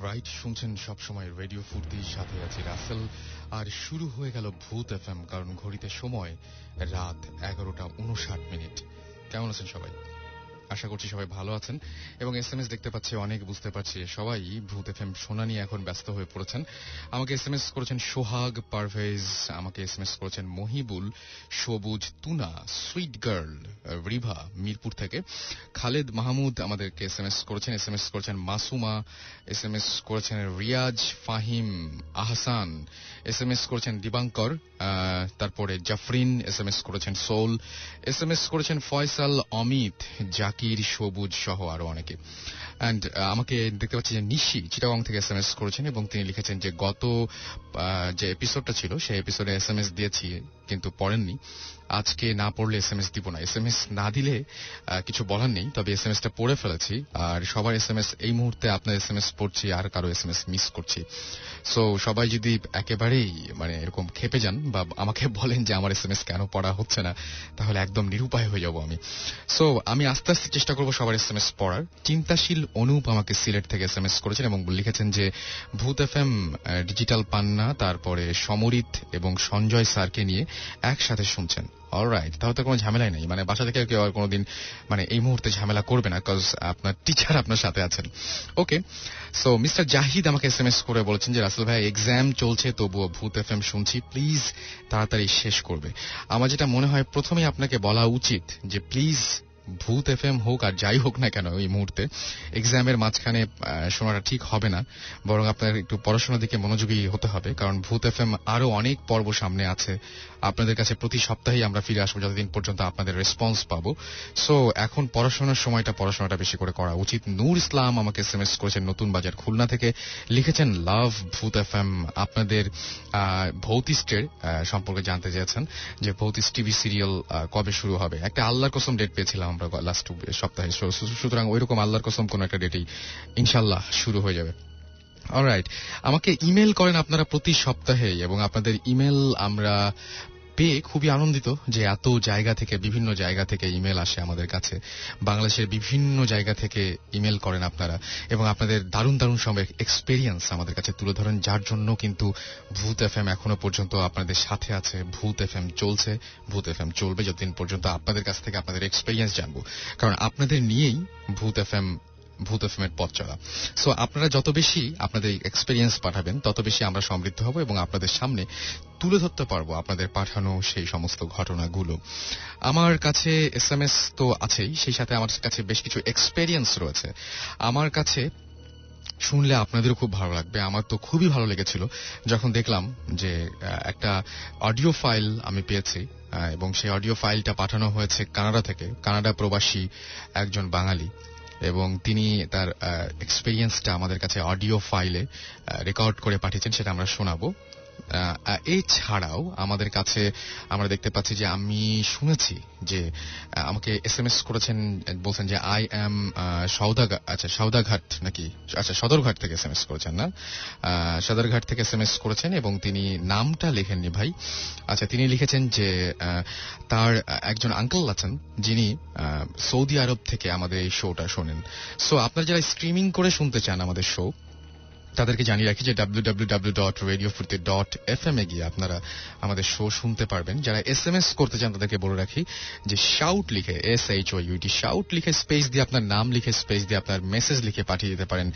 Right শুনছেন সবসময় radio ফুর্তির সাথে আছে রাসেল। আর শুরু হয়ে গেল ভূত এফএম, কারণ ঘড়িতে সময় রাত 11:59। কেমন আছেন সবাই? আশা করছি সবাই ভালো আছেন এবং এসএমএস দেখতে পাচ্ছি অনেক, বুঝতে পারছি সবাই ভূত এফএম শোনা নিয়ে এখন ব্যস্ত হয়ে পড়েছেন। আমাকে এসএমএস করেছেন সোহাগ পারভেজ, আমাকে এসএমএস করেছেন মহিবুল, সবুজ, তুনা, সুইট গার্ল, রিভা মিরপুর থেকে, খালেদ মাহমুদ আমাদেরকে এসএমএস করেছেন মাসুমা, এসএমএস করেছেন রিয়াজ, ফাহিম, আহসান, এসএমএস করেছেন দিবাঙ্কর, তারপরে জাফরিন এসএমএস করেছেন সোল, এসএমএস করেছেন ফয়সাল, অমিত, জাকির, সবুজ সহ আরো অনেকে। অ্যান্ড আমাকে দেখতে পাচ্ছি যে নিশি চিটাগং থেকে এসএমএস করেছেন এবং তিনি লিখেছেন যে গত যে এপিসোডটা ছিল সেই এপিসোডে এসএমএস দিয়েছি কিন্তু পড়েননি, আজকে না পড়লে এসএমএস দিব না। এসএমএস না দিলে কিছু বলার নেই, তবে এসএমএসটা পড়ে ফেলেছি। আর সবার এসএমএস এই মুহূর্তে আপনার এসএমএস পড়ছি আর কারো এসএমএস মিস করছি। সো সবাই যদি একেবারেই এরকম খেপে যান বা আমাকে বলেন যে আমার এসএমএস কেন পড়া হচ্ছে না, তাহলে একদম নিরুপায় হয়ে যাব আমি। সো আমি আস্তে আস্তে চেষ্টা করবো সবার এসএমএস পড়ার। চিন্তাশীল অনুপ আমাকে সিলেট থেকে এসএমএস করেছেন এবং লিখেছেন যে ভূত এফএম ডিজিটাল পান্না, তারপরে সমরিত এবং সঞ্জয় স্যারকে নিয়ে একসাথে শুনছেন। অলরাইট, তাহলে তো কোনো ঝামেলাই নেই, বাসা থেকে কেউ আর কোনোদিন এই মুহূর্তে ঝামেলা করবে না, কজ আপনার টিচার আপনার সাথে আছেন। ওকে, সো মিস্টার জাহিদ আমাকে এসএমএস করে বলেছেন যে রাসেল ভাই এক্সাম চলছে তবুও ভূত এফএম শুনছি, প্লিজ তাড়াতাড়ি শেষ করবে। আমার যেটা মনে হয় প্রথমেই আপনাকে বলা উচিত যে প্লিজ ভূত এফএম হোক আর যাই হোক না কেন এই মুহূর্তে এক্সামের মাঝখানে শোনাটা ঠিক হবে না, বরং আপনার একটু পড়াশোনার দিকে মনোযোগী হতে হবে, কারণ ভূত এফএম আরো অনেক পর্ব সামনে আছে। আপনাদের কাছে প্রতি সপ্তাহেই আমরা ফিরে আসবো যতদিন পর্যন্ত আপনাদের রেসপন্স পাবো। সো এখন পড়াশোনার সময়টা পড়াশোনাটা বেশি করে করা উচিত। নূর ইসলাম আমাকে এসএমএস করেছেন নতুন বাজার খুলনা থেকে, লিখেছেন লাভ ভূত এফএম, আপনাদের ভৌতিস্টের সম্পর্কে জানতে চেয়েছেন যে ভৌতিস টিভি সিরিয়াল কবে শুরু হবে। একটা আল্লাহর কসম ডেট পেয়েছিলাম আমরা লাস্ট সপ্তাহে, সুতরাং ওইরকম আল্লাহর কসম কোন একটা ডেটেই ইনশাল্লাহ শুরু হয়ে যাবে। অলরাইট, আমাকে ইমেল করেন আপনারা প্রতি সপ্তাহে এবং আপনাদের ইমেল আমরা পেয়ে খুবই আনন্দিত যে এত জায়গা থেকে, বিভিন্ন জায়গা থেকে ইমেল আসে আমাদের কাছে। বাংলাদেশের বিভিন্ন জায়গা থেকে ইমেল করেন আপনারা এবং আপনাদের দারুণ দারুণ সব এক্সপেরিয়েন্স আমাদের কাছে তুলে ধরেন, যার জন্য কিন্তু ভূত এফএম এখনো পর্যন্ত আপনাদের সাথে আছে। ভূত এফএম চলছে, ভূত এফএম চলবে যতদিন পর্যন্ত আপনাদের কাছ থেকে আপনাদের এক্সপেরিয়েন্স জানবো, কারণ আপনাদের নিয়েই ভূত এফএম এর পথ চলা। সো আপনারা যত বেশি আপনাদের এক্সপেরিয়েন্স পাঠাবেন তত বেশি আমরা সমৃদ্ধ হব এবং আপনাদের সামনে তুলে ধরতে পারবো আপনাদের পাঠানো সেই সমস্ত ঘটনাগুলো। আমার কাছে এসএমএস তো আছেই, সেই সাথে আমার কাছে বেশ কিছু এক্সপেরিয়েন্স রয়েছে। আমার কাছে শুনলে আপনাদেরও খুব ভালো লাগবে। আমার তো খুবই ভালো লেগেছিল যখন দেখলাম যে একটা অডিও ফাইল আমি পেয়েছি এবং সেই অডিও ফাইলটা পাঠানো হয়েছে কানাডা থেকে, কানাডা প্রবাসী একজন বাঙালি, এবং তিনি তার এক্সপেরিয়েন্সটা আমাদের কাছে অডিও ফাইলে রেকর্ড করে পাঠিয়েছেন, সেটা আমরা শোনাবো। এছাড়াও আমাদের কাছে আমরা দেখতে পাচ্ছি যে আমি শুনেছি যে আমাকে এসএমএস করেছেন, বলছেন যে আই এম সৌদাঘাট নাকি, আচ্ছা সদরঘাট থেকে এসএমএস করেছেন, না সদরঘাট থেকে এসএমএস করেছেন এবং তিনি নামটা লেখেননি ভাই। আচ্ছা, তিনি লিখেছেন যে তার একজন আঙ্কেল আছেন যিনি সৌদি আরব থেকে আমাদের এই শোটা শোনেন। সো আপনারা যারা স্ট্রিমিং করে শুনতে চান আমাদের শো, তাদেরকে জানিয়ে রাখি যে www.radiofurti.fm এ গিয়ে আপনারা আমাদের শো শুনতে পারবেন। যারা এসএমএস করতে চান তাদেরকে বলে রাখি যে শাউট লিখে, SHOUT শাউট লিখে স্পেস দিয়ে আপনার নাম লিখে স্পেস দিয়ে আপনার মেসেজ লিখে পাঠিয়ে দিতে পারেন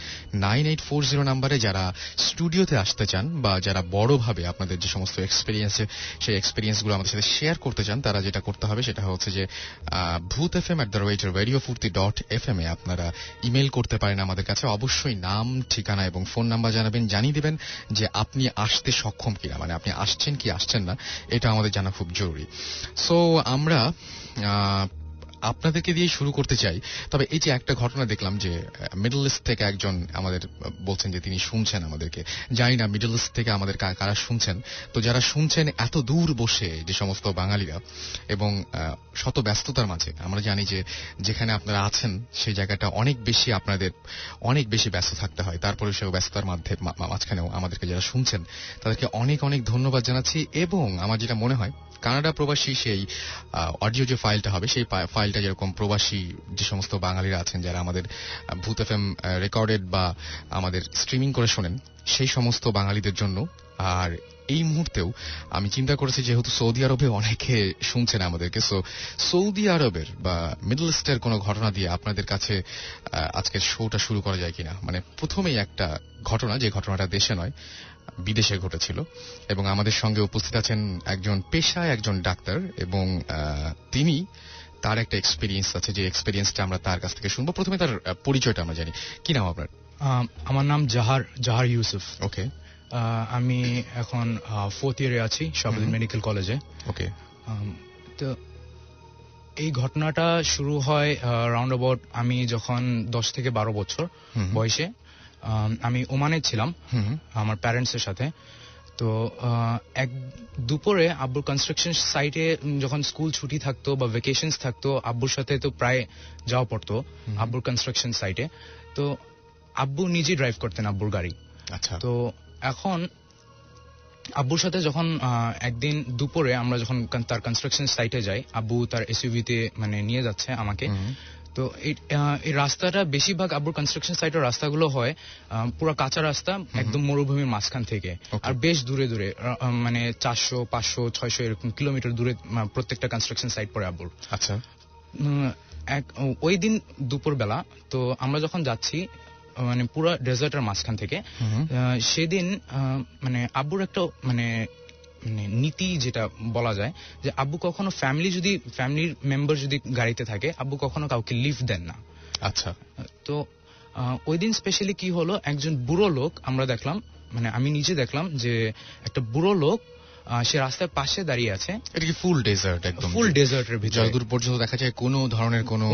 9840 নাম্বারে। যারা স্টুডিওতে আসতে চান বা যারা বড়ভাবে আপনাদের যে সমস্ত এক্সপেরিয়েন্স, সেই এক্সপেরিয়েন্সগুলো আমাদের সাথে শেয়ার করতে চান, তারা যেটা করতে হবে সেটা হচ্ছে যে bhutfm@radiofurti.fm এ আপনারা ইমেল করতে পারেন আমাদের কাছে। অবশ্যই নাম, ঠিকানা এবং ফোন নাম্বার জানাবেন, জানিয়ে দেবেন যে আপনি আসতে সক্ষম কিনা, আপনি আসছেন কি আসছেন না, এটা আমাদের জানা খুব জরুরি। সো আমরা আপনাদেরকে দিয়ে শুরু করতে চাই। তবে এই যে একটা ঘটনা দেখলাম যে মিডল ইস্ট থেকে একজন আমাদের বলছেন যে তিনি শুনছেন আমাদেরকে। জানি না মিডল ইস্ট থেকে আমাদের কারা শুনছেন। তো যারা শুনছেন এত দূর বসে, যে সমস্ত বাঙালিরা, এবং শত ব্যস্ততার মাঝে, আমরা জানি যে যেখানে আপনারা আছেন সেই জায়গাটা অনেক বেশি, আপনাদের অনেক বেশি ব্যস্ত থাকতে হয়, তারপরে সেই ব্যস্ততার মাঝখানেও আমাদেরকে যারা শুনছেন তাদেরকে অনেক অনেক ধন্যবাদ জানাচ্ছি। এবং আমার যেটা মনে হয় কানাডা প্রবাসী সেই অডিও যে ফাইলটা হবে, সেই ফাইলটা স্টাইলটা যেরকম প্রবাসী যে সমস্ত বাঙালিরা আছেন যারা আমাদের ভূত এফএম রেকর্ডেড বা আমাদের স্ট্রিমিং করে শোনেন সেই সমস্ত বাঙালিদের জন্য। আর এই মুহূর্তেও আমি চিন্তা করেছি যেহেতু সৌদি আরবে অনেকে শুনছেন আমাদেরকে, সো সৌদি আরবের বা মিডল ইস্টের কোনো ঘটনা দিয়ে আপনাদের কাছে আজকের শোটা শুরু করা যায় কিনা। মানে প্রথমেই একটা ঘটনা, যে ঘটনাটা দেশে নয় বিদেশে ঘটেছিল, এবং আমাদের সঙ্গে উপস্থিত আছেন একজন ডাক্তার, এবং তিনি তার একটা এক্সপিরিয়েন্স আছে, যে এক্সপিরিয়েন্সটা আমরা তার কাছ থেকে শুনবো। প্রথমে তার পরিচয়টা আমরা জানি। কি নাম আপনার? আমার নাম জাহার ইউসুফ। ওকে। আমি এখন 4th ইয়ারে আছি শাহবাজ মেডিকেল কলেজে। ওকে। তো এই ঘটনাটা শুরু হয় রাউন্ড অ্যাবাউট আমি যখন 10 থেকে 12 বছর বয়সে। আমি ওমানে ছিলাম আমার প্যারেন্টস এর সাথে। তো এক দুপুরে আব্বুর কনস্ট্রাকশন সাইটে যখন স্কুল ছুটি থাকতো বা ভ্যাকেশনস থাকতো, আব্বুর সাথে তো প্রায় যাওয়া পড়তো আব্বুর কনস্ট্রাকশন সাইটে। তো আব্বু নিজে ড্রাইভ করতেন আব্বুর গাড়ি। আচ্ছা। তো এখন আব্বুর সাথে যখন একদিন দুপুরে আমরা যখন তার কনস্ট্রাকশন সাইটে যাই, আব্বু তার এসইউভিতে মানে নিয়ে যাচ্ছে আমাকে। তো এই রাস্তাটা বেশিরভাগ আব্বুর কনস্ট্রাকশন সাইটের রাস্তাগুলো হয় পুরো কাঁচা রাস্তা, একদম মরুভূমির মাঝখান থেকে, আর বেশ দূরে দূরে, মানে 400, 500, 600 এরকম কিলোমিটার দূরে প্রত্যেকটা কনস্ট্রাকশন সাইট পড়ে আব্বুর। আচ্ছা। ওই দিন দুপুর বেলা তো আমরা যখন যাচ্ছি মানে পুরো ডেজার্টের মাঝখান থেকে, সেদিন মানে আব্বুর একটা মানে নীতি যেটা বলা যায় যে আব্বু কখনো ফ্যামিলির মেম্বার যদি গাড়িতে থাকে, আব্বু কখনো কাউকে লিফট দেন না। আচ্ছা। তো ওই দিন স্পেশালি কি হলো, একজন বুড়ো লোক আমরা দেখলাম, মানে আমি নিজে দেখলাম যে একটা বুড়ো লোক সে রাস্তার পাশে দাঁড়িয়ে আছে। এটা কি ফুল ডেজার্ট? একদম ফুল ডেজার্টের ভিতরে, যতদূর পর্যন্ত দেখা যায় কোনো ধরনের কোনো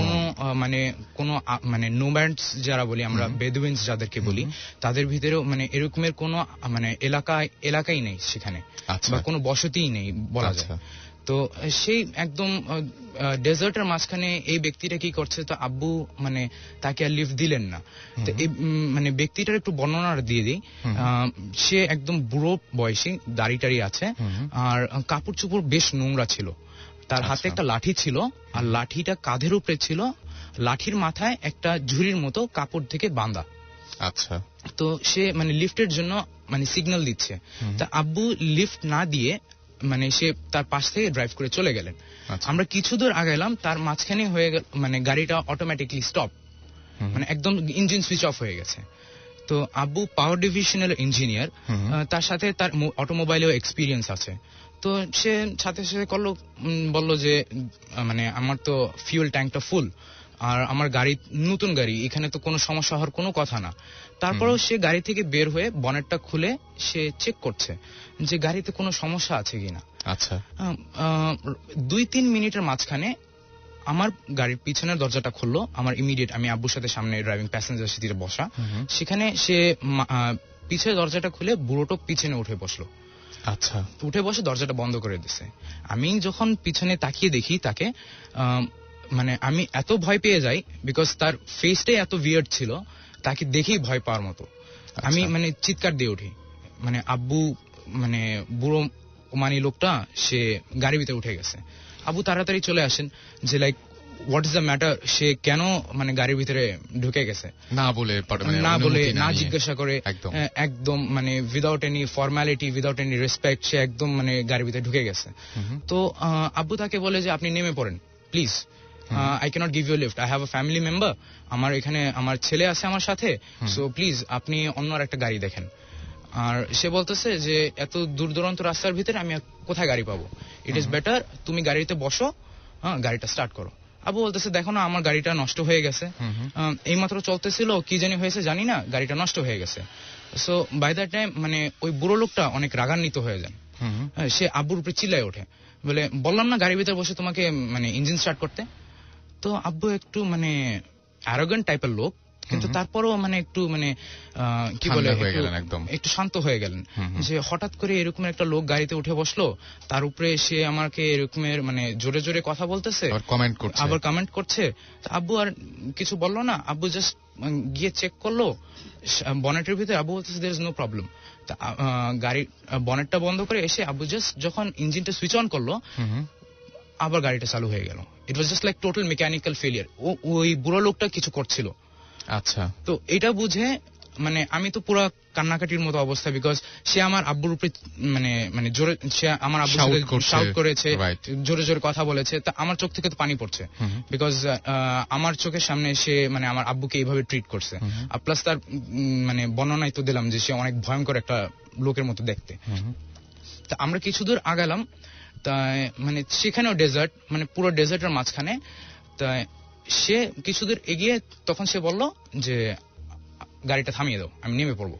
মানে নোম্যাডস যারা বলি আমরা, বেদুইনস যাদেরকে বলি, তাদের ভিতরেও মানে এরকমের কোনো মানে এলাকাই নেই সেখানে, বা কোনো বসতিই নেই বলা যায়। তো সেই একদম ডেজার্টের মাঝখানে এই ব্যক্তিটা কি করছে, তো আব্বু মানে তাকে আর লিফট দিলেন না। তো এই মানে ব্যক্তিটার একটু বর্ণনা দিয়ে দিই। সে একদম বুড়ো বয়সী, দাড়ি টাড়ি আছে, আর কাপড় চোপড় বেশ নোংরা ছিল। তার হাতে একটা লাঠি ছিল, আর লাঠিটা কাঁধের উপরে ছিল, লাঠির মাথায় একটা ঝুড়ির মতো কাপড় থেকে বাঁধা। আচ্ছা। তো সে মানে লিফটের জন্য মানে সিগন্যাল দিচ্ছে। তা আব্বু লিফট না দিয়ে মানে সে তার পাশ থেকে ড্রাইভ করে চলে গেলেন। আমরা কিছু দূর আগাইলাম, তার মাঝখানে হয়ে গেল মানে গাড়িটা অটোমেটিকলি স্টপ, মানে একদম ইঞ্জিন সুইচ অফ হয়ে গেছে। তো আব্বু পাওয়ার ডিভিশনের ইঞ্জিনিয়ার, তার সাথে তার অটোমোবাইলেও এক্সপিরিয়েন্স আছে। তো সে সাথে সাথে বলল যে মানে আমার তো ফিউল ট্যাঙ্কটা ফুল, আর আমার গাড়ি নতুন গাড়ি, এখানে তো কোনো সমস্যা হওয়ার কোনো কথা না। তারপরেও সে গাড়ি থেকে বের হয়ে বনেটটা খুলে সে চেক করছে যে গাড়িতে কোনো সমস্যা আছে কিনা। আচ্ছা। 2-3 মিনিটের মাঝখানে আমার গাড়ির পিছনের দরজাটা খুললো। আমার ইমিডিয়েট, আমি আব্বুর সাথে সামনে ড্রাইভিং প্যাসেঞ্জার সিটে বসা, সেখানে সে পিছের দরজাটা খুলে বুড়োটো পিছনে উঠে বসলো। আচ্ছা। উঠে বসে দরজাটা বন্ধ করে দিছে। আমি যখন পিছনে তাকিয়ে দেখি তাকে, মানে আমি এত ভয় পেয়ে যাই, বিকজ তার ফেসটাই এত উইয়ার্ড ছিল, তাকে দেখেই ভয় পাওয়ার মতো। আমি মানে চিৎকার দিয়ে উঠি, মানে আব্বু মানে বুড়ো ওমানি লোকটা সে গাড়ির ভিতরে উঠে গেছে। আব্বু তাড়াতাড়ি চলে আসেন যে like what is the matter, সে কেন মানে গাড়ির ভিতরে ঢুকে গেছে না বলে না জিজ্ঞাসা করে, একদম মানে without any formality, without any respect সে একদম মানে গাড়ির ভিতরে ঢুকে গেছে। তো আব্বু তাকে বলে যে আপনি নেমে পড়েন please, I cannot give you a lift. I have a family member. আমার এখানে আমার ছেলে আছে আমার সাথে, সো প্লিজ আপনি অন্য একটা গাড়ি দেখেন। আর সে বলতেছে যে এত দূর দূরান্ত রাস্তার ভিতরে আমি কোথায় গাড়ি পাবো, ইট ইজ বেটার তুমি গাড়িতে বসো, গাড়িটা স্টার্ট করো। আব্বু বলতেছে দেখো না আমার গাড়িটা নষ্ট হয়ে গেছে, এইমাত্র চলতেছিল, কি জানি হয়েছে জানি না, গাড়িটা নষ্ট হয়ে গেছে। সো বাই দ্যাট টাইম মানে ওই বুড়ো লোকটা অনেক রাগান্বিত হয়ে যান। সে আব্বুর উপরে চিল্লায় ওঠে, বলে বললাম না গাড়ির ভিতরে বসে তোমাকে মানে ইঞ্জিন স্টার্ট করতে। তো আব্বু একটু মানে অ্যারোগেন্ট টাইপের লোক, কিন্তু তারপরও মানে একটু মানে কি বলে একটু শান্ত হয়ে গেলেন, যে হঠাৎ করে এরকম একটা লোক গাড়িতে উঠে বসলো, তার উপরে সে আমাকে এরকমের মানে জোরে জোরে কথা বলতেছে, আবার কমেন্ট করছে। আব্বু আর কিছু বললো না, আব্বু জাস্ট গিয়ে চেক করলো বনেটের ভিতরে। আব্বু বলতেছে দেয়ার ইজ নো প্রবলেম। গাড়ির বনেটটা বন্ধ করে এসে আব্বু জাস্ট যখন ইঞ্জিনটা সুইচ অন করলো, আবার গাড়িটা চালু হয়ে গেল। It was just like total mechanical failure. ওই বুড়ো লোকটা কিছু করছিল। আচ্ছা, তো এটা বুঝে মানে আমি তো পুরো কান্নাকাটির মতো অবস্থা, বিকজ সে আমার আব্বুর উপরে মানে জোরে, সে আমার আব্বুর সাথে শাউট করেছে, জোরে জোরে কথা বলেছে। তা আমার চোখ থেকে তো পানি পড়ছে, বিকজ আমার চোখের সামনে সে মানে আমার আব্বুকে এইভাবে ট্রিট করছে। আর প্লাস তার মানে বর্ণনায় তো দিলাম যে সে অনেক ভয়ঙ্কর একটা লোকের মতো দেখতে। তা আমরা কিছু দূর আগালাম, তা মানে সেখানেও ডেজার্ট, মানে পুরো ডেজার্টের মাঝখানে। তা সে কিছু দূর এগিয়ে তখন সে বলল যে গাড়িটা থামিয়ে দাও, আমি নেমে পড়বো।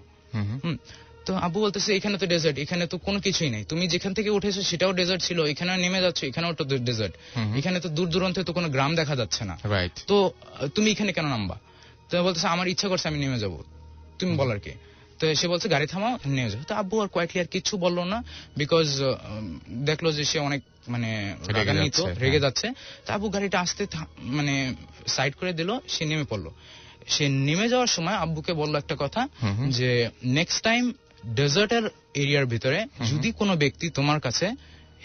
তো আব্বু বলতেছে এখানে তো ডেজার্ট, এখানে তো কোনো কিছুই নাই, তুমি যেখান থেকে উঠেছো সেটাও ডেজার্ট ছিল, এখানে নেমে যাচ্ছ এখানেও তো ডেজার্ট, এখানে তো দূর দূরান্তে তো কোনো গ্রাম দেখা যাচ্ছে না, তো তুমি এখানে কেন নামবা? তো বলতেছে আমার ইচ্ছা করছে আমি নেমে যাবো, তুমি বলার কে? তো সে বলছে গাড়ি থামাও, নেমে যাও। তো আব্বু আর কোয়াইটলি আর কিছু বললো না, বিকজ দেখলো যে সে অনেক মানে রাগান্বিত, রেগে যাচ্ছে। তো আব্বু গাড়িটা আসতে মানে সাইড করে দিল, সে নেমে পড়লো। সে নেমে যাওয়ার সময় আব্বুকে বললো একটা কথা, যে নেক্সট টাইম ডেজার্টের এরিয়ার ভিতরে যদি কোনো ব্যক্তি তোমার কাছে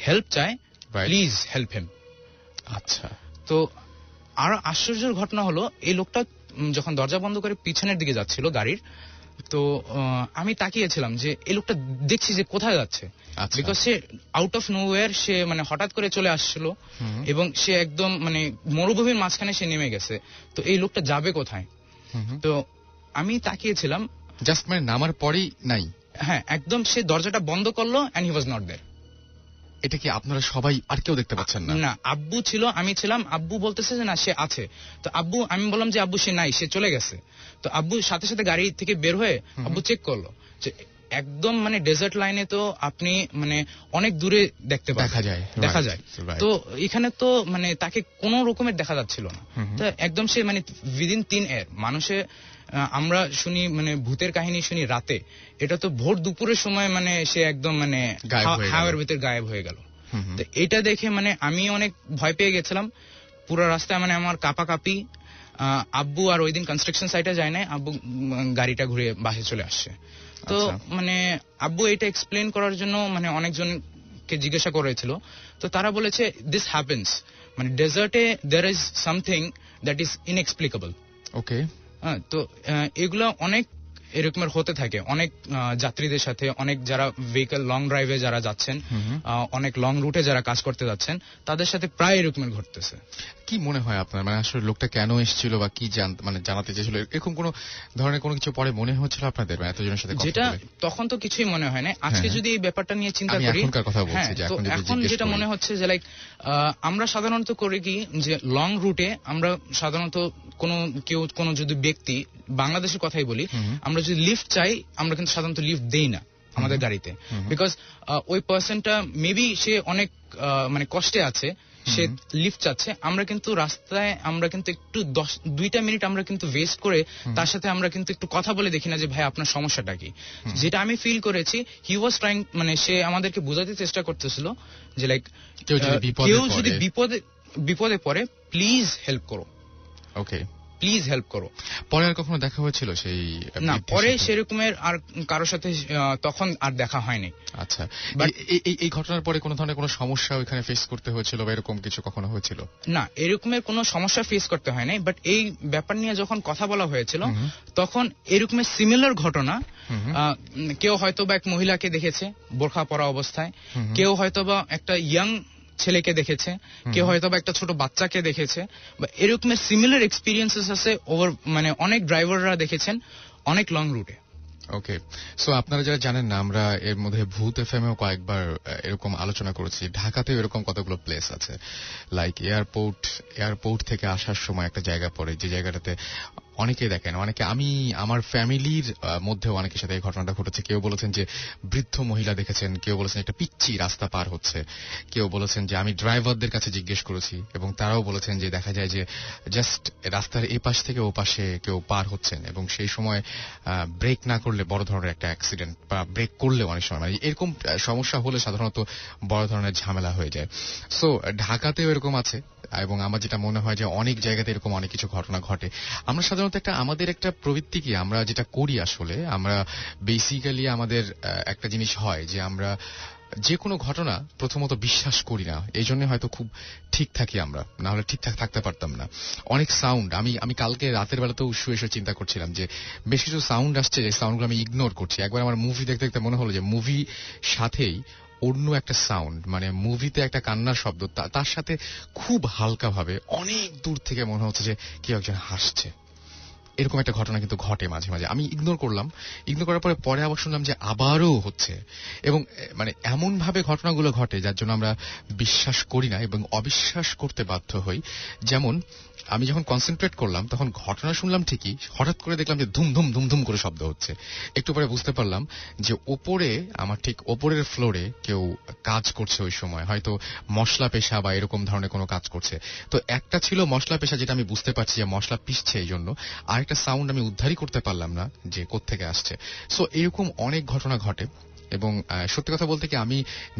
হেল্প চায়, প্লিজ হেল্প হিম। আচ্ছা। তো আর আশ্চর্যের ঘটনা হলো, এই লোকটা যখন দরজা বন্ধ করে পিছনের দিকে যাচ্ছিল গাড়ির, তো আমি তাকিয়েছিলাম যে এই লোকটা দেখছি যে কোথায় যাচ্ছে, বিকজ সে আউট অফ নোওয়্যার সে মানে হঠাৎ করে চলে আসছিল, এবং সে একদম মানে মরুভূমির মাঝখানে সে নেমে গেছে। তো এই লোকটা যাবে কোথায়? তো আমি তাকিয়েছিলাম, জাস্ট মানে নামার পরেই নাই। হ্যাঁ, একদম সে দরজাটা বন্ধ করলো, and he was not there. এটা কি আপনারা সবাই আর কেউ দেখতে পাচ্ছেন না? না, আব্বু ছিল, আমি ছিলাম। আব্বু বলতেছে যে না সে আছে। তো আব্বু, আমি বললাম যে আব্বু সে নাই, সে চলে গেছে। তো আব্বু সাথে সাথে গাড়ি থেকে বের হয়ে আব্বু চেক করলো যে একদম মানে ডেজার্ট লাইনে তো আপনি মানে অনেক দূরে দেখতে দেখা যায়। তো এখানে তো মানে তাকে কোনো রকমের দেখা যাচ্ছিল না। তো একদম সে মানে উইদিন থিন এয়ার। মানুষে আমরা শুনি মানে ভূতের কাহিনী শুনি রাতে, এটা তো ভোর দুপুরের সময় মানে সে একদম মানে হাওয়ার ভিতর গায়েব হয়ে গেল। তো এটা দেখে মানে আমি অনেক ভয় পেয়ে গেছিলাম। পুরো রাস্তায় মানে আমার কাঁপাকাঁপি। আব্বু আর ওই দিন কনস্ট্রাকশন সাইটে যায় না, আব্বু গাড়িটা ঘুরে বাসে চলে আসছে। তো মানে আব্বু এটা এক্সপ্লেন করার জন্য মানে অনেকজনকে জিজ্ঞাসা করেছিল, তো তারা বলেছে দিস হ্যাপেন্স, মানে ডেজার্টে there is something that is inexplicable. Okay. তো এগুলো অনেক এরকমের হতে থাকে অনেক যাত্রীদের সাথে, অনেক যারা ভেহিকল লং ড্রাইভে যারা যাচ্ছেন, অনেক লং রুটে যারা কাজ করতে যাচ্ছেন, তাদের সাথে প্রায় এরকমের ঘটতেছে। কি মনে হয় আপনার, মানে আসলে লোকটা কেন এসেছিল বা কি মানে জানাতে চেয়েছিল, এরকম কোন ধরনের কোনো কিছু পরে মনে হচ্ছিল আপনাদের এতজনের সাথে? যেটা তখন তো কিছুই মনে হয় না। আজকে যদি এই ব্যাপারটা নিয়ে চিন্তা করি, এখন যেটা মনে হচ্ছে যে লাইক আমরা সাধারণত করি কি, যে লং রুটে আমরা সাধারণত কোনো যদি ব্যক্তি, বাংলাদেশের কথাই বলি, আমরা যদি লিফট চাই আমরা কিন্তু সাধারণত লিফট দেই না আমাদের গাড়িতে, বিকজ ওই পার্সনটা মেবি সে অনেক মানে কষ্টে আছে, সে লিফট চাচ্ছে। আমরা কিন্তু রাস্তায় আমরা কিন্তু একটু 2টা মিনিট আমরা কিন্তু ওয়েস্ট করে তার সাথে আমরা কিন্তু একটু কথা বলে দেখি না যে ভাই আপনার সমস্যাটা কি। যেটা আমি ফিল করেছি, হি ওয়াজ ট্রাইং, মানে সে আমাদেরকে বোঝাতে চেষ্টা করতেছিল যে লাইক কেউ যদি বিপদে পড়ে প্লিজ হেল্প করো, ওকে প্লিজ হেল্প করো। পরে আর কখনো দেখা হয়েছিল সেই? না, পরে সেরকমের আর কারোর সাথে তখন আর দেখা হয়নি। আচ্ছা, এই ঘটনার পরে কোনো ধরনের কোনো সমস্যা ওইখানে ফেস করতে হয়েছিল বা এরকম কিছু কখনো হয়েছিল? না, এরকমের কোনো সমস্যা ফেস করতে হয় নাই, বাট এই ব্যাপার নিয়ে যখন কথা বলা হয়েছিল তখন এরকমের সিমিলার ঘটনা, কেউ হয়তো বা এক মহিলাকে দেখেছে বোরখা পরা অবস্থায়, কেউ হয়তো বা একটা ইয়াং ছেলেকে দেখেছে, কেউ হয়তো বা একটা ছোট বাচ্চাকে দেখেছে, বা এরকমের সিমিলার এক্সপিরিয়েন্সেস আছে ওভার, মানে অনেক ড্রাইভাররা দেখেছেন অনেক লং রুটে। ওকে, সো আপনারা যারা জানেন না, আমরা এর মধ্যে ভূত এফএমও কয়েকবার এরকম আলোচনা করেছি। ঢাকাতেও এরকম কতগুলো প্লেস আছে, লাইক এয়ারপোর্ট থেকে আসার সময় একটা জায়গা পড়ে, যে জায়গাটাতে অনেকে দেখেন, অনেকে, আমি আমার ফ্যামিলির মধ্যেও অনেকের সাথে এই ঘটনাটা ঘটেছে। কেউ বলেছেন যে বৃদ্ধ মহিলা দেখেছেন, কেউ বলেছেন একটা পিচ্চি রাস্তা পার হচ্ছে, কেউ বলেছেন যে আমি ড্রাইভারদের কাছে জিজ্ঞেস করেছি এবং তারাও বলেছেন যে দেখা যায় যে জাস্ট রাস্তার এপাশ থেকে ও পাশে কেউ পার হচ্ছেন এবং সেই সময় ব্রেক না করলে বড় ধরনের একটা অ্যাক্সিডেন্ট, বা ব্রেক করলে অনেক সময় মানে এরকম সমস্যা হলে সাধারণত বড় ধরনের ঝামেলা হয়ে যায়। সো ঢাকাতেও এরকম আছে এবং আমার যেটা মনে হয় যে অনেক জায়গাতে এরকম অনেক কিছু ঘটনা ঘটে। আমরা সাধারণত আমাদের একটা প্রবৃত্তি কি, আমরা যেটা করি আসলে, আমরা বেসিক্যালি আমাদের একটা জিনিস হয় যে আমরা যে কোনো ঘটনা প্রথমত বিশ্বাস করি না, এই জন্য হয়তো খুব ঠিক থাকি আমরা, না হলে ঠিকঠাক থাকতে পারতাম না। অনেক সাউন্ড আমি কালকে রাতের বেলাতেও শুয়ে শুয়ে চিন্তা করছিলাম যে বেশ কিছু সাউন্ড আসছে, যে সাউন্ডগুলো আমি ইগনোর করছি। একবার আমার মুভি দেখতে দেখতে মনে হলো যে মুভি সাথেই অন্য একটা সাউন্ড, মানে মুভিতে একটা কান্নার শব্দ, তার সাথে খুব হালকা ভাবে অনেক দূর থেকে মনে হচ্ছে যে কেউ একজন হাসছে। এরকম একটা ঘটনা কিন্তু ঘটে মাঝে মাঝে। আমি ইগনোর করলাম, ইগনোর করার পরে আবার শুনলাম যে আবারও হচ্ছে, এবং মানে এমন ভাবে ঘটনাগুলো ঘটে যার জন্য আমরা বিশ্বাস করি না এবং অবিশ্বাস করতে বাধ্য হই। যেমন আমি যখন কনসেন্ট্রেট করলাম তখন ঘটনা শুনলাম ঠিকই, হঠাৎ করে দেখলাম যে ধুম ধুম ধুম ধুম করে শব্দ হচ্ছে। একটু পরে বুঝতে পারলাম যে ওপরে, আমার ঠিক ওপরের ফ্লোরে কেউ কাজ করছে ওই সময়, হয়তো মশলা পেশা বা এরকম ধরনের কোনো কাজ করছে। তো একটা ছিল মশলা পেশা, যেটা আমি বুঝতে পারছি যে মশলা পিষছে এই জন্য, আরেকটা সাউন্ড আমি উদ্ধারই করতে পারলাম না যে কোত্থেকে আসছে। সো এরকম অনেক ঘটনা ঘটে, এবং সত্যি কথা বলতে কি আমি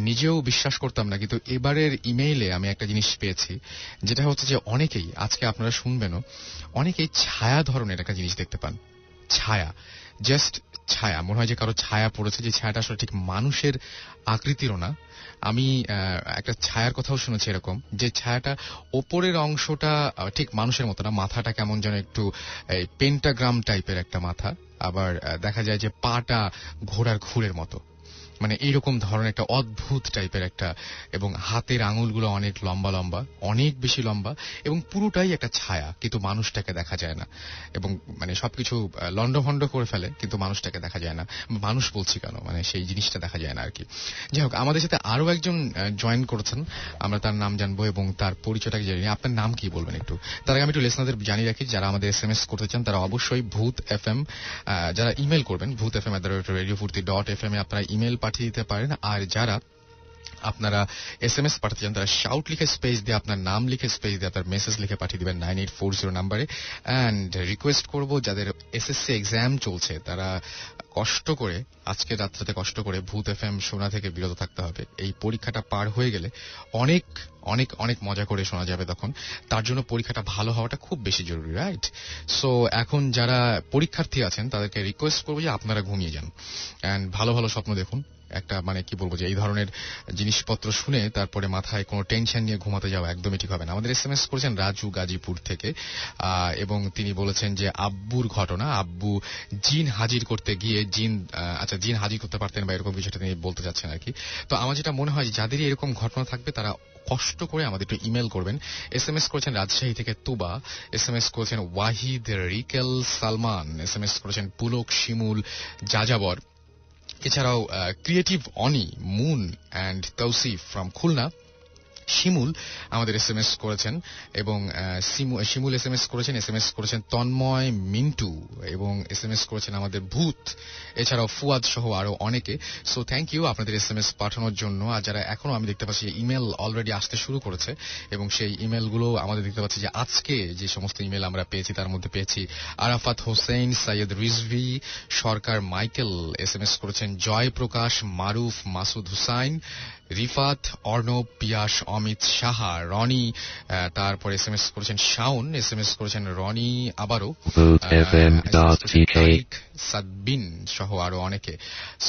নিজেও বিশ্বাস করতাম না, কিন্তু এবারের ইমেইলে আমি একটা জিনিস পেয়েছি, যেটা হচ্ছে যে অনেকেই, আজকে আপনারা শুনবেনও, অনেকেই ছায়া ধরনের একটা জিনিস দেখতে পান। ছায়া, জাস্ট ছায়া, মনে হয় যে কারো ছায়া পড়েছে, যে ছায়াটা আসলে ঠিক মানুষের আকৃতিরও না। আমি একটা ছায়ার কথাও শুনেছি এরকম, যে ছায়াটা ওপরের অংশটা ঠিক মানুষের মতো না, মাথাটা কেমন যেন একটু পেন্টাগ্রাম টাইপের একটা মাথা, আবার দেখা যায় যে পাটা ঘোড়ার খুরের মতো, মানে এইরকম ধরনের একটা অদ্ভুত টাইপের একটা, এবং হাতের আঙুলগুলো অনেক লম্বা লম্বা, অনেক বেশি লম্বা, এবং পুরোটাই একটা ছায়া, কিন্তু মানুষটাকে দেখা যায় না, এবং মানে সবকিছু লন্ডভন্ড করে ফেলে, কিন্তু মানুষটাকে দেখা যায় না। মানুষ বলছি কেন, মানে সেই জিনিসটা দেখা যায় না আর কি। যাই হোক, আমাদের সাথে আরো একজন জয়েন করেছেন, আমরা তার নাম জানবো এবং তার পরিচয়টাকে জানি। আপনার নাম কি বলবেন একটু? তার আগে আমি একটু লিসনারদের জানিয়ে রাখি, যারা আমাদের SMS করতে চান তারা অবশ্যই ভূত FM, যারা ইমেল করবেন bhutfm@radiofurti.fm এ আপনারা ইমেল পাঠিয়ে দিতে পারেন। আর যারা আপনারা SMS পাঠাতে চান তারা শাউট লিখে স্পেস দিয়ে, আপনার নাম লিখে স্পেস দিয়ে আপনার মেসেজ লিখে পাঠিয়ে দিবেন 9840 নাম্বারে। অ্যান্ড রিকোয়েস্ট করব, যাদের SSC এক্সাম চলছে তারা কষ্ট করে, আজকে রাত্রিতে কষ্ট করে ভূত FM শোনা থেকে বিরত থাকতে হবে। এই পরীক্ষাটা পার হয়ে গেলে অনেক অনেক অনেক মজা করে শোনা যাবে তখন, তার জন্য পরীক্ষাটা ভালো হওয়াটা খুব বেশি জরুরি, রাইট? সো এখন যারা পরীক্ষার্থী আছেন তাদেরকে রিকোয়েস্ট করবো যে আপনারা ঘুমিয়ে যান, অ্যান্ড ভালো ভালো স্বপ্ন দেখুন। একটা মানে কি বলবো, যে এই ধরনের জিনিসপত্র শুনে তারপরে মাথায় কোনো টেনশন নিয়ে ঘুমাতে যাওয়া একদমই ঠিক হবে না। আমাদের SMS করেছেন রাজু গাজীপুর থেকে, এবং তিনি বলেছেন যে আব্বুর ঘটনা, আব্বু জিন হাজির করতে গিয়ে আচ্ছা জিন হাজির করতে পারতেন বা এরকম কিছুটা তিনি বলতে চাচ্ছেন আর কি। তো আমার যেটা মনে হয়, যাদেরই এরকম ঘটনা থাকবে তারা কষ্ট করে আমাদের একটু ইমেল করবেন। SMS করেছেন রাজশাহী থেকে তুবা, SMS করেছেন ওয়াহিদ রিকেল সালমান, SMS করেছেন পুলক শিমুল যাযাবর, এছাড়াও creative Oni Moon and Tousif from Khulna. Shimul আমাদের SMS করেছেন, এবং শিমুল SMS করেছেন তন্ময় মিন্টু, এবং SMS করেছেন আমাদের ভূত, এছাড়াও ফুয়াদ সহ আরো অনেকে। সো থ্যাংক ইউ আপনাদের SMS পাঠানোর জন্য। আর যারা এখনো, আমি দেখতে পাচ্ছি ইমেল অলরেডি আসতে শুরু করেছে, এবং সেই ইমেলগুলো আমাদের দেখতে পাচ্ছি যে আজকে যে সমস্ত ইমেল আমরা পেয়েছি তার মধ্যে পেয়েছি আরাফাত হোসেন, সৈয়দ রিজভি, সরকার মাইকেল, SMS করেছেন জয় প্রকাশ, মারুফ, মাসুদ হুসাইন, রিফাত, অর্ণব, পিয়াস, অমিত সাহা, রনি, তারপরে SMS করেছেন শাওন, SMS করেছেন রনি আবারও, সাদবিন সহ আরো অনেকে।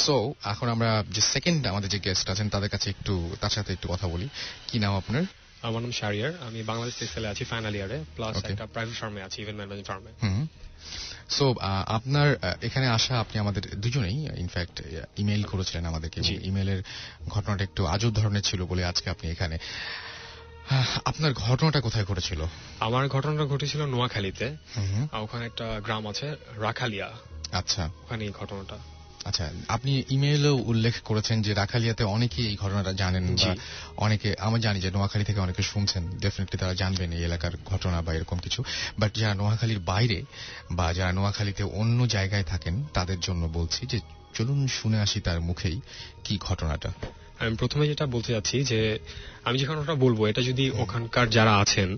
সো এখন আমরা যে সেকেন্ড আমাদের যে গেস্ট আছেন তার সাথে একটু কথা বলি। কি নাম আপনার? আমার নাম শাহরিয়ার, আমি বাংলাদেশ টেক্সটাইলে আছি ফাইনাল ইয়ারে, প্লাস একটা প্রাইভেট ফার্মে আছি, ইভেন্ট ম্যানেজমেন্ট ফার্মে। সো আপনার এখানে আসা, আপনি আমাদের দুজনেই ইনফ্যাক্ট ইমেল করেছিলেন আমাদেরকে, ইমেলের ঘটনাটা একটু আজব ধরনের ছিল বলে আজকে আপনি এখানে। আপনার ঘটনাটা কোথায় ঘটেছিল? আমার ঘটনাটা ঘটেছিল নোয়াখালীতে, ওখানে একটা গ্রাম আছে রাখালিয়া। আচ্ছা, ওখানে এই ঘটনাটা। আচ্ছা, আপনি ইমেইলেও উল্লেখ করেছেন যে রাখালিয়াতে অনেকেই এই ঘটনাটা জানেন, বা অনেকে, আমি জানি যে নোয়াখালী থেকে অনেকে শুনছেন, ডেফিনেটলি তারা জানবেন এই এলাকার ঘটনা বা এরকম কিছু। বাট যারা নোয়াখালীর বাইরে বা যারা নোয়াখালীতে অন্য জায়গায় থাকেন তাদের জন্য বলছি যে চলুন শুনে আসি তার মুখেই কি ঘটনাটা। আমি প্রথমে যেটা বলতে যাচ্ছি যে আমি যে ঘটনাটা বলবো, এটা যদি ওখানকার যারা আছেন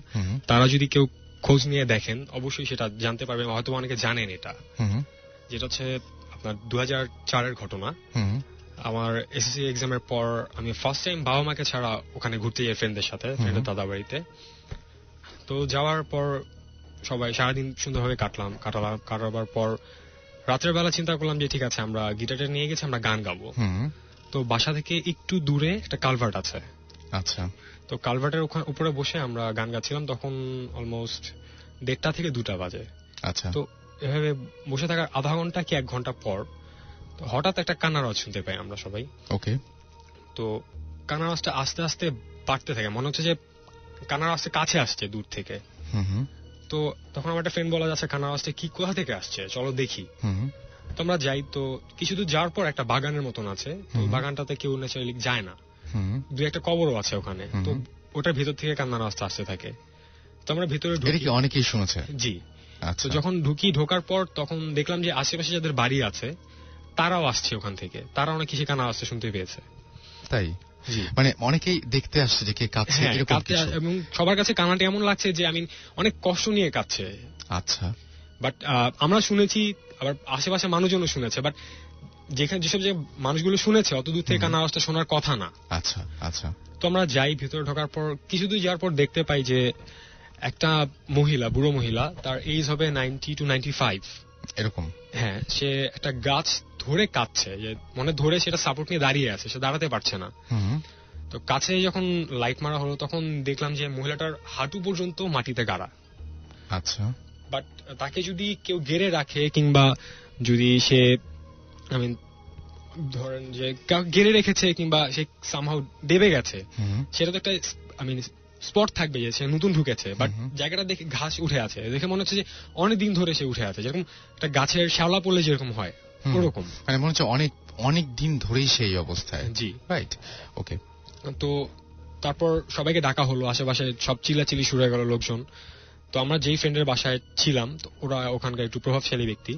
তারা যদি কেউ খোঁজ নিয়ে দেখেন অবশ্যই সেটা জানতে পারবেন, হয়তো অনেকে জানেন এটা। যেটা হচ্ছে আপনার 2004-এর ঘটনা। আমার SSC এক্সামের পর আমি ফার্স্ট টাইম বাবা মাকে ছাড়া ওখানে ঘুরতে যাই ফ্রেন্ডদের সাথে, ফ্রেন্ডের দাদা বাড়িতে। তো যাওয়ার পর সবাই সারাদিন সুন্দরভাবে কাটাবার পর রাতের বেলা চিন্তা করলাম যে ঠিক আছে, আমরা গিটারটা নিয়ে গেছি, আমরা গান গাবো। তো বাসা থেকে একটু দূরে একটা কালভার্ট আছে। আচ্ছা। তো কালভার্টের উপরে বসে আমরা গান গাচ্ছিলাম, তখন অলমোস্ট 1:30 থেকে 2টা বাজে। আচ্ছা। তো এভাবে বসে থাকার আধা ঘন্টা কি 1 ঘন্টা পর হঠাৎ একটা কান্নার আওয়াজ শুনতে পাই আমরা সবাই। ওকে। তো কান্নার আওয়াজটা আস্তে আস্তে বাড়তে থাকে, মনে হচ্ছে যে কান্নার আওয়াজটা কাছে আসছে দূর থেকে। তো তখন আমার একটা ফ্রেন্ড বলা যাচ্ছে কান্নার আওয়াজটা কি কোথা থেকে আসছে, চলো দেখি। তো আমরা যাই, তো কিছু দূর যাওয়ার পর একটা বাগানের মতন আছে, তো বাগানটাতে কেউ ন্যাচারালি যায় না, 2-1টা কবরও আছে ওখানে। তো ওটার ভিতর থেকে কান্নার আওয়াজটা আসতে থাকে। তো আমরা ভিতরে ঢুকি, অনেকেই শুনেছে। জি। তো যখন ঢোকার পর তখন দেখলাম যে আশেপাশে যাদের বাড়ি আছে তারাও আসছে ওখান থেকে, তারা অনেক কিছু কান্না আসতে শুনতে পেয়েছে। তাই? মানে অনেকেই দেখতে আসছে যে কে কাঁদছে, এবং সবার কাছে কান্নাটা এমন লাগছে যে আমি অনেক কষ্ট নিয়ে কাঁদছে। আচ্ছা। বাট আমরা শুনেছি, আবার আশেপাশে মানুষজনও শুনেছে, বাট যেসব যে মানুষগুলো শুনেছে অত দূর থেকে কান্নার আওয়াজটা শোনার কথা না। আচ্ছা আচ্ছা। তো আমরা যাই, ভিতরে ঢোকার পর কিছু দূর যাওয়ার পর দেখতে পাই যে একটা মহিলা, বুড়ো মহিলা, তার এজ হবে 90 to 95 এরকম। হ্যাঁ, সে একটা গাছ ধরে কাঁদছে, যে মনে ধরে সেটা সাপোর্ট নিয়ে দাঁড়িয়ে আছে, সে দাঁড়াতে পারছে না। তো কাছে যখন লাইট মারা হলো তখন দেখলাম যে মহিলাটার হাঁটু পর্যন্ত মাটিতে গাড়া। আচ্ছা। বাট তাকে যদি কেউ গেড়ে রাখে, কিংবা যদি সে ধরেন যে গেড়ে রেখেছে, কিংবা সে সামহাউ দেবে গেছে, সেটা তো একটা স্পট থাকবে যে সে নতুন ঢুকেছে। বাট জায়গাটা দেখে ঘাস উঠে আছে, দেখে মনে হচ্ছে যে অনেকদিন ধরে সে উঠে আছে, যেরকম একটা গাছের শ্যাওলা পড়লে যেরকম হয় ওরকম, মানে মনে হচ্ছে অনেক দিন ধরেই সেই অবস্থায়। জি, রাইট। ওকে। তো তারপর সবাইকে ডাকা হলো, আশেপাশে সব চিল্লাচিল্লি শুরু হয়ে গেল লোকজন। তো আমরা যেই ফ্রেন্ডের বাসায় ছিলাম, তো ওরা ওখানকার একটু প্রভাবশালী ব্যক্তি,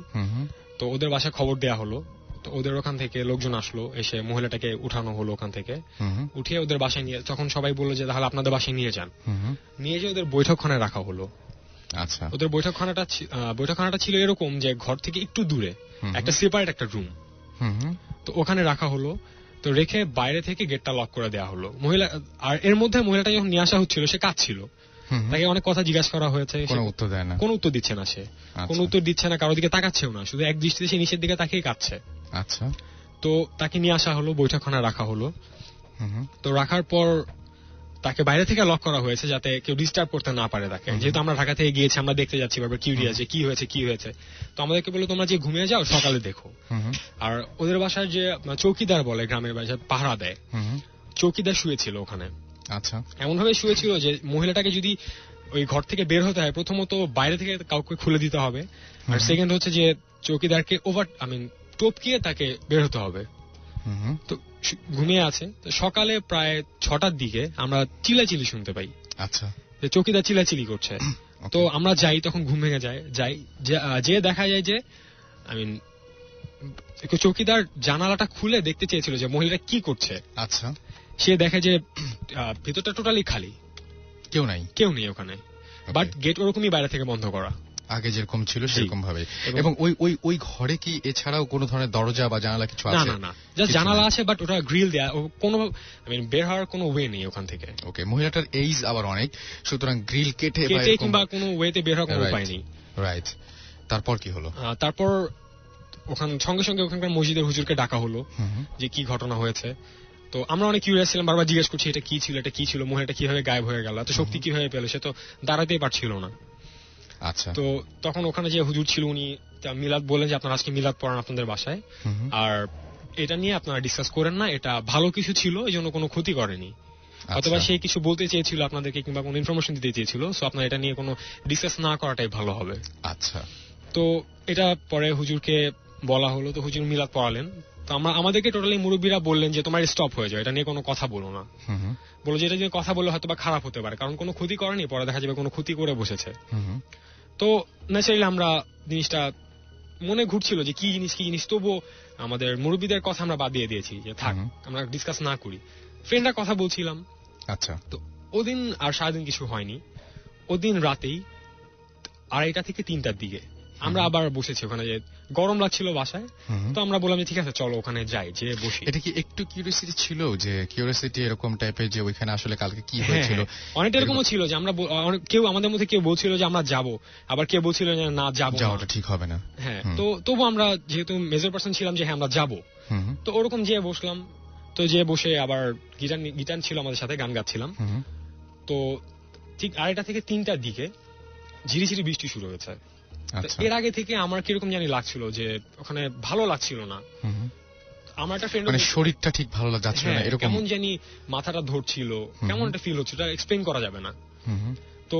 তো ওদের বাসায় খবর দেয়া হলো। তো ওদের ওখান থেকে লোকজন আসলো, এসে মহিলাটাকে উঠানো হলো ওখান থেকে, উঠিয়ে ওদের বাসায় নিয়ে, তখন সবাই বললো যে তাহলে আপনাদের বাসায় নিয়ে যান। নিয়ে যেয়ে ওদের বৈঠকখানায় রাখা হলো। আচ্ছা। ওদের বৈঠকখানাটা ছিল এরকম যে ঘর থেকে একটু দূরে একটা সেপারেট একটা রুম, তো ওখানে রাখা হলো। তো রেখে বাইরে থেকে গেটটা লক করে দেওয়া হলো। আর এর মধ্যে মহিলাটা যখন নিয়ে আসা হচ্ছিল সে কাঁদছিল, তাকে অনেক কথা জিজ্ঞাসা করা হয়েছে, কোনো উত্তর দেয় না, কোনো উত্তর দিচ্ছে না, সে কোনো উত্তর দিচ্ছে না, কারোর দিকে তাকাচ্ছেও না, শুধু এক দৃষ্টিতে সে নিচের দিকে তাকিয়ে কাঁদছে। আচ্ছা। তো তাকে নিয়ে আসা হলো, বৈঠকখানায় রাখা হলো। তো রাখার পর তাকে বাইরে থেকে লক করা হয়েছে যাতে কেউ ডিস্টার্ব করতে না পারে তাকে, যেহেতু আমরা ঢাকা থেকে গিয়েছি, আমরা দেখতে যাচ্ছি, বারবার কিউরিয়াস যে কি হয়েছে। তো আমাদেরকে বললো তোমরা যে ঘুমিয়ে যাও, সকালে দেখো। আর ওদের বাসার যে চৌকিদার বলে, গ্রামের বাসায় পাহারা দেয়, চৌকিদার শুয়েছিল ওখানে। আচ্ছা। এমন ভাবে শুয়েছিল যে মহিলাটাকে যদি ওই ঘর থেকে বের হতে হয়, প্রথমত বাইরে থেকে কাউকে খুলে দিতে হবে, আর সেকেন্ড হচ্ছে যে চৌকিদারকে টপকিয়ে তাকে বের হতে হবে। তো ঘুমিয়ে আছে। তো সকালে প্রায় 6টার দিকে আমরা চিল্লাচিল্লি শুনতে পাই। আচ্ছা। যে চৌকিদার চিল্লাচিল্লি করছে। তো আমরা যাই, তখন ঘুম ভেঙে যাই যে দেখা যায় যে চৌকিদার জানালাটা খুলে দেখতে চেয়েছিল যে মহিলাটা কি করছে। আচ্ছা। সে দেখে যে ভিতরটা টোটালি খালি, কেউ নেই ওখানে, বাট গেট ওরকমই বাইরে থেকে বন্ধ করা, আগে যেরকম ছিল সেরকম ভাবে। এবং ওই ঘরে কি এছাড়াও কোনো ধরনের দরজা বা জানালা কিছু আছে? না, জাস্ট জানালা আছে, বাট ওটা গ্রিল দেয়া, কোনো বের হওয়ার কোনো ওয়ে নেই ওখান থেকে। ওকে। মহিলাটার এইজ আবার অনেক, সুতরাং গ্রিল কেটে কিংবা কোনো ওয়েতে বের হওয়ার কোনো উপায় নেই। রাইট। তারপর কি হলো? তারপর সঙ্গে সঙ্গে ওখানকার মসজিদের হুজুরকে ডাকা হলো যে কি ঘটনা হয়েছে। তো আমরা অনেক কিউরিয়াস ছিলাম, বারবার জিজ্ঞেস করছি এটা কি ছিল, মহিলাটা কিভাবে গায়েব হয়ে গেল, এত শক্তি কিভাবে পেল, সে তো দাঁড়াতেই পারছিল না। আচ্ছা। তো তখন ওখানে যে হুজুর ছিল উনি মিলাদ বললেন যে আপনারা আজকে মিলাদ পড়ান আপনাদের বাসায়, আর এটা নিয়ে আপনারা ডিসকাস করেন না, এটা ভালো কিছু ছিল, এই জন্য কোনো ক্ষতি করেনি, অথবা সে কিছু বলতে চেয়েছিল আপনাদেরকে কিংবা কোনো ইনফরমেশন দিতে চেয়েছিল, সো আপনারা এটা নিয়ে কোনো ডিসকাস না করাটাই ভালো হবে। আচ্ছা। তো এটা পরে হুজুরকে বলা হলো, তো হুজুর মিলাদ পড়ালেন। তো আমাদেরকে টোটালি মুরব্বীরা বললেন যে তোমার স্টপ হয়ে যাও, এটা নিয়ে কোনো কথা বলো না, বলো যে এটা নিয়ে কথা বললে হয়তো বা খারাপ হতে পারে, কারণ কোনো ক্ষতি করেনি, পরে দেখা যাবে কোনো ক্ষতি করে বসেছে। তো ন্যাচারালি আমরা জিনিসটা মনে ঘুরছিল যে কি জিনিস, তবুও আমাদের মুরব্বীদের কথা আমরা বাদ দিয়ে দিয়েছি যে থাক আমরা ডিসকাস না করি, ফ্রেন্ডরা কথা বলছিলাম। আচ্ছা। তো ওদিন আর সারাদিন কিছু হয়নি, ওদিন রাতেই 2:30 থেকে 3টার দিকে আমরা আবার বসেছি ওখানে, যে গরম লাগছিল বাসায়, তো আমরা বললাম যে ঠিক আছে চলো ওখানে যাই, যে বসি। এটা কি একটু কিউরিওসিটি ছিল, যে কিউরিওসিটি এরকম টাইপের যে ওইখানে আসলে কালকে কি হয়েছিল? অনেকটা এরকমও ছিল যে আমরা কেউ আমাদের মধ্যে কেউ বলছিল যে আমরা যাব, আবার কেউ বলছিল যে না যাবো, যাওয়াটা ঠিক হবে না। হ্যাঁ। তো তবু আমরা যেহেতু মেজর পার্সন ছিলাম যে হ্যাঁ আমরা যাব, তো ওরকম যেয়ে বসলাম। তো যে বসে আবার গিটার ছিল আমাদের সাথে, গান গাচ্ছিলাম। তো ঠিক 2:30 থেকে 3টার দিকে ঝিরিঝিরি বৃষ্টি শুরু হয়েছে। এর আগে থেকে আমার কিরকম জানি লাগছিল যে ওখানে ভালো লাগছিল না। আমার একটা ফ্রেন্ড, মানে শরীরটা ঠিক ভালো যাচ্ছিল না, এরকম কেমন জানি মাথাটা ধরছিল, কেমন একটা ফিল হচ্ছে, এটা এক্সপ্লেইন করা যাবে না। তো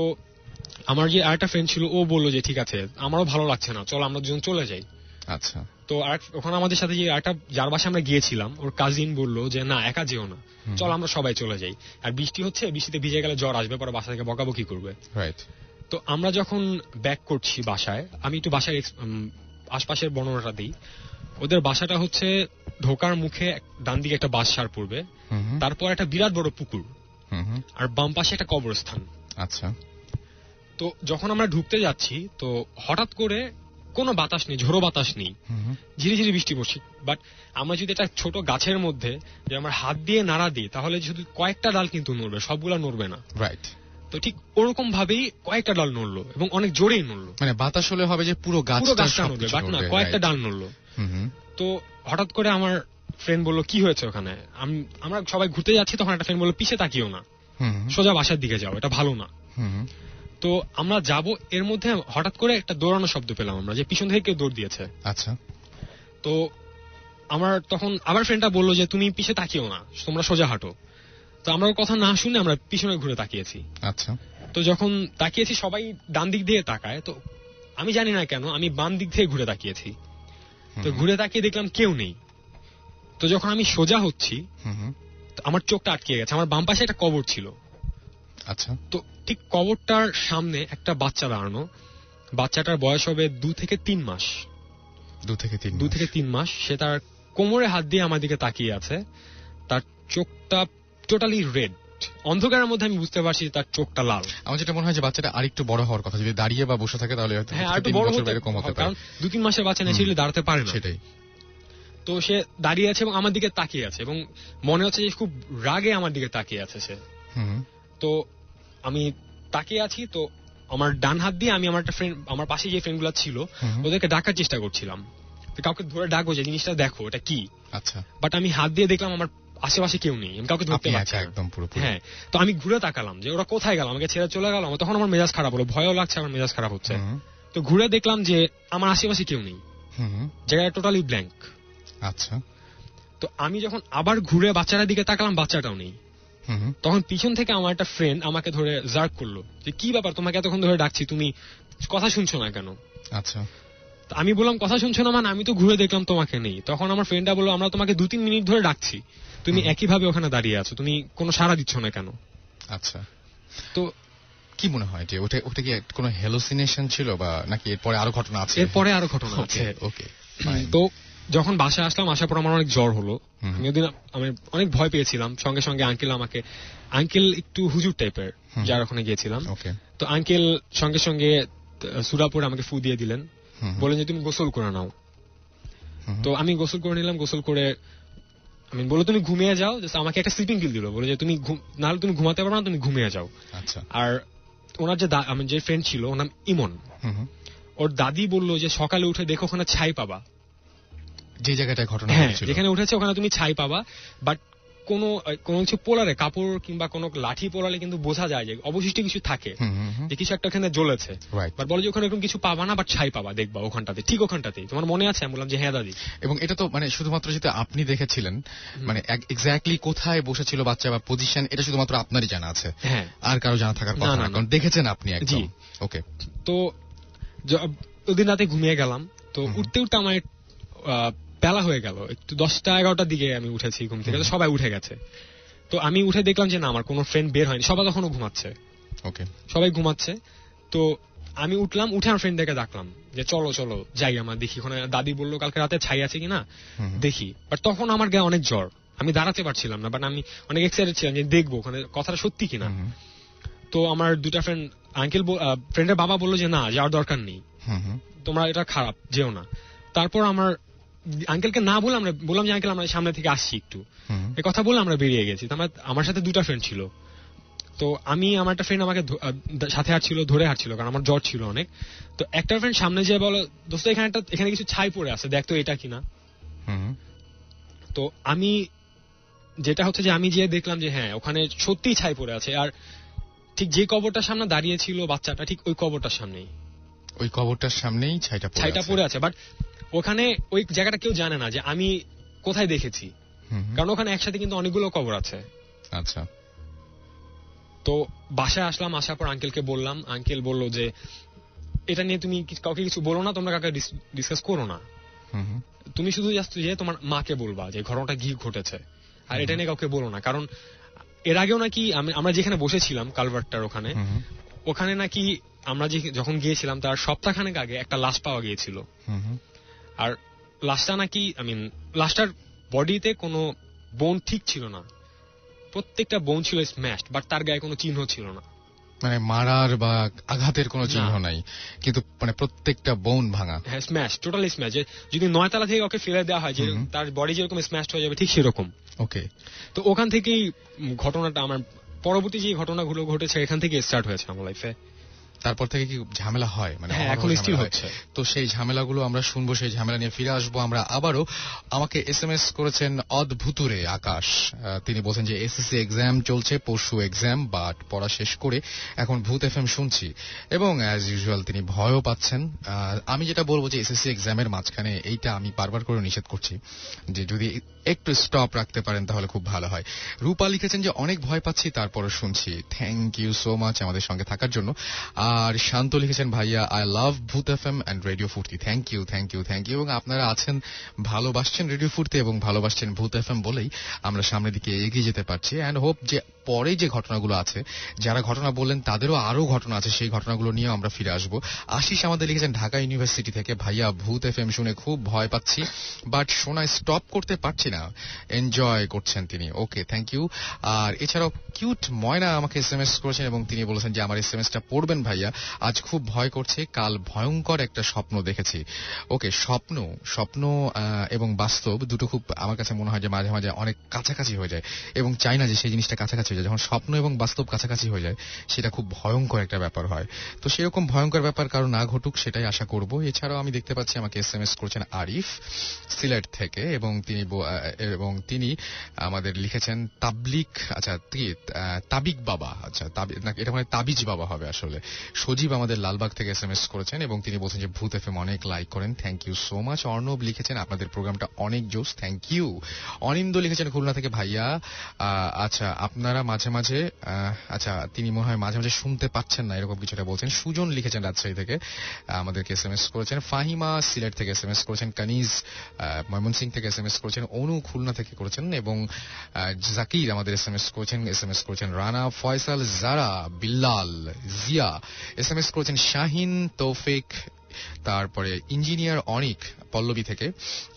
আমার যে আরেকটা ফ্রেন্ড ছিল, ও বললো যে ঠিক আছে আমারও ভালো লাগছে না, চল আমরা দুজন চলে যাই। আচ্ছা। তো ওখানে আমাদের সাথে যে আরেকটা যার বাসায় আমরা গিয়েছিলাম, ওর কাজিন বললো যে না একা যেও না, চল আমরা সবাই চলে যাই, আর বৃষ্টি হচ্ছে, বৃষ্টিতে ভিজে গেলে জ্বর আসবে, পরে বাসা থেকে বকাবকি করবে। রাইট। তো আমরা যখন ব্যাক করছি বাসায়, আমি একটু বাসার আশপাশের বর্ণনাটা দিই। ওদের বাসাটা হচ্ছে ঢোকার মুখে ডান দিকে একটা বাঁশঝাড় পড়বে, তারপর একটা বিরাট বড় পুকুর, আর বাম পাশে একটা কবরস্থান। আচ্ছা। তো যখন আমরা ঢুকতে যাচ্ছি, তো হঠাৎ করে কোনো বাতাস নেই, ঝোড়ো বাতাস নেই, ঝিরিঝিরি বৃষ্টি পড়ছে। বাট আমরা যদি একটা ছোট গাছের মধ্যে যে আমরা হাত দিয়ে নাড়া দিই, তাহলে শুধু কয়েকটা ডাল কিন্তু নড়বে, সবগুলা নড়বে না। রাইট। তো ঠিক ওরকম ভাবেই কয়েকটা ডাল নড়লো, এবং অনেক জোরেই নড়লো। মানে বাতাস হলে হবে যে পুরো গাছটা নড়বে, বাট না, কয়েকটা ডাল নড়লো। তো হঠাৎ করে আমার ফ্রেন্ড বললো কি হয়েছে ওখানে। আমরা সবাই ঘুরতে যাচ্ছি, তখন একটা ফ্রেন্ড বললো পিছে তাকিও না, সোজা বাসার দিকে যাও, এটা ভালো না। তো আমরা যাব, এর মধ্যে হঠাৎ করে একটা দৌড়ানো শব্দ পেলাম আমরা, যে পিছন থেকে কেউ দৌড় দিয়েছে। আচ্ছা। তো আমার তখন আবার ফ্রেন্ডটা বললো যে তুমি পিছে তাকিও না, তোমরা সোজা হাঁটো। তো আমরা কথা না শুনে আমরা পিছনে ঘুরে তাকিয়েছি। আচ্ছা। তো যখন তাকিয়েছি, সবাই ডান দিক দিয়ে তাকায়, তো আমি জানি না কেন আমি বাম দিক থেকে ঘুরে তাকিয়েছি। তো ঘুরে তাকিয়ে দেখলাম কেউ নেই। তো যখন আমি সোজা হচ্ছি, আমার চোখটা আটকে গেছে, আমার বাম পাশে একটা কবর ছিল। আচ্ছা। তো ঠিক কবরটার সামনে একটা বাচ্চা দাঁড়ানো, বাচ্চাটার বয়স হবে 2 থেকে 3 মাস। 2 থেকে 3 মাস। সে তার কোমরে হাত দিয়ে আমার দিকে তাকিয়ে আছে, তার চোখটা টোটালি রেড, অন্ধকারের মধ্যে আমি বুঝতে পারছি তার চোখটা লাল। আমার যেটা মনে হয় যে বাচ্চাটা আরেকটু বড় হওয়ার কথা, যদি দাঁড়িয়ে বা বসে থাকে তাহলে হয়তো আরেকটু বড় হতে পারে, কারণ 2-3 মাসের বাচ্চা ন্যাচারালি দাঁড়াতে পারে না। সেটাই। তো সে দাঁড়িয়ে আছে এবং আমার দিকে তাকিয়ে আছে, এবং মনে হচ্ছে যে খুব রাগে আমার দিকে তাকিয়ে আছে সে। তো আমি তাকিয়ে আছি, তো আমার ডান হাত দিয়ে আমি আমার একটা ফ্রেন্ড, আমার পাশে যে ফ্রেন্ডগুলো ছিল ওদেরকে ডাকার চেষ্টা করছিলাম, কাউকে ধরে ডাকবো যে জিনিসটা দেখো এটা কি। আচ্ছা। বাট আমি হাত দিয়ে দেখলাম আমার আশেপাশে কেউ নেই, আমি কাউকে ধরতে পারছি না একদম পুরো। হ্যাঁ। তো আমি ঘুরে তাকালাম যে ওরা কোথায় গেল, আমাকে ছেড়ে চলে গেল। তখন আমার মেজাজ খারাপ হলো, ভয়ও লাগছে, আমার মেজাজ খারাপ হচ্ছে। তো ঘুরে দেখলাম যে আমার আশেপাশে কেউ নেই, জায়গাটা টোটালি ব্ল্যাঙ্ক। আচ্ছা। তো আমি যখন আবার ঘুরে বাচ্চাটার দিকে তাকালাম, বাচ্চাটাও নেই। তখন পিছন থেকে আমার একটা ফ্রেন্ড আমাকে ধরে জার্ক করলো যে কি ব্যাপার, তোমাকে এতক্ষণ ধরে ডাকছি, তুমি কথা শুনছো না কেন? আচ্ছা। আমি বললাম কথা শুনছো না মানে, আমি তো ঘুরে দেখলাম তোমাকে নেই। তখন আমার ফ্রেন্ডটা বললো আমরা তোমাকে 2-3 মিনিট ধরে ডাকছি, তুমি একইভাবে ওখানে দাঁড়িয়ে আছো, তুমি কোনো সাড়া দিচ্ছ না কেন? আচ্ছা। তো কি মনে হয় যে ওটা কি কোনো হ্যালুসিনেশন ছিল, বা নাকি এরপরে আরো ঘটনা আছে? এরপরে আরো ঘটনা আছে। ওকে। তো যখন বাসায় আসলাম, আসার পর আমার অনেক জ্বর হলো। আমি ওদিন আমি অনেক ভয় পেয়েছিলাম। সঙ্গে সঙ্গে আঙ্কেল একটু হুজুর টাইপের, যার ওখানে গিয়েছিলাম। তো আঙ্কেল সঙ্গে সঙ্গে সুরাপুর আমাকে ফু দিয়ে দিলেন, বলেন যে তুমি গোসল করে নাও। তো আমি গোসল করে নিলাম। গোসল করে আমি বললো তুমি ঘুমিয়ে যাও, আমাকে একটা স্লিপিং পিল দিল, বলে যে তুমি নাহলে তুমি ঘুমাতে পারবে না, তুমি ঘুমিয়ে যাও। আচ্ছা। আর ওনার যে আমার যে ফ্রেন্ড ছিল, ওর নাম ইমন, ওর দাদি বললো যে সকালে উঠে দেখো ওখানে ছাই পাবা, যে জায়গাটায় ঘটনা হয়েছিল, যেখানে উঠেছে ওখানে তুমি ছাই পাবা। বাট কোনো কিছু পোলারে, কাপড় কিংবা কোনো লাঠি পোলালে কিন্তু বোঝা যায় যে অবশিষ্ট কিছু থাকে, যে কিছু একটা ওখানে জ্বলেছে। বাট বলে যে ওখানে এরকম কিছু পাবা না, বাট ছাই পাবা, দেখবা ওখানটাতে, ঠিক ওখানটাতেই। তোমার মনে আছে? আমি বললাম যে হ্যাঁ দাদি। এবং এটা তো মানে শুধুমাত্র যেটা আপনি দেখেছিলেন, মানে এক্স্যাক্টলি কোথায় বসেছিল বাচ্চা বা পজিশন, এটা শুধুমাত্র আপনারই জানা আছে, আর কারো জানা থাকার কথা না, কারণ দেখেছেন আপনি একদম। ওকে। তো ওদিন রাতে ঘুমিয়ে গেলাম। তো উঠতে উঠতে আমার বেলা হয়ে গেল, একটু 10টা-11টার দিকে আমি উঠেছি ঘুম থেকে, সবাই উঠে গেছে। তো আমি উঠে দেখলাম যে না, আমার কোনো ফ্রেন্ড বের হয়নি, সবাই তখনও ঘুমাচ্ছে। ওকে। সবাই ঘুমাচ্ছে। তো আমি উঠলাম, উঠে আমার ফ্রেন্ডদেরকে ডাকলাম যে চলো চলো যাই, আমার দেখি ওখানে। দাদি বললো কালকে রাতে ছাই আছে কিনা দেখি। বাট তখন আমার গায়ে অনেক জ্বর, আমি দাঁড়াতে পারছিলাম না, বাট আমি অনেক এক্সাইটেড ছিলাম যে দেখবো ওখানে কথাটা সত্যি কিনা। তো আমার 2টা ফ্রেন্ড, ফ্রেন্ডের বাবা বললো যে না, যাওয়ার দরকার নেই, তোমরা এটা খারাপ, যেও না। তারপর আমার আঙ্কেলকে না বলে আমরা বললাম যে আঙ্কেল আমরা সামনে থেকে আসছি একটু, এই কথা বলে আমরা বেরিয়ে গেছি। আমার সাথে 2টা ফ্রেন্ড ছিল। তো আমার একটা ফ্রেন্ড আমাকে সাথে হাঁটছিল, ধরে হাঁটছিল, কারণ আমার জ্বর ছিল অনেক। তো একটা ফ্রেন্ড সামনে যেয়ে বলো দোস্ত এখানে কিছু ছাই পড়ে আছে, দেখতো এটা কিনা। তো আমি যেটা হচ্ছে যে আমি যে দেখলাম যে হ্যাঁ ওখানে সত্যিই ছাই পড়ে আছে, আর ঠিক যে কবরটার সামনে দাঁড়িয়ে ছিল বাচ্চাটা ঠিক ওই কবরটার সামনেই, ওই কবরটার সামনেই ছাইটা পড়ে আছে। বাট ওখানে ওই জায়গাটা কেউ জানে না যে আমি কোথায় দেখেছি, কারণ ওখানে একসাথে কিন্তু অনেকগুলো কবর আছে। আচ্ছা, তো বাসায় আসলাম, আসার পর আঙ্কেলকে বললাম, আঙ্কেল বলল যে এটা নিয়ে তুমি কাউকে কিছু বলো না, তোমরা কাউকে ডিসকাস করো না, তুমি শুধু জাস্ট যে তোমার মাকে বলবা যে ঘটনাটা কি ঘটেছে, আর এটা নিয়ে কাউকে বলো না। কারণ এর আগেও নাকি আমরা যেখানে বসেছিলাম কালভার্টটার ওখানে নাকি আমরা যখন গিয়েছিলাম তার সপ্তাহখানেক আগে একটা লাশ পাওয়া গিয়েছিল, আর লাশটা নাকি লাশটার বডিতে কোনো বোন ঠিক ছিল না, প্রত্যেকটা বোন ছিল স্ম্যাশড, বাট তার গায়ে কোনো চিহ্ন ছিল না, মানে মারার বা আঘাতের কোনো চিহ্ন নাই, কিন্তু মানে প্রত্যেকটা বোন ভাঙা। হ্যাঁ, স্ম্যাশ, টোটালি স্ম্যাশ। যদি 9 তলা থেকে ওকে ফেলে দেওয়া হয় যে তার বডি যেরকম স্ম্যাশড হয়ে যাবে ঠিক সেরকম। ওকে, তো ওখান থেকেই ঘটনাটা আমার পরবর্তী যে ঘটনাগুলো ঘটেছে এখান থেকে স্টার্ট হয়েছে আমার লাইফে। তারপর থেকে কি ঝামেলা হয়? মানে এখন স্টিল হচ্ছে। তো সেই ঝামেলাগুলো আমরা শুনবো, সেই ঝামেলা নিয়ে ফিরে আসবো আমরা আবারও। আমাকে SMS করেছেন অদ্ভুতুরে আকাশ, তিনি বলছেন যে এসএসসি এক্সাম চলছে, পরশু এক্সাম, বাট পড়া শেষ করে এখন ভূত FM শুনছি এবং অ্যাজ ইউজুয়াল তিনি ভয়ও পাচ্ছেন। আমি যেটা বলবো যে এসএসসি এক্সামের মাঝখানে এইটা আমি বারবার করে নিষেধ করছি যে যদি একটু স্টপ রাখতে পারেন তাহলে খুব ভালো হয়। রূপা লিখেছেন যে অনেক ভয় পাচ্ছি তারপরে শুনছি। থ্যাংক ইউ সো মাচ আমাদের সঙ্গে থাকার জন্য। আর শান্ত লিখেছেন ভাইয়া I love Bhoot FM and radio Foorti. Thank you, thank you, thank you. এবং আপনারা আছেন, ভালোবাসছেন রেডিও ফুর্তি এবং ভালোবাসছেন ভূত FM বলেই আমরা সামনের দিকে এগিয়ে যেতে পারছি। অ্যান্ড হোপ যে পরে যে ঘটনাগুলো আছে, যারা ঘটনা বললেন তাদেরও আরো ঘটনা আছে, সেই ঘটনাগুলো নিয়েও আমরা ফিরে আসবো। আশিস আমাদের লিখেছেন ঢাকা ইউনিভার্সিটি থেকে, ভাইয়া ভূত FM শুনে খুব ভয় পাচ্ছি, বাট শোনা স্টপ করতে পারছি না, এনজয় করছেন তিনি। ওকে, থ্যাংক ইউ। আর এছাড়াও কিউট ময়না আমাকে SMS করেছেন এবং তিনি বলেছেন যে আমার SMSটা পড়বেন ভাইয়া, আজ খুব ভয় করছে, কাল ভয়ঙ্কর একটা স্বপ্ন দেখেছি। ওকে, স্বপ্ন এবং বাস্তব দুটো খুব আমার কাছে মনে হয় যে মাঝে মাঝে অনেক কাছাকাছি হয়ে যায় এবং চাই না যে সেই জিনিসটা কাছাকাছি হয়ে যায়। যখন স্বপ্ন এবং বাস্তব কাছাকাছি হয়ে যায় সেটা খুব ভয়ঙ্কর একটা ব্যাপার হয়। তো সেরকম ভয়ঙ্কর ব্যাপার কারো না ঘটুক সেটাই আশা করব। এছাড়াও আমি দেখতে পাচ্ছি আমাকে SMS করেছেন আরিফ সিলেট থেকে এবং তিনি আমাদের লিখেছেন তাবলিক, আচ্ছা তাবিক বাবা, আচ্ছা এটা মানে তাবিজ বাবা হবে আসলে। সজীব আমাদের লালবাগ থেকে SMS করেছেন এবং তিনি বলছেন যে ভূত FM অনেক লাইক করেন, thank you so much. Arnab লিখেছেন আপনাদের প্রোগ্রামটা অনেক জোস, থ্যাংক ইউ। অনিন্দ লিখেছেন খুলনা থেকে, ভাইয়া আচ্ছা আপনারা মাঝে মাঝে আচ্ছা তিনি মনে হয় মাঝে মাঝে শুনতে পাচ্ছেন না এরকম কিছুটা বলছেন। সুজন লিখেছেন রাজশাহী থেকে আমাদেরকে SMS করেছেন। ফাহিমা সিলেট থেকে SMS করেছেন। কানিজ ময়মনসিং থেকে SMS করেছেন। অনু খুলনা থেকে করেছেন এবং জাকির আমাদের SMS করেছেন। রানা, ফয়সাল, জারা, বিল্লাল, জিয়া SMS করেছেন। শাহিন, তৌফিক, তারপরে ইঞ্জিনিয়ার অনিক পল্লবী থেকে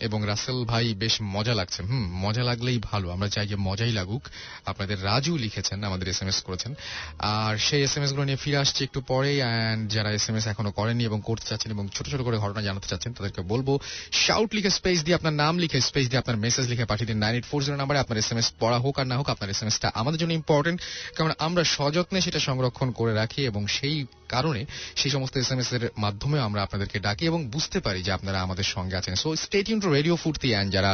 এবং রাসেল ভাই বেশ মজা লাগছে। মজা লাগলেই ভালো, আমরা চাই যে মজাই লাগুক। আপনাদের রাজু লিখেছেন আমাদের SMS করেছেন। আর সেই SMS গুলো নিয়ে ফিরে আসছে একটু পরেই। অ্যান্ড যারা SMS এখনো করেননি এবং করতে চাচ্ছেন এবং ছোট ছোট করে ঘটনা জানাতে চাচ্ছেন তাদেরকে বলবো শাউট লিখে স্পেস দিয়ে আপনার নাম লিখে স্পেস দিয়ে আপনার মেসেজ লিখে পাঠিয়ে দিন 9840 নাম্বারে। আপনার SMS পড়া হোক আর না হোক আপনার SMSটা আমাদের জন্য ইম্পর্টেন্ট, কারণ আমরা সযত্নে সেটা সংরক্ষণ করে রাখি এবং সেই কারণে সেই সমস্ত SMS এর মাধ্যমে আমরা আপনাদেরকে ডাকি এবং বুঝতে পারি যে আপনারা আমাদের সঙ্গে আছেন। So stay tune two radio ফুর্তি। অ্যান্ড যারা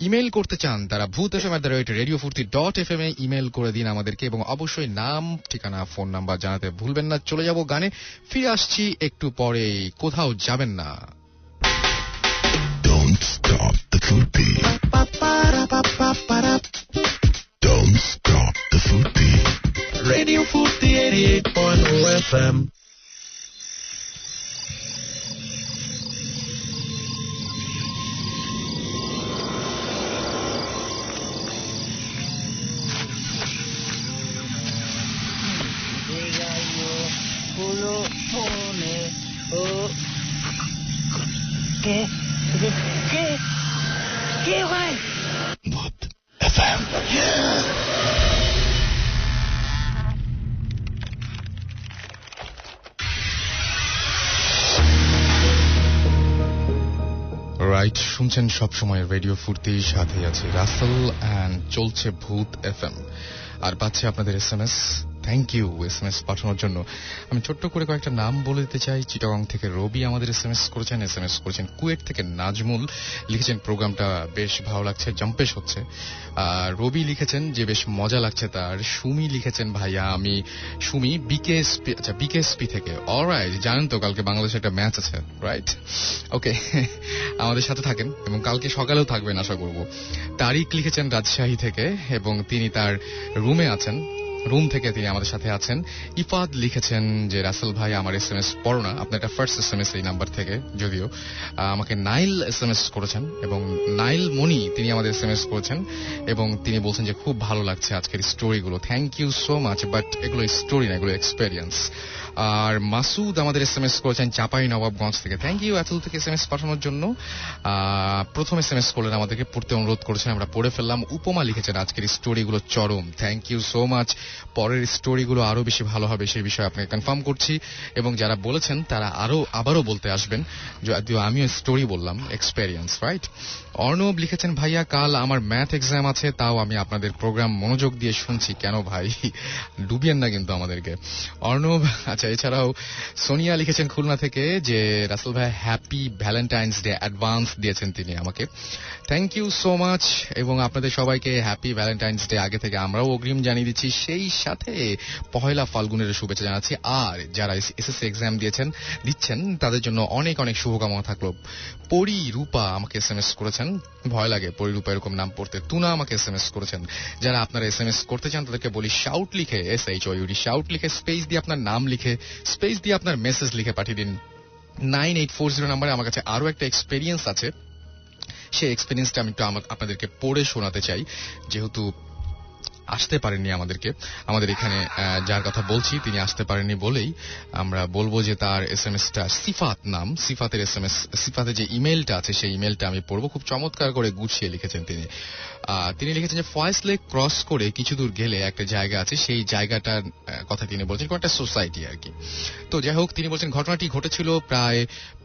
ইমেল করতে চান তারা bhutfm@radiofurti.fm এ ইমেল করে দিন আমাদেরকে এবং অবশ্যই নাম, ঠিকানা, ফোন নাম্বার জানাতে ভুলবেন না। চলে যাব গানে, ফিরে আসছি একটু পরে, কোথাও যাবেন না। Don't stop the Furti. Don't stop the Furti. Radio Furti 88.0 FM. ¿Qué, güey? What FM? Right, শুনছেন সবসময় রেডিও ফুর্তি, সাথে আছে রাসেল অ্যান্ড চলছে ভূত FM আর পাচ্ছে আপনাদের SMS। থ্যাংক ইউ SMS পাঠানোর জন্য। আমি ছোট্ট করে কয়েকটা নাম বলে দিতে চাই। চিটাগং থেকে রবি আমাদের SMS করেছেন কুয়েট থেকে নাজমুল লিখেছেন প্রোগ্রামটা বেশ ভালো লাগছে, জম্পেশ হচ্ছে। রবি লিখেছেন যে বেশ মজা লাগছে তার। সুমি লিখেছেন ভাইয়া আমি সুমি বিকেএসপি থেকে। অলরাইট, জানেন তো কালকে বাংলাদেশে একটা ম্যাচ আছে, রাইট? ওকে, আমাদের সাথে থাকেন এবং কালকে সকালেও থাকবেন আশা করব। তারিক লিখেছেন রাজশাহী থেকে এবং তিনি তার রুমে আছেন, রুম থেকে তিনি আমাদের সাথে আছেন। ইফাদ লিখেছেন যে রাসেল ভাই আমার SMS পড়ো না, আপনার একটা ফার্স্ট SMS এই নাম্বার থেকে, যদিও আমাকে নাইল SMS করেছেন এবং নাইল মনি তিনি আমাদের SMS করেছেন এবং তিনি বলছেন যে খুব ভালো লাগছে আজকের স্টোরিগুলো। Thank you so much, but এগুলো স্টোরি না, এগুলো এক্সপেরিয়েন্স। আর মাসুদ আমাদের SMS করেছেন চাপাই নবাবগঞ্জ থেকে। থ্যাংক ইউ এত থেকে SMS পাঠানোর জন্য। প্রথম SMS করলেন, আমাদেরকে পড়তে অনুরোধ করেছেন, আমরা পড়ে ফেললাম। উপমা লিখেছেন আজকের স্টোরিগুলো চরম। Thank you so much. পরের স্টোরিগুলো আরো বেশি ভালো হবে সেই বিষয়ে আপনাকে কনফার্ম করছি এবং যারা বলেছেন তারা আবারও বলতে আসবেন, যদিও আমিও স্টোরি বললাম, এক্সপেরিয়েন্স, রাইট? অর্ণব লিখেছেন ভাইয়া কাল আমার ম্যাথ এক্সাম আছে, তাও আমি আপনাদের প্রোগ্রাম মনোযোগ দিয়ে শুনছি। কেন ভাই, ডুবিয়েন না কিন্তু আমাদেরকে। অর্ণব, আচ্ছা। এছাড়াও সোনিয়া লিখেছেন খুলনা থেকে যে রাসেল ভাই হ্যাপি ভ্যালেন্টাইন্স ডে অ্যাডভান্স দিয়েছেন তিনি আমাকে। থ্যাংক ইউ সো মাচ এবং আপনাদের সবাইকে হ্যাপি ভ্যালেন্টাইন্স ডে আগে থেকে আমরাও অগ্রিম জানিয়ে দিচ্ছি। সেই সাথে পহেলা ফাল্গুনের শুভেচ্ছা জানাচ্ছি। আর যারা এসএসসি এক্সাম দিচ্ছেন তাদের জন্য অনেক অনেক শুভকামনা থাকলো। পরি রূপা আমাকে SMS করেছেন, ভয় লাগে পরি রূপা এরকম নাম পড়তে। তুনা আমাকে SMS করেছেন। যারা আপনারা SMS করতে চান তাদেরকে বলি শাউট লিখে, SHOUT শাউট লিখে স্পেস দিয়ে আপনার নাম লিখে স্পেস দিয়ে আপনার মেসেজ লিখে পাঠিয়ে দিন 9840 নাম্বারে। আমার কাছে আরো একটা এক্সপেরিয়েন্স আছে, সেই এক্সপেরিয়েন্সটা আমি একটু আপনাদেরকে পড়ে শোনাতে চাই, যেহেতু আসতে পারেননি আমাদের এখানে যার কথা বলছি তিনি আসতে পারেননি বলেই আমরা বলবো যে তার SMS-টা সিফাত নাম, সিফাতের SMS, সিফাতের যে ইমেলটা আছে সেই ইমেলটা আমি পড়বো। খুব চমৎকার করে গুছিয়ে লিখেছেন তিনি লিখেছেন যে ফয়েজ লেক ক্রস করে কিছু দূর গেলে একটা জায়গা আছে, সেই জায়গাটার কথা তিনি বলছেন, একটা সোসাইটি আর কি। তো যাই হোক, তিনি বলছেন ঘটনাটি ঘটেছিল প্রায়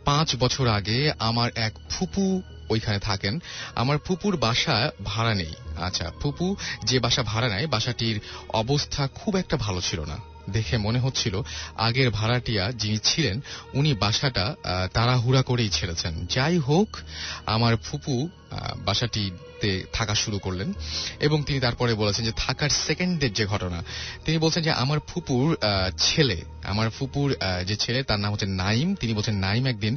5 বছর আগে। আমার এক ফুপু ওইখানে থাকেন। আমার ফুপুর বাসা ভাড়া নেই। আচ্ছা, ফুপু যে বাসা ভাড়া নেয় বাসাটির অবস্থা খুব একটা ভালো ছিল না। দেখে মনে হচ্ছিল আগের ভাড়াটিয়া যিনি ছিলেন উনি বাসাটা তাড়াহুড়া করেই ছেড়েছেন। যাই হোক, আমার ফুপু বাসাটিতে থাকা শুরু করলেন এবং তিনি তারপরে বলেছেন যে থাকার সেকেন্ডের যে ঘটনা, তিনি বলছেন যে আমার ফুপুর যে ছেলে তার নাম হচ্ছে নাইম। তিনি বলছেন নাইম একদিন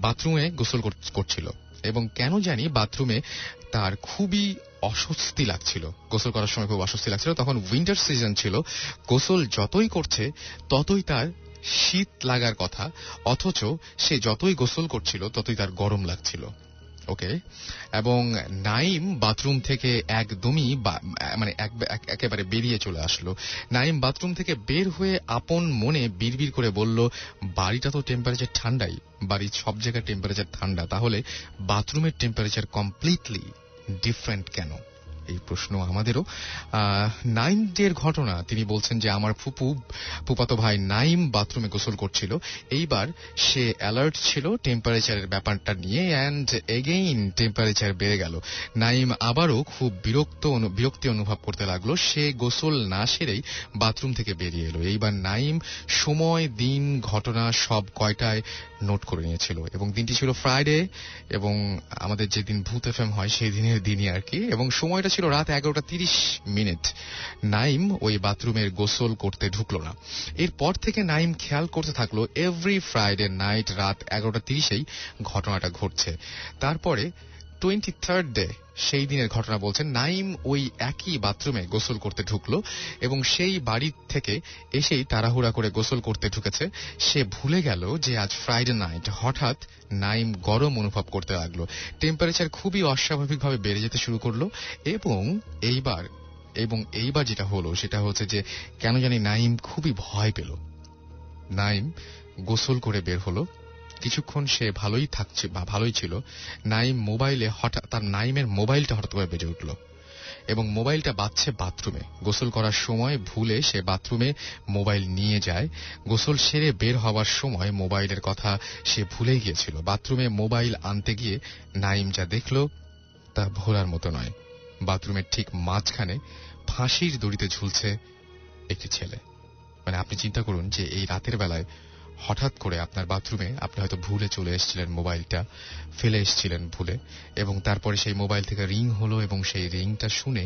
বাথরুমে গোসল করছিল এবং কেন জানি বাথরুমে তার খুবই অস্বস্তি লাগছিল, গোসল করার সময় খুব অস্বস্তি লাগছিল। তখন উইন্টার সিজন ছিল, গোসল যতই করছে ততই তার শীত লাগার কথা, অথচ সে যতই গোসল করছিল ততই তার গরম লাগছিল। ওকে, এবং নাইম বাথরুম থেকে একদমই একেবারে বেরিয়ে চলে আসলো। নাইম বাথরুম থেকে বের হয়ে আপন মনে বিড়বিড় করে বলল, বাড়িটা তো টেম্পারেচার ঠান্ডাই, বাড়ির সব জায়গায় টেম্পারেচার ঠান্ডা, তাহলে বাথরুমের টেম্পারেচার কমপ্লিটলি ডিফারেন্ট কেন? এই প্রশ্ন আমাদেরও। নাইম ডের ঘটনা, তিনি বলছেন যে আমার ফুপাতো ভাই নাইম বাথরুমে গোসল করছিল। এইবার সে অ্যালার্ট ছিল টেম্পারেচারের ব্যাপারটা নিয়ে, অ্যান্ড এগেইন টেম্পারেচার বেড়ে গেল। নাইম আবারও খুব বিরক্তি অনুভব করতে লাগলো। সে গোসল না সেরেই বাথরুম থেকে বেরিয়ে এলো। এইবার নাইম সময়, দিন, ঘটনা সব কয়টায় নোট করে নিয়েছিল এবং দিনটি ছিল ফ্রাইডে এবং আমাদের যেদিন ভূত এফএম হয় সেই দিনই আর কি, এবং সময়টা ছিল রাত 11:30। নাইম ওই বাথরুমের গোসল করতে ঢুকলো না। এরপর থেকে নাইম খেয়াল করতে থাকলো এভরি ফ্রাইডে নাইট রাত 11:30 ঘটনাটা ঘটছে। তারপরে 23rd ডে, সেই দিনের ঘটনা বলছেন, নাইম ওই একই বাথরুমে গোসল করতে ঢুকলো এবং সেই বাড়ি থেকে এসেই তাড়াহুড়া করে গোসল করতে ঢুকেছে। সে ভুলে গেল যে আজ ফ্রাইডে নাইট। হঠাৎ নাইম গরম অনুভব করতে লাগলো, টেম্পারেচার খুবই অস্বাভাবিকভাবে বেড়ে যেতে শুরু করলো এবং এইবার যেটা হলো সেটা হচ্ছে যে কেন জানি নাইম খুবই ভয় পেল। নাইম গোসল করে বের হলো। কিছুক্ষণ সে ভালোই ছিল। নাইমের মোবাইলটা হঠাৎ করে বেজে উঠল এবং মোবাইলটা বাজছে বাথরুমে। গোসল করার সময় ভুলে সে বাথরুমে মোবাইল নিয়ে যায়। গোসল সেরে বের হওয়ার সময় মোবাইলের কথা সে ভুলে গিয়েছিল। বাথরুমে মোবাইল আনতে গিয়ে নাইম যা দেখল তা ভোলার মতো নয়। বাথরুমের ঠিক মাঝখানে ফাঁসির দড়িতে ঝুলছে একটি ছেলে। মানে আপনি চিন্তা করুন যে এই রাতের বেলায় হঠাৎ করে আপনার বাথরুমে আপনি হয়তো ভুলে চলে এসেছিলেন, মোবাইলটা ফেলে এসেছিলেন ভুলে, এবং তারপরে সেই মোবাইল থেকে রিং হলো এবং সেই রিংটা শুনে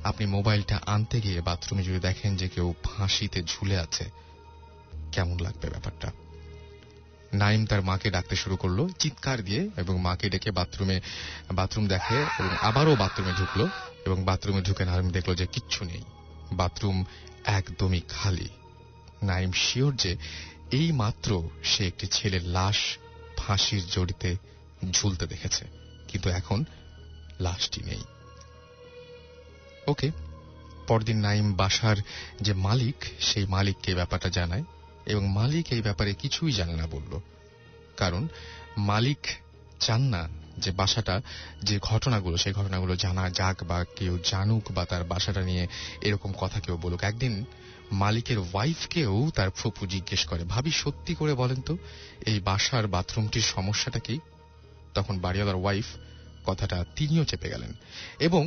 আপনি মোবাইলটা আনতে গিয়ে বাথরুমে যদি দেখেন যে কেউ ফাঁসিতে ঝুলে আছে, কেমন লাগবে ব্যাপারটা? নাইম তার মাকে ডাকতে শুরু করলো চিৎকার দিয়ে এবং মাকে ডেকে বাথরুম দেখে এবং আবারও বাথরুমে ঢুকলো এবং বাথরুমে ঢুকে নাইম দেখলো যে কিচ্ছু নেই, বাথরুম একদমই খালি। নাইম শিওর যে এই মাত্র সে একটি ছেলের লাশ ফাঁসির জড়িতে ঝুলতে দেখেছে, কিন্তু এখন লাশটি নেই। ওকে, পরদিন নাইম বাসার যে মালিক সেই মালিককে ব্যাপারটা জানায় এবং মালিক এই ব্যাপারে কিছুই জানে না বলল, কারণ মালিক চান না যে বাসাটা যে ঘটনাগুলো সেই ঘটনাগুলো জানা যাক বা কেউ জানুক বা তার বাসাটা নিয়ে এরকম কথা কেউ বলুক। একদিন মালিকের ওয়াইফকেও তার ফুপু জিজ্ঞেস করে, ভাবি সত্যি করে বলেন তো এই বাসার বাথরুমটির সমস্যাটা কি? তখন বাড়িওয়ালার ওয়াইফ কথাটা তিনিও চেপে গেলেন এবং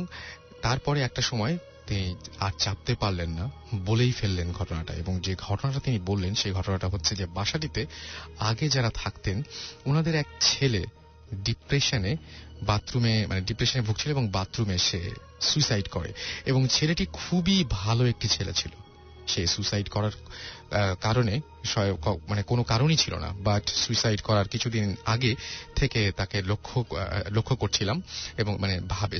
তারপরে একটা সময় তিনি আর চাপতে পারলেন না, বলেই ফেললেন ঘটনাটা। এবং যে ঘটনাটা তিনি বললেন সেই ঘটনাটা হচ্ছে যে বাসাটিতে আগে যারা থাকতেন ওনাদের এক ছেলে ডিপ্রেশনে ভুগছিল এবং বাথরুমে সে সুইসাইড করে এবং ছেলেটি খুবই ভালো একটি ছেলে ছিল। সে সুইসাইড করার কারণে কোনো কারণই ছিল না, বাট সুইসাইড করার কিছুদিন আগে থেকে তাকে লক্ষ্য করছিলাম এবং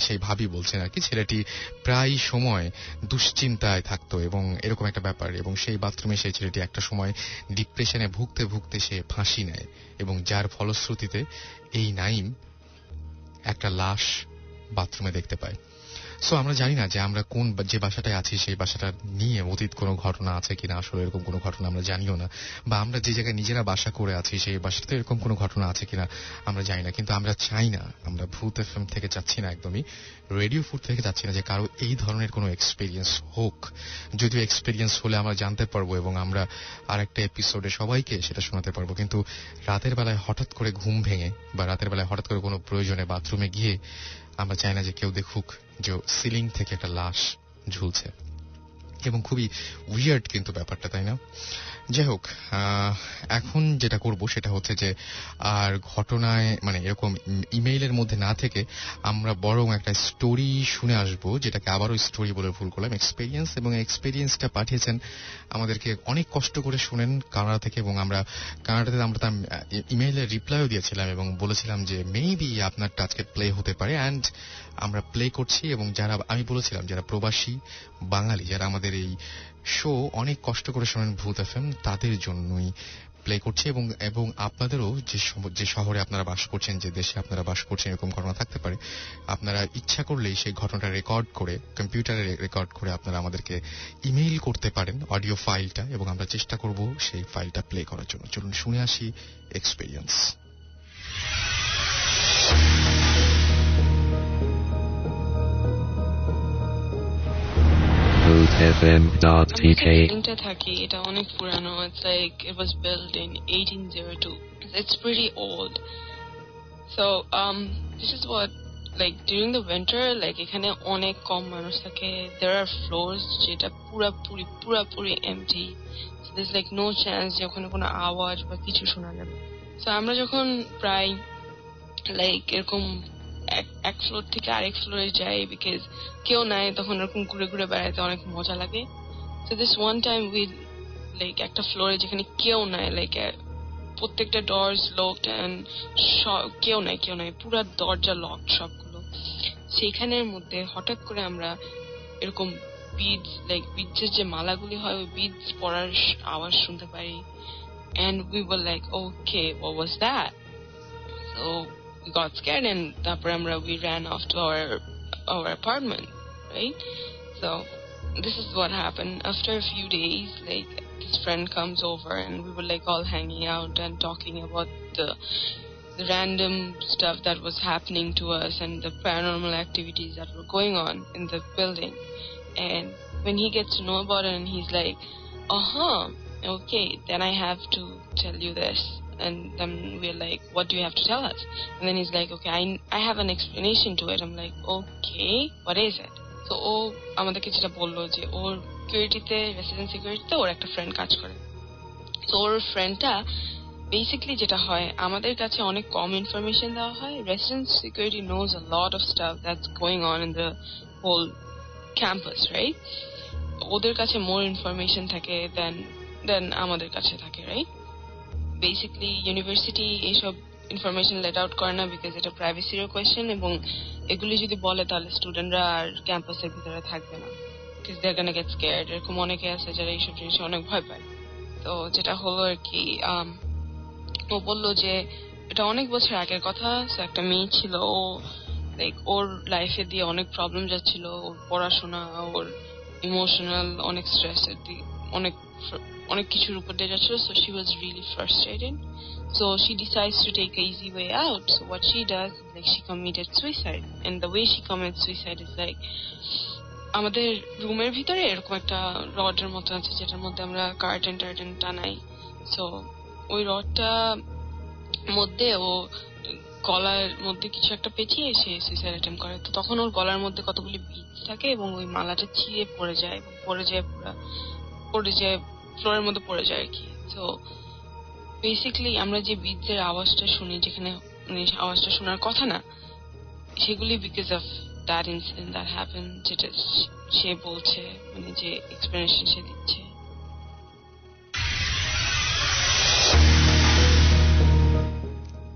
সেই ভাবি বলছেন আর কি, ছেলেটি প্রায় সময় দুশ্চিন্তায় থাকতো এবং এরকম একটা ব্যাপার। এবং সেই বাথরুমে সেই ছেলেটি একটা সময় ডিপ্রেশনে ভুগতে ভুগতে সে ফাঁসি নেয় এবং যার ফলশ্রুতিতে এই নাইম একটা লাশ বাথরুমে দেখতে পায়। সো আমরা জানি না যে আমরা যে বাসাটায় আছি সেই বাসাটা নিয়ে অতীত কোনো ঘটনা আছে কিনা, আসলে এরকম কোনো ঘটনা আমরা জানিও না, বা আমরা যে জায়গায় নিজেরা বাসা করে আছি সেই বাসাতে এরকম কোনো ঘটনা আছে কিনা আমরা জানি না। কিন্তু আমরা চাই না, আমরা ভূত এফএম থেকে চাচ্ছি না, একদমই রেডিও ফুড থেকে চাচ্ছি না যে কারো এই ধরনের কোনো এক্সপেরিয়েন্স হোক। যদিও এক্সপেরিয়েন্স হলে আমরা জানতে পারবো এবং আমরা আরেকটা এপিসোডে সবাইকে সেটা শোনাতে পারবো, কিন্তু রাতের বেলায় হঠাৎ করে ঘুম ভেঙে বা রাতের বেলায় হঠাৎ করে কোনো প্রয়োজনে বাথরুমে গিয়ে আমরা চাই না যে কেউ দেখুক যে সিলিং থেকে একটা লাশ ঝুলছে, এবং খুবই উইয়ার্ড কিন্তু ব্যাপারটা, তাই না? যাই হোক, এখন যেটা করব সেটা হচ্ছে যে আর ঘটনায় এরকম ইমেইলের মধ্যে না থেকে আমরা বরং একটা স্টোরি শুনে আসব, যেটাকে আবারও স্টোরি বলে ভুল করলাম, এক্সপেরিয়েন্স। এবং এক্সপেরিয়েন্সটা পাঠিয়েছেন আমাদেরকে অনেক কষ্ট করে শুনেন কানাডা থেকে, এবং কানাডাতে আমরা তার ইমেইলের রিপ্লাইও দিয়েছিলাম এবং বলেছিলাম যে মেবি আপনারটা আজকে প্লে হতে পারে, অ্যান্ড আমরা প্লে করছি। এবং আমি বলেছিলাম যারা প্রবাসী বাঙালি, যারা আমাদের এই শো অনেক কষ্ট করে শোনেন ভূত এফএম, তাদের জন্যই প্লে করছি। এবং আপনাদেরও যে শহরে আপনারা বাস করছেন, যে দেশে আপনারা বাস করছেন, এরকম ঘটনা থাকতে পারে, আপনারা ইচ্ছা করলেই সেই ঘটনাটা রেকর্ড করে কম্পিউটারে রেকর্ড করে আপনারা আমাদেরকে ইমেইল করতে পারেন অডিও ফাইলটা, এবং আমরা চেষ্টা করব সেই ফাইলটা প্লে করার জন্য। চলুন শুনে আসি এক্সপেরিয়েন্স। FM.tk এটা অনেক পুরানো। It's like it was built in 1802. It's pretty old. So this is what, like during the winter, like এখানে অনেক কম মানুষ থাকে. There are floors যেটা পুরাপুরি empty. So there's like no chance যে ওখানে কোনো আওয়াজ বা কিছু শোনা যাবে. So আমরা যখন প্রায় like এরকম এক ফ্লোর থেকে আরেক ফ্লোরে যাই, বিকজ কেউ নাই, তখন এরকম ঘুরে বেড়াতে অনেক মজা লাগে। So this one time we like একটা ফ্লোরে যেখানে কেউ নাই, like প্রত্যেকটা doors locked and কেউ নাই, পুরো দরজা locked সবগুলো। সেখানের মধ্যে হঠাৎ করে আমরা এরকম বিডসের যে মালাগুলি হয় ওই বিডস পড়ার আওয়াজ শুনতে পারি, and we were like, okay, what was that? So we got scared and we ran off to our apartment, right? So this is what happened. After a few days, like this friend comes over and we were like all hanging out and talking about the random stuff that was happening to us and the paranormal activities that were going on in the building. And when he gets to know about it, and he's like, okay, then I have to tell you this. And then we're like, what do you have to tell us? And then he's like, okay, I have an explanation to it. I'm like, okay, what is it? So আমাদেরকে যেটা বললো যে ওর সিকিউরিটিতে, resident সিকিউরিটিতে ওর একটা friend কাজ করে। তো ওর ফ্রেন্ডটা basically যেটা হয়, আমাদের কাছে অনেক কম ইনফরমেশন দেওয়া হয়। Resident security knows a lot of stuff that's going on in the whole campus, right? ওদের কাছে মোর ইনফরমেশন থাকে দেন আমাদের কাছে থাকে, রাইট? বেসিক্যালি ইউনিভার্সিটি এইসব ইনফরমেশন লেট আউট করে না, বিকজ এটা প্রাইভেসির কোয়েশ্চেন, এবং এগুলি যদি বলে তাহলে স্টুডেন্টরা আর ক্যাম্পাসের ভিতরে থাকবে না, because they are gonna get scared. এরকম অনেকে আছে যারা এইসব জিনিসে অনেক ভয় পায়। তো যেটা হলো আর কি, ও বললো যে এটা অনেক বছর আগের কথা। একটা মেয়ে ছিল, ও লাইক ওর লাইফে দিয়ে অনেক প্রবলেম যাচ্ছিল, ওর পড়াশোনা, ওর ইমোশনাল অনেক স্ট্রেস, অনেক কিছুর উপর দিয়ে যাচ্ছিল। So she was really frustrated, so she decides to take an easy way out. So what she does is like she committed suicide, and the way she commits suicide is like, আমাদের রুমের ভিতরে এরকম একটা রডের মতো আছে যেটার মধ্যে আমরা কার্টেন টানাই। সো ওই রডটা মধ্যে ও গলার মধ্যে কিছু একটা পেঁচিয়ে সে সুইসাইড অ্যাটেম্প করে। তো তখন ওর গলার মধ্যে কতগুলি বিটস থাকে এবং ওই মালাটা ছিঁড়ে পড়ে যায় ফ্লোরের মধ্যে পড়ে যায় আর কি। তো বেসিক্যালি আমরা যে বিটসের আওয়াজটা শুনি, যেখানে আওয়াজটা শোনার কথা না, সেগুলি because of that incident that happen, যেটা সে বলছে, মানে যে এক্সপ্লেনেশন সে দিচ্ছে।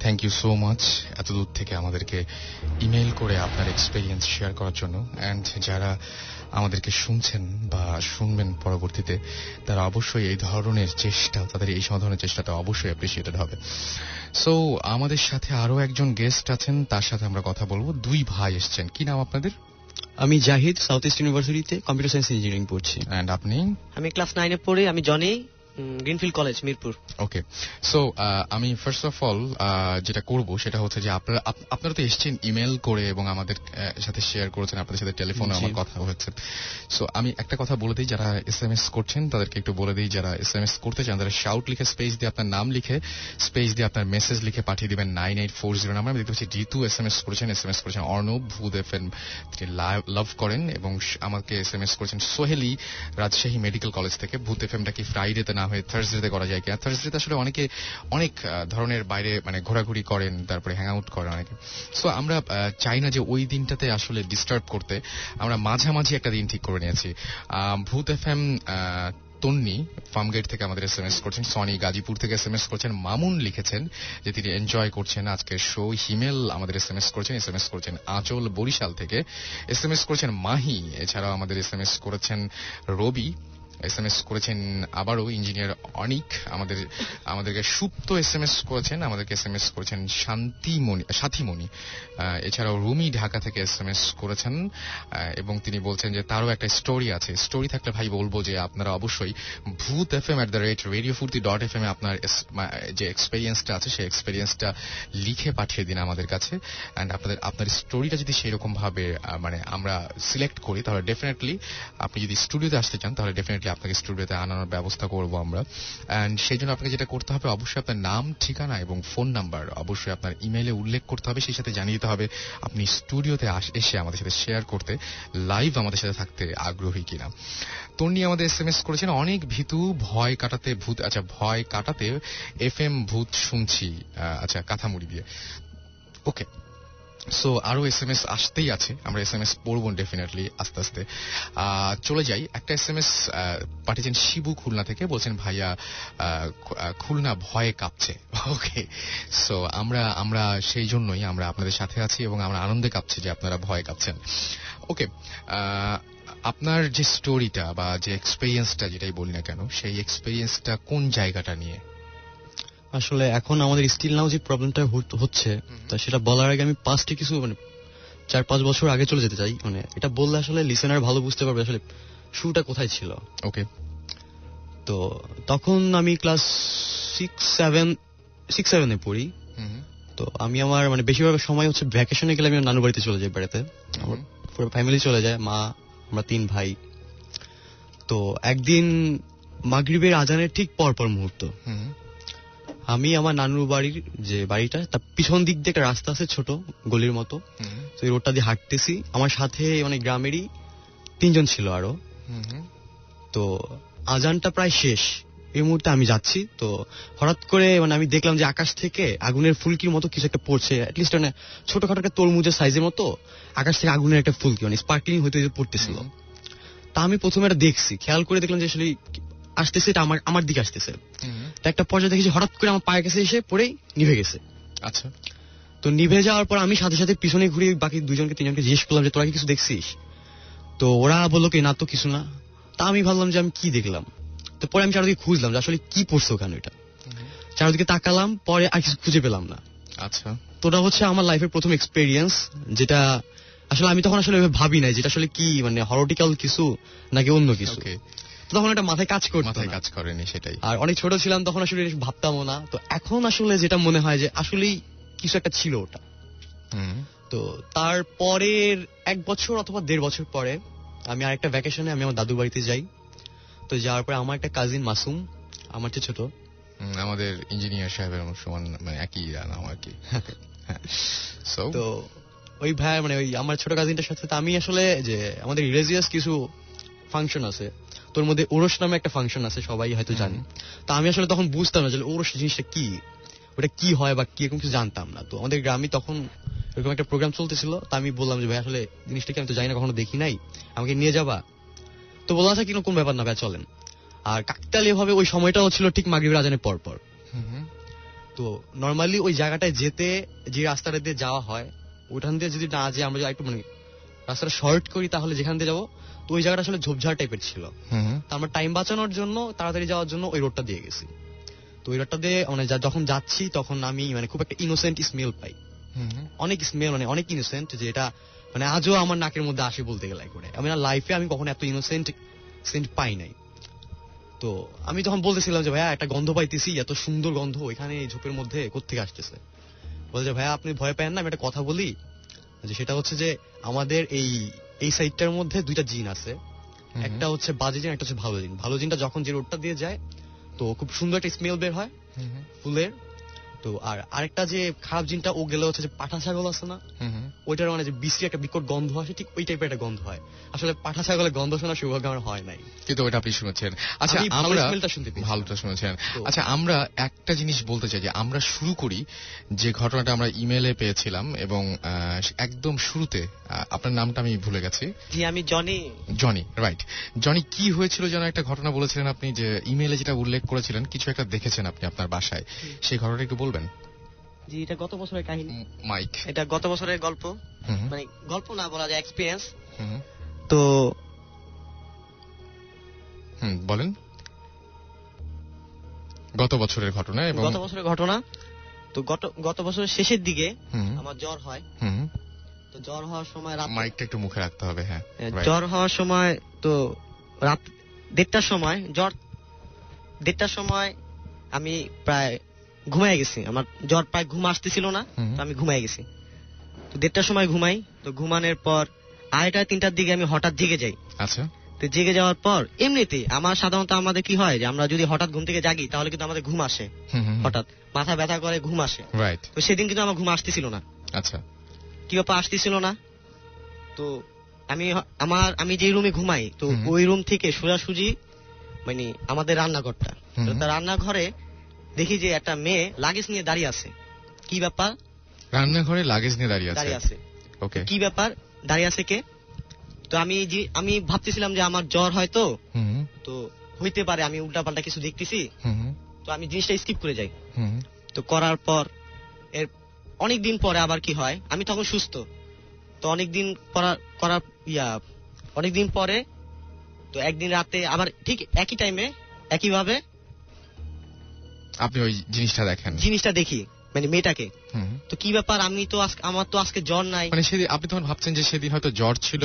থ্যাংক ইউ সো মাচ এত দূর থেকে আমাদেরকে ইমেল করে আপনার এক্সপেরিয়েন্স শেয়ার করার জন্য। অ্যান্ড যারা আমাদেরকে শুনছেন বা শুনবেন পরবর্তীতে, তারা অবশ্যই এই ধরনের চেষ্টা, তাদের এই ধরনের চেষ্টাটা অবশ্যই অ্যাপ্রিসিয়েটেড হবে। সো আমাদের সাথে আরো একজন গেস্ট আছেন, তার সাথে আমরা কথা বলবো। দুই ভাই এসছেন, কি নাম আপনাদের? আমি জাহিদ, সাউথ ইস্ট ইউনিভার্সিটিতে কম্পিউটার সায়েন্স ইঞ্জিনিয়ারিং পড়ছি। অ্যান্ড আপনি? আমি ক্লাস 9 এ পড়ি। আমি জনি, গ্রিনফিল্ড কলেজ, মিরপুর। ওকে, সো আমি ফার্স্ট অফ অল যেটা করব সেটা হচ্ছে যে আপনারা তো এসছেন ইমেল করে এবং আমাদের সাথে শেয়ার করেছেন, আপনাদের সাথে টেলিফোনে আমার কথা হয়েছে। সো আমি একটা কথা বলে দিই, যারা SMS করছেন তাদেরকে একটু বলে দিই, যারা SMS করতে চান তারা শাউট লিখে স্পেস দিয়ে আপনার নাম লিখে স্পেস দিয়ে আপনার মেসেজ লিখে পাঠিয়ে দিবেন 9840 নাম্বার। আমি দেখতে পাচ্ছি জিতু SMS করেছেন অর্ণব ভূত FM, তিনি লাভ করেন, এবং আমাকে SMS করেছেন সোহেলি রাজশাহী মেডিকেল কলেজ থেকে। ভূত FMটা কি ফ্রাইডেতে না হয়ে থার্সডেতে করা যায় কিনা? থার্সডেতে আসলে অনেকে অনেক ধরনের বাইরে মানে ঘোরাঘুরি করেন, তারপরে হ্যাং আউট করেন অনেকে। সো আমরা চাই না যে ওই দিনটাতে আসলে ডিস্টার্ব করতে, আমরা মাঝামাঝি একটা দিন ঠিক করে নিয়েছি। ভূত FM তন্নি ফার্মগেট থেকে আমাদের SMS করছেন, সনি গাজীপুর থেকে SMS করছেন, মামুন লিখেছেন যে তিনি এনজয় করছেন আজকের শো। হিমেল আমাদের SMS করেছেন আঁচল বরিশাল থেকে, SMS করেছেন মাহি। এছাড়াও আমাদের SMS করেছেন রবি, SMS করেছেন আবারও ইঞ্জিনিয়ার অনিক, আমাদেরকে সুপ্ত SMS করেছেন, আমাদেরকে SMS করেছেন সাথীমণি। এছাড়াও রুমি ঢাকা থেকে SMS করেছেন, এবং তিনি বলছেন যে তারও একটা স্টোরি আছে। স্টোরি থাকলে ভাই বলবো যে আপনারা অবশ্যই ভূত FM@radiofurti.fm আপনার যে এক্সপেরিয়েন্সটা আছে সেই এক্সপেরিয়েন্সটা লিখে পাঠিয়ে দিন আমাদের কাছে। অ্যান্ড আপনার স্টোরিটা যদি সেরকম ভাবে মানে আমরা সিলেক্ট করি, তাহলে ডেফিনেটলি আপনি যদি স্টুডিওতে আসতে চান তাহলে ডেফিনেটলি আপনাকে স্টুডিওতে আনানোর ব্যবস্থা করবো আমরা। অ্যান্ড সেই জন্য আপনাকে যেটা করতে হবে, অবশ্যই আপনার নাম, ঠিকানা এবং ফোন নাম্বার অবশ্যই আপনার ইমেইলে উল্লেখ করতে হবে। সেই সাথে জানিয়ে দিতে হবে আপনি স্টুডিওতে এসে আমাদের সাথে শেয়ার করতে, লাইভ আমাদের সাথে থাকতে আগ্রহী কিনা। তন্নি আমাদের SMS করেছেন অনেক ভীতু, ভয় কাটাতে FM ভূত শুনছি, কাঁথামুড়ি দিয়ে। ওকে, সো আরো SMS আসতেই আছে, আমরা SMS পড়বো ডেফিনেটলি আস্তে আস্তে। চলে যাই, একটা SMS পাঠিয়েছেন শিবু খুলনা থেকে, বলছেন ভাইয়া খুলনা ভয়ে কাঁপছে। ওকে, সো আমরা সেই জন্যই আমরা আপনাদের সাথে আছি এবং আমরা আনন্দে কাঁপছি যে আপনারা ভয়ে কাঁপছেন। ওকে, আপনার যে স্টোরিটা বা যে এক্সপেরিয়েন্সটা, যেটাই বলি না কেন, সেই এক্সপেরিয়েন্সটা কোন জায়গাটা নিয়ে? আসলে এখন আমাদের স্টিল নাও যে প্রবলেমটা হচ্ছে, তা সেটা বলার আগে আমি পাস্টে কিছু মানে 4-5 বছর আগে চলে যেতে চাই। মানে এটা বললে আসলে লিসেনার ভালো বুঝতে পারবে আসলে শুরুটা কোথায় ছিল। ওকে, তো তখন আমি ক্লাস 6-7 পড়ি। তো আমি আমার মানে বেশিরভাগ সময় হচ্ছে ভ্যাকেশনে গেলে আমি নানু বাড়িতে চলে যাই বেড়াতে। আমার পুরো ফ্যামিলি চলে যায়, মা, আমরা 3 ভাই। তো একদিন মাগরিবের আজানের ঠিক পরপর মুহূর্ত, আমি আমার নানুর বাড়ির যে বাড়িটা তার পিছন দিক দিয়ে একটা রাস্তা আছে, ছোট গলির মতো, তো এই রোডটা দিয়ে হাঁটতেছি। আমার সাথে মানে গ্রামেরই 3 জন ছিল আরো। তো আজানটা প্রায় শেষ, এই মুহূর্তে আমি যাচ্ছি। তো হঠাৎ করে মানে আমি দেখলাম যে আকাশ থেকে আগুনের ফুলকির মতো কিছু একটা পড়ছে, অ্যাটলিস্ট মানে ছোটখাটো একটা তরমুজের সাইজের মতো আকাশ থেকে আগুনের একটা ফুলকি মানে স্পার্কলিং হইতে পড়তেছিল। তা আমি প্রথমে এটা দেখছি, খেয়াল করে দেখলাম যে আসলে আসতেছে, এটা আমার দিকে আসতেছে। তো একটা পর্যায়ে দেখেছি হঠাৎ করে আমার পায়ের কাছে এসে পড়েই নিভে গেছে। আচ্ছা, তো নিভে যাওয়ার পর আমি সাথে সাথে পিছনে ঘুরে বাকি 2-3জনকে জিজ্ঞেস করলাম যে তোরা কি কিছু দেখছিস? তো ওরা বললো কি না তো কিছু না। তা আমি ভাবলাম যে আমি কি দেখলাম। তো পরে আমি চারদিকে খুঁজলাম যে আসলে কি পড়ছে ওখানে, ওইটা চারদিকে তাকালাম, পরে আর কিছু খুঁজে পেলাম না। আচ্ছা, তো ওটা হচ্ছে আমার লাইফের প্রথম এক্সপেরিয়েন্স, যেটা আসলে আমি তখন আসলে ভাবি নাই যেটা আসলে কি মানে হরটিক্যাল কিছু নাকি অন্য কিছু। তখন এটা মাথায় কাজ করেনি সেটাই। আর অনেক ছোট ছিলাম তখন, আসলে ভাবতামও না। তো এখন আসলে যেটা মনে হয় যে আসলেই কিছু একটা ছিল ওটা। তো তারপরের 1 বছর অথবা 1.5 বছর পরে আমি আরেকটা ভ্যাকেশনে আমি আমার দাদুর বাড়িতে যাই। তো যাওয়ার পরে আমার একটা কাজিন মাসুম, আমার চেয়ে ছোট, আমাদের ইঞ্জিনিয়ার সাহেবের সমান, মানে একই নাম আর কি। তো ওই ভাই মানে ওই আমার ছোট কাজিনটার সাথে আমি আসলে যে আমাদের রিলিজিয়াস কিছু ফাংশন আছে, তোর মধ্যে ওরস নামে একটা ফাংশন আছে, সবাই হয়তো জানে। তো আমি আসলে তখন বুঝতাম না যে ওরস জিনিসটা কি, ওটা কি হয় বা কি, এরকম কিছু জানতাম না। তো আমাদের গ্রামে তখন এরকম একটা প্রোগ্রাম চলতেছিল। তা আমি বললাম যে ভাই আসলে জিনিসটা কি আমি তো জানি না, কখনো দেখি নাই, আমাকে নিয়ে যাবা? তো বললাম আচ্ছা কোন ব্যাপার না ভাই চলেন। আর কাকতালীয় ভাবে ওই সময়টাও ছিল ঠিক মাগরিবের আজানের পর পর। তো নর্মালি ওই জায়গাটায় যেতে যে রাস্তাটা দিয়ে যাওয়া হয় ওইখান দিয়ে যদি না যে আমরা একটু মানে রাস্তাটা শর্ট করি তাহলে যেখান দিয়ে যাবো, তো ওই জায়গাটা আসলে ঝোপঝাড় টাইপের ছিল। তো আমরা টাইম বাঁচানোর জন্য তাড়াতাড়ি যাওয়ার জন্য ওই রোডটা দিয়ে গেছি। তো ওই রোডটা দিয়ে মানে যখন যাচ্ছি তখন আমি মানে খুব একটা ইনোসেন্ট স্মেল পাই, অনেক স্মেল মানে অনেক ইনোসেন্ট, যে এটা মানে আজও আমার নাকের মধ্যে আসে বলতে গেলে করে। আমি না লাইফে আমি কখনো এত ইনোসেন্ট সেন্ট পাই নাই। তো আমি তখন বলতেছিলাম যে ভাইয়া একটা গন্ধ পাইতেছি, এত সুন্দর গন্ধ এখানে এই ঝোপের মধ্যে কোত্থেকে আসতেছে। বলছে ভাইয়া আপনি ভয় পান না, আমি একটা কথা বলি, যে সেটা হচ্ছে যে আমাদের এই সাইডটার মধ্যে 2টা জিন আছে, একটা হচ্ছে বাজে জিন, একটা হচ্ছে ভালো জিন। ভালো জিনটা যখন যে রোডটা দিয়ে যায় তো খুব সুন্দর একটা স্মেল বের হয় ফুলের। তো আর আরেকটা যে খারাপ জিনটা ও গেলে হচ্ছে যে পাঠা ছাগল আছে না, ওইটার মানে যে বিশ্রী একটা বিকট গন্ধ আসে, ঠিক ওই টাইপের একটা গন্ধ হয়। আসলে পাঠা ছাগলের গন্ধ শোনা সৌভাগ্য আমার হয় নাই, কিন্তু ওটা আপনি শুনেছেন। আচ্ছা, আমরা ভালোটা শুনেছেন। আচ্ছা, আমরা একটা জিনিস বলতে চাই যে আমরা শুরু করি যে ঘটনাটা আমরা ইমেলে পেয়েছিলাম, এবং একদম শুরুতে আপনার নামটা আমি ভুলে গেছি। জি, আমি জনি। রাইট, জনি, কি হয়েছিল যেন একটা ঘটনা বলেছিলেন আপনি, যে ইমেলে যেটা উল্লেখ করেছিলেন কিছু একটা দেখেছেন আপনি আপনার বাসায়, সেই ঘটনাটা একটু বলবেন? জি, এটা গত বছরের কাহিনী। মাইক, এটা গত বছরের গল্প, মানে গল্প না বলা যায়, এক্সপেরিয়েন্স। তো বলেন, গত বছরের ঘটনা। এবং গত বছরের ঘটনা, তো গত বছরের শেষের দিকে আমার জ্বর হয়। তো জ্বর হওয়ার সময় মাইকটা একটু মুখে রাখতে হবে। হ্যাঁ, জ্বর হওয়ার সময় তো রাত 1টার সময়, জ্বর 1টার সময় আমি প্রায় ঘুমায় গেছি। আমার জ্বর প্রায় ঘুম আসতেছিল না, তো আমি ঘুমায় গেছি। তো 1টার সময় ঘুমাই। তো ঘুমানোর পর 2:30-3টার দিকে আমি হঠাৎ জেগে যাই। আচ্ছা, তো জেগে যাওয়ার পর এমনিতে আমার সাধারণত আমাদের কি হয় যে আমরা যদি হঠাৎ ঘুম থেকে জাগি তাহলে কিন্তু আমাদের ঘুম আসে, হঠাৎ মাথা ব্যথা করে ঘুম আসে। তো সেদিন কিন্তু আমার ঘুম আসতেছিল না। আচ্ছা, কি ব্যাপার আসতেছিল না? তো আমি যে রুমে ঘুমাই, তো ওই রুম থেকে সোজাসুজি মানে আমাদের রান্নাঘরটা, রান্নাঘরে দেখি যে একটা মেয়ে লাগেজ নিয়ে দাঁড়িয়ে আছে। কি ব্যাপার? রান্নাঘরে লাগেজ নিয়ে দাঁড়িয়ে আছে। ওকে, কি ব্যাপার, দাঁড়িয়ে আছে কে? তো আমি ভাবতেছিলাম যে আমার জ্বর হয়তো, তো হইতে পারে আমি উল্টাপাল্টা কিছু দেখতেছি। তো আমি জিনিসটা স্কিপ করে যাই। তো করার পর এর অনেকদিন পরে আবার কি হয়, আমি তখন সুস্থ। তো অনেকদিন পরে তো একদিন রাতে আবার ঠিক একই টাইমে একইভাবে আপনি ওই জিনিসটা দেখি, মানে মেয়েটাকে। তো কি ব্যাপার, আমার তো আজকে জ্বর নাই। মানে সেদিন আপনি তখন ভাবছেন যে সেদিন হয়তো জ্বর ছিল,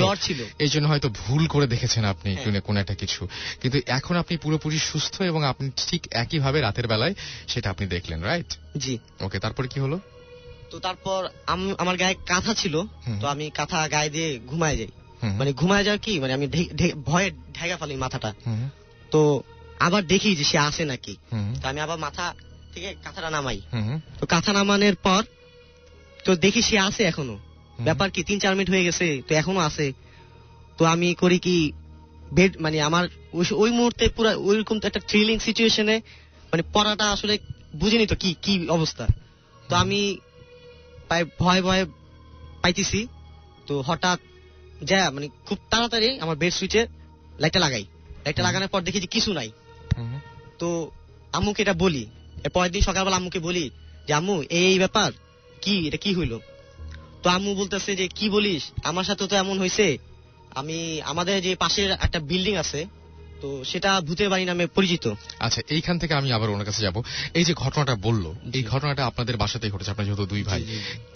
এই জন্য হয়তো ভুল করে দেখেছেন আপনি কোন একটা কিছু, কিন্তু এখন আপনি পুরোপুরি সুস্থ এবং আপনি ঠিক একই ভাবে রাতের বেলায় সেটা আপনি দেখলেন, রাইট? জি। ওকে, তারপরে কি হলো? তো তারপর আমার গায়ে কাঁথা ছিল, তো আমি কাঁথা গায়ে দিয়ে ঘুমায় যাই। মানে ঘুমায় যাওয়ার কি মানে আমি ভয়ে ঢেকা ফেলি মাথাটা। তো আবার দেখি যে সে আসে নাকি। তো আমি আবার মাথা থেকে কাঁথাটা নামাই। তো কাঁথা নামানোর পর তো দেখি সে আসে এখনো। ব্যাপার কি, 3-4 মিনিট হয়ে গেছে, তো এখনো আসে। তো আমি করি কি, বেড মানে আমার ওই মুহূর্তে পুরো ওইরকম একটা থ্রিলিং সিচুয়েশনে মানে পড়াটা আসলে বুঝিনি তো কি কি অবস্থা। তো আমি ভয় ভয় পাইতেছি, তো হঠাৎ যা মানে খুব তাড়াতাড়ি আমার বেড সুইচে লাইটটা লাগাই। লাইটটা লাগানোর পর দেখি যে কিছু নাই। তো আম্মুকে এটা বলি, এর পরের দিন সকালবেলা আম্মুকে বলি যে আম্মু এই ব্যাপার, কি এটা কি হইলো? তো আম্মু বলতেছে যে কি বলিস, আমার সাথে তো এমন হয়েছে, আমি আমাদের যে পাশের একটা বিল্ডিং আছে তো সেটা ভূতের বাড়ি নামে পরিচিত। আচ্ছা, এইখান থেকে আমি আবার ওনার কাছে যাব। এই যে ঘটনাটা বললো, এই ঘটনাটা আপনাদের বাসাতেই ঘটেছে, আপনার যেহেতু দুই ভাই,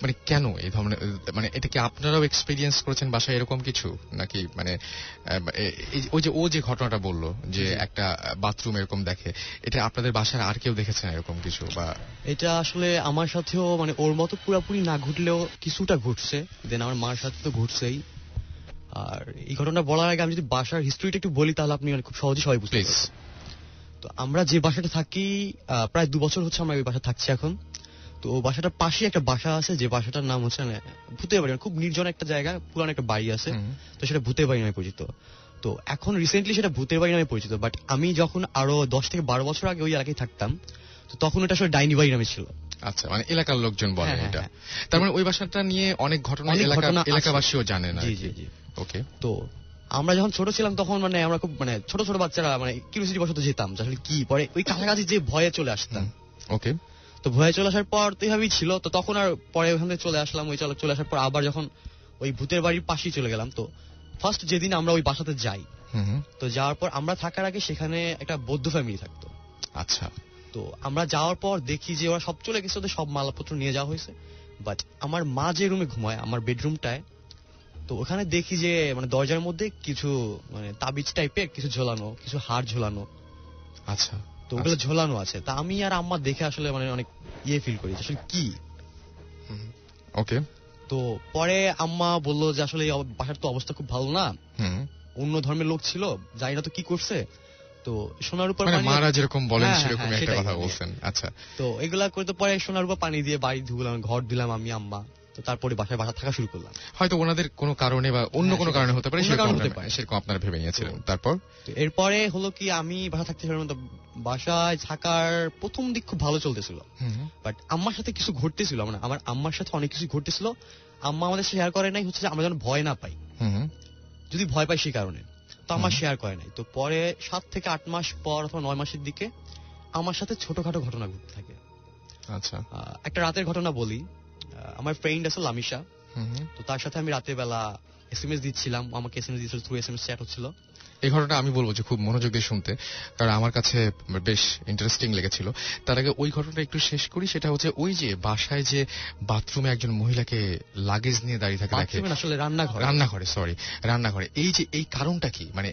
মানে কেন এই ধরনের, মানে এটা কি আপনারাও এক্সপেরিয়েন্স করেছেন বাসায় এরকম কিছু নাকি? মানে ওই যে ও যে ঘটনাটা বললো যে একটা বাথরুম এরকম দেখে, এটা আপনাদের বাসার আর কেউ দেখেছেন এরকম কিছু? বা এটা আসলে আমার সাথেও মানে ওর মতো পুরোপুরি না ঘটলেও কিছুটা ঘটছে, দেন আমার মার সাথে তো ঘটছেই। আর এই ঘটনা বলার আগে আমি যদি বাসার হিস্ট্রিটা একটু বলি তাহলে আপনি খুব সহজে সবাই বুঝতে পারবেন। তো আমরা যে বাসাটা থাকি প্রায় 2 বছর হচ্ছে আমরা ওই বাসা থাকছি এখন। তো বাসাটার পাশে একটা বাসা আছে, যে বাসাটার নাম হচ্ছে ভূতের বাড়ি, খুব নির্জন একটা জায়গা, পুরানো একটা বাড়ি আছে, তো সেটা ভূতের বাড়ি নামে পরিচিত। তো এখন রিসেন্টলি সেটা ভূতের বাড়ি নামে পরিচিত, বাট আমি যখন আরো 10 থেকে 12 বছর আগে ওই এলাকায় থাকতাম তো তখন এটা আসলে ডাইনি বাড়ি নামে ছিল। আচ্ছা, মানে এলাকার লোকজন বলে এটা। তার মানে ওই বাসাটা নিয়ে অনেক ঘটনা এলাকাবাসীও জানে না। জি জি জি। ওকে। তো আমরা যখন ছোট ছিলাম তখন মানে আমরা খুব মানে ছোট ছোট বাচ্চারা মানে কিউরিওসিটি বশত যেতাম আসলে কি, পরে ওই কাছাকাছি যে ভয়ে চলে আসতাম। ওকে। তো ভয়ে চলে আসার পর তো এইভাবেই ছিল, তো তখন আর পরে ওখান থেকে চলে আসলাম। ওই চলে আসার পর আবার যখন ওই ভূতের বাড়ির পাশেই চলে গেলাম, তো ফার্স্ট যেদিন আমরা ওই বাসাতে যাই, তো যাওয়ার পর আমরা থাকার আগে সেখানে একটা বৌদ্ধ ফ্যামিলি থাকতো। আচ্ছা। তো আমরা যাওয়ার পর দেখি যে ওরা সব চলে গেছে, ওদের সব মালপত্র নিয়ে যাওয়া হয়েছে, বাট আমার মা যে রুমে ঘুমায় আমার বেডরুমটায়, তো ওখানে দেখি যে মানে দরজার মধ্যে কিছু মানে তাবিজ টাইপের কিছু ঝোলানো, কিছু হাড় ঝোলানো। আচ্ছা। তো ওগুলো ঝোলানো আছে, তা আমি আর আম্মা দেখে আসলে মানে অনেক ফিল করি আসলে কি। ওকে। তো পরে আম্মা বললো যে আসলে এই বাসার তো অবস্থা খুব ভালো না, অন্য ধর্মের লোক ছিল, জানি না তো কি করছে। তো সোনার উপর মারা যেরকম বলেন সেরকম একটা কথা বলছেন। আচ্ছা। তো এগুলা করতে পরে সোনার উপর পানি দিয়ে বাড়ি ধুলাম, ঘর দিলাম আমি আম্মা, তো তারপরে বাসায় থাকা শুরু করলাম। হয়তো ওনাদের কোনো কারণে বা অন্য কোনো কারণে হতে পারে, সেরকম আপনারা ভেবে নিয়েছিলেন। তারপর এরপরে হলো কি, আমি বাসা থাকতে বাসায় থাকার প্রথম দিক খুব ভালো চলতেছিল, বাট আম্মার সাথে কিছু ঘটতেছিল, মানে আমার আম্মার সাথে অনেক কিছু ঘটতেছিল। আম্মা আমাদের শেয়ার করে নাই, হচ্ছে আমরা যেন ভয় না পাই, যদি ভয় পাই সেই কারণে, তো আমার শেয়ার করে নাই। তো পরে 7 থেকে 8 মাস পর অথবা 9 মাসের দিকে আমার সাথে ছোটখাটো ঘটনা ঘটতে থাকে। আচ্ছা। একটা রাতের ঘটনা বলি। আমার ফ্রেন্ড আছে লামিশা, তো তার সাথে আমি রাতের বেলা এসএমএস দিচ্ছিলাম, আমাকে এসএমএস দিচ্ছিল, থ্রু এসএমএস চ্যাট হচ্ছিল। এই ঘটনাটা আমি বলবো যে খুব মনোযোগ দিয়ে শুনতে, কারণ আমার কাছে বেশ ইন্টারেস্টিং লেগেছিল। তার আগে ওই ঘটনাটা একটু শেষ করি। সেটা হচ্ছে ওই যে বাসায় যে বাথরুমে একজন মহিলাকে লাগেজ নিয়ে দাঁড়িয়ে থাকে, আসলে রান্নাঘরে, এই যে এই কারণটা কি? মানে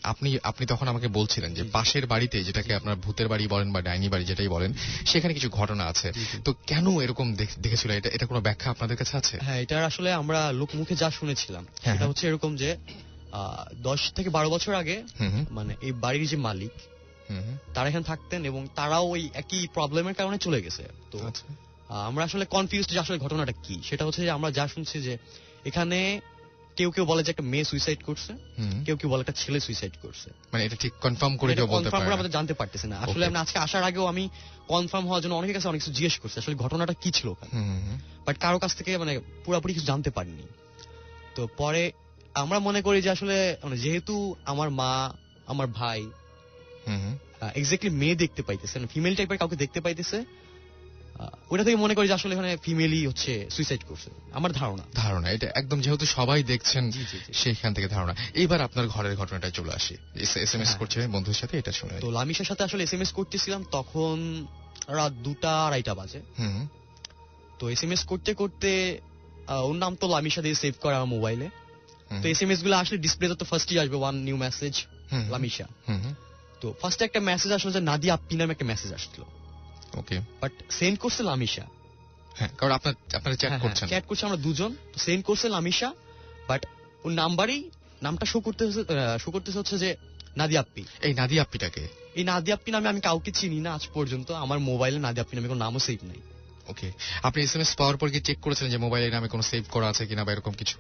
আপনি তখন আমাকে বলছিলেন যে পাশের বাড়িতে, যেটাকে আপনার ভূতের বাড়ি বলেন বা ডাইনি বাড়ি যেটাই বলেন, সেখানে কিছু ঘটনা আছে, তো কেন এরকম দেখেছিল? এটা কোনো ব্যাখ্যা আপনাদের কাছে আছে? হ্যাঁ, এটা আসলে আমরা লোকমুখে যা শুনেছিলাম সেটা হচ্ছে এরকম যে 10 থেকে 12 বছর আগে মানে এই বাড়ির যে মালিক তারা এখানে থাকতেন এবং তারাও ওই একই প্রবলেমের কারণে চলে গেছে। তো আমরা আসলে কনফিউজড যে আসলে ঘটনাটা কি। সেটা হচ্ছে যে আমরা যা শুনছি যে এখানে কেউ কেউ বলে যে একটা মেয়ে সুইসাইড করছে, কেউ কেউ বলে একটা ছেলে সুইসাইড করছে। মানে এটা ঠিক কনফার্ম করে কেউ বলতে পারে না, আমাদের জানতে পারতেছি না। আসলে আমরা আজকে আসার আগেও আমি কনফার্ম হওয়ার জন্য অনেকের কাছে অনেক কিছু জিজ্ঞেস করছি আসলে ঘটনাটা কি ছিল ওখানে, বাট কারো কাছ থেকে মানে পুরোপুরি কিছু জানতে পারিনি। তো পরে আমরা মনে করি যে আসলে যেহেতু আমার মা আমার ভাই এক্স্যাক্টলি মেয়ে দেখতে পাইতেছে, ফিমেল টাইপের কাউকে দেখতে পাইতেছে, ওটা থেকে মনে করি যে আসলে এখানে ফিমেলই হচ্ছে সুইসাইড করছে, আমার ধারণা এটা একদম, যেহেতু সবাই দেখছেন সেইখান থেকে ধারণা। এইবার আপনার ঘরের ঘটনাটা চলে আসি। এসএমএস করছিলেন বন্ধুর সাথে, এটা শুনে। তো লামিশার সাথে আসলে এসএমএস করতেছিলাম, তখন রাত 2টা-2:30 বাজে। তো এসএমএস করতে করতে ওর নাম তো লামিশা দিয়ে সেভ করা আমার মোবাইলে। তো এসএমএস গুলো আসলে ডিসপ্লেতে তো ফার্স্টই আসবে ওয়ান নিউ মেসেজ লামিশা। তো ফার্স্টে একটা মেসেজ আসলো যে নাদিয়া আপ্পি নামে একটা মেসেজ আসলো। ওকে, বাট সেন্ড করছে লামিশা। হ্যাঁ, কারণ আপনারা চ্যাট করছে আমরা দুজন, তো সেন্ড করছে লামিশা, বাট ওর নামটা শো করতেছে হচ্ছে যে নাদিয়া আপ্পি। এই নাদিয়া আপ্পিটাকে, এই নাদিয়া আপ্পি নামে আমি কাউকে চিনি না আজ পর্যন্ত, আমার মোবাইলে নাদিয়া আপ্পি নামে কোনো নামও সেভ নাই। ওকে, আপনি এসএমএস পাওয়ার পর কি চেক করেছিলেন যে মোবাইলের নামে কোনো সেভ করা আছে কিনা বা এরকম কিছু?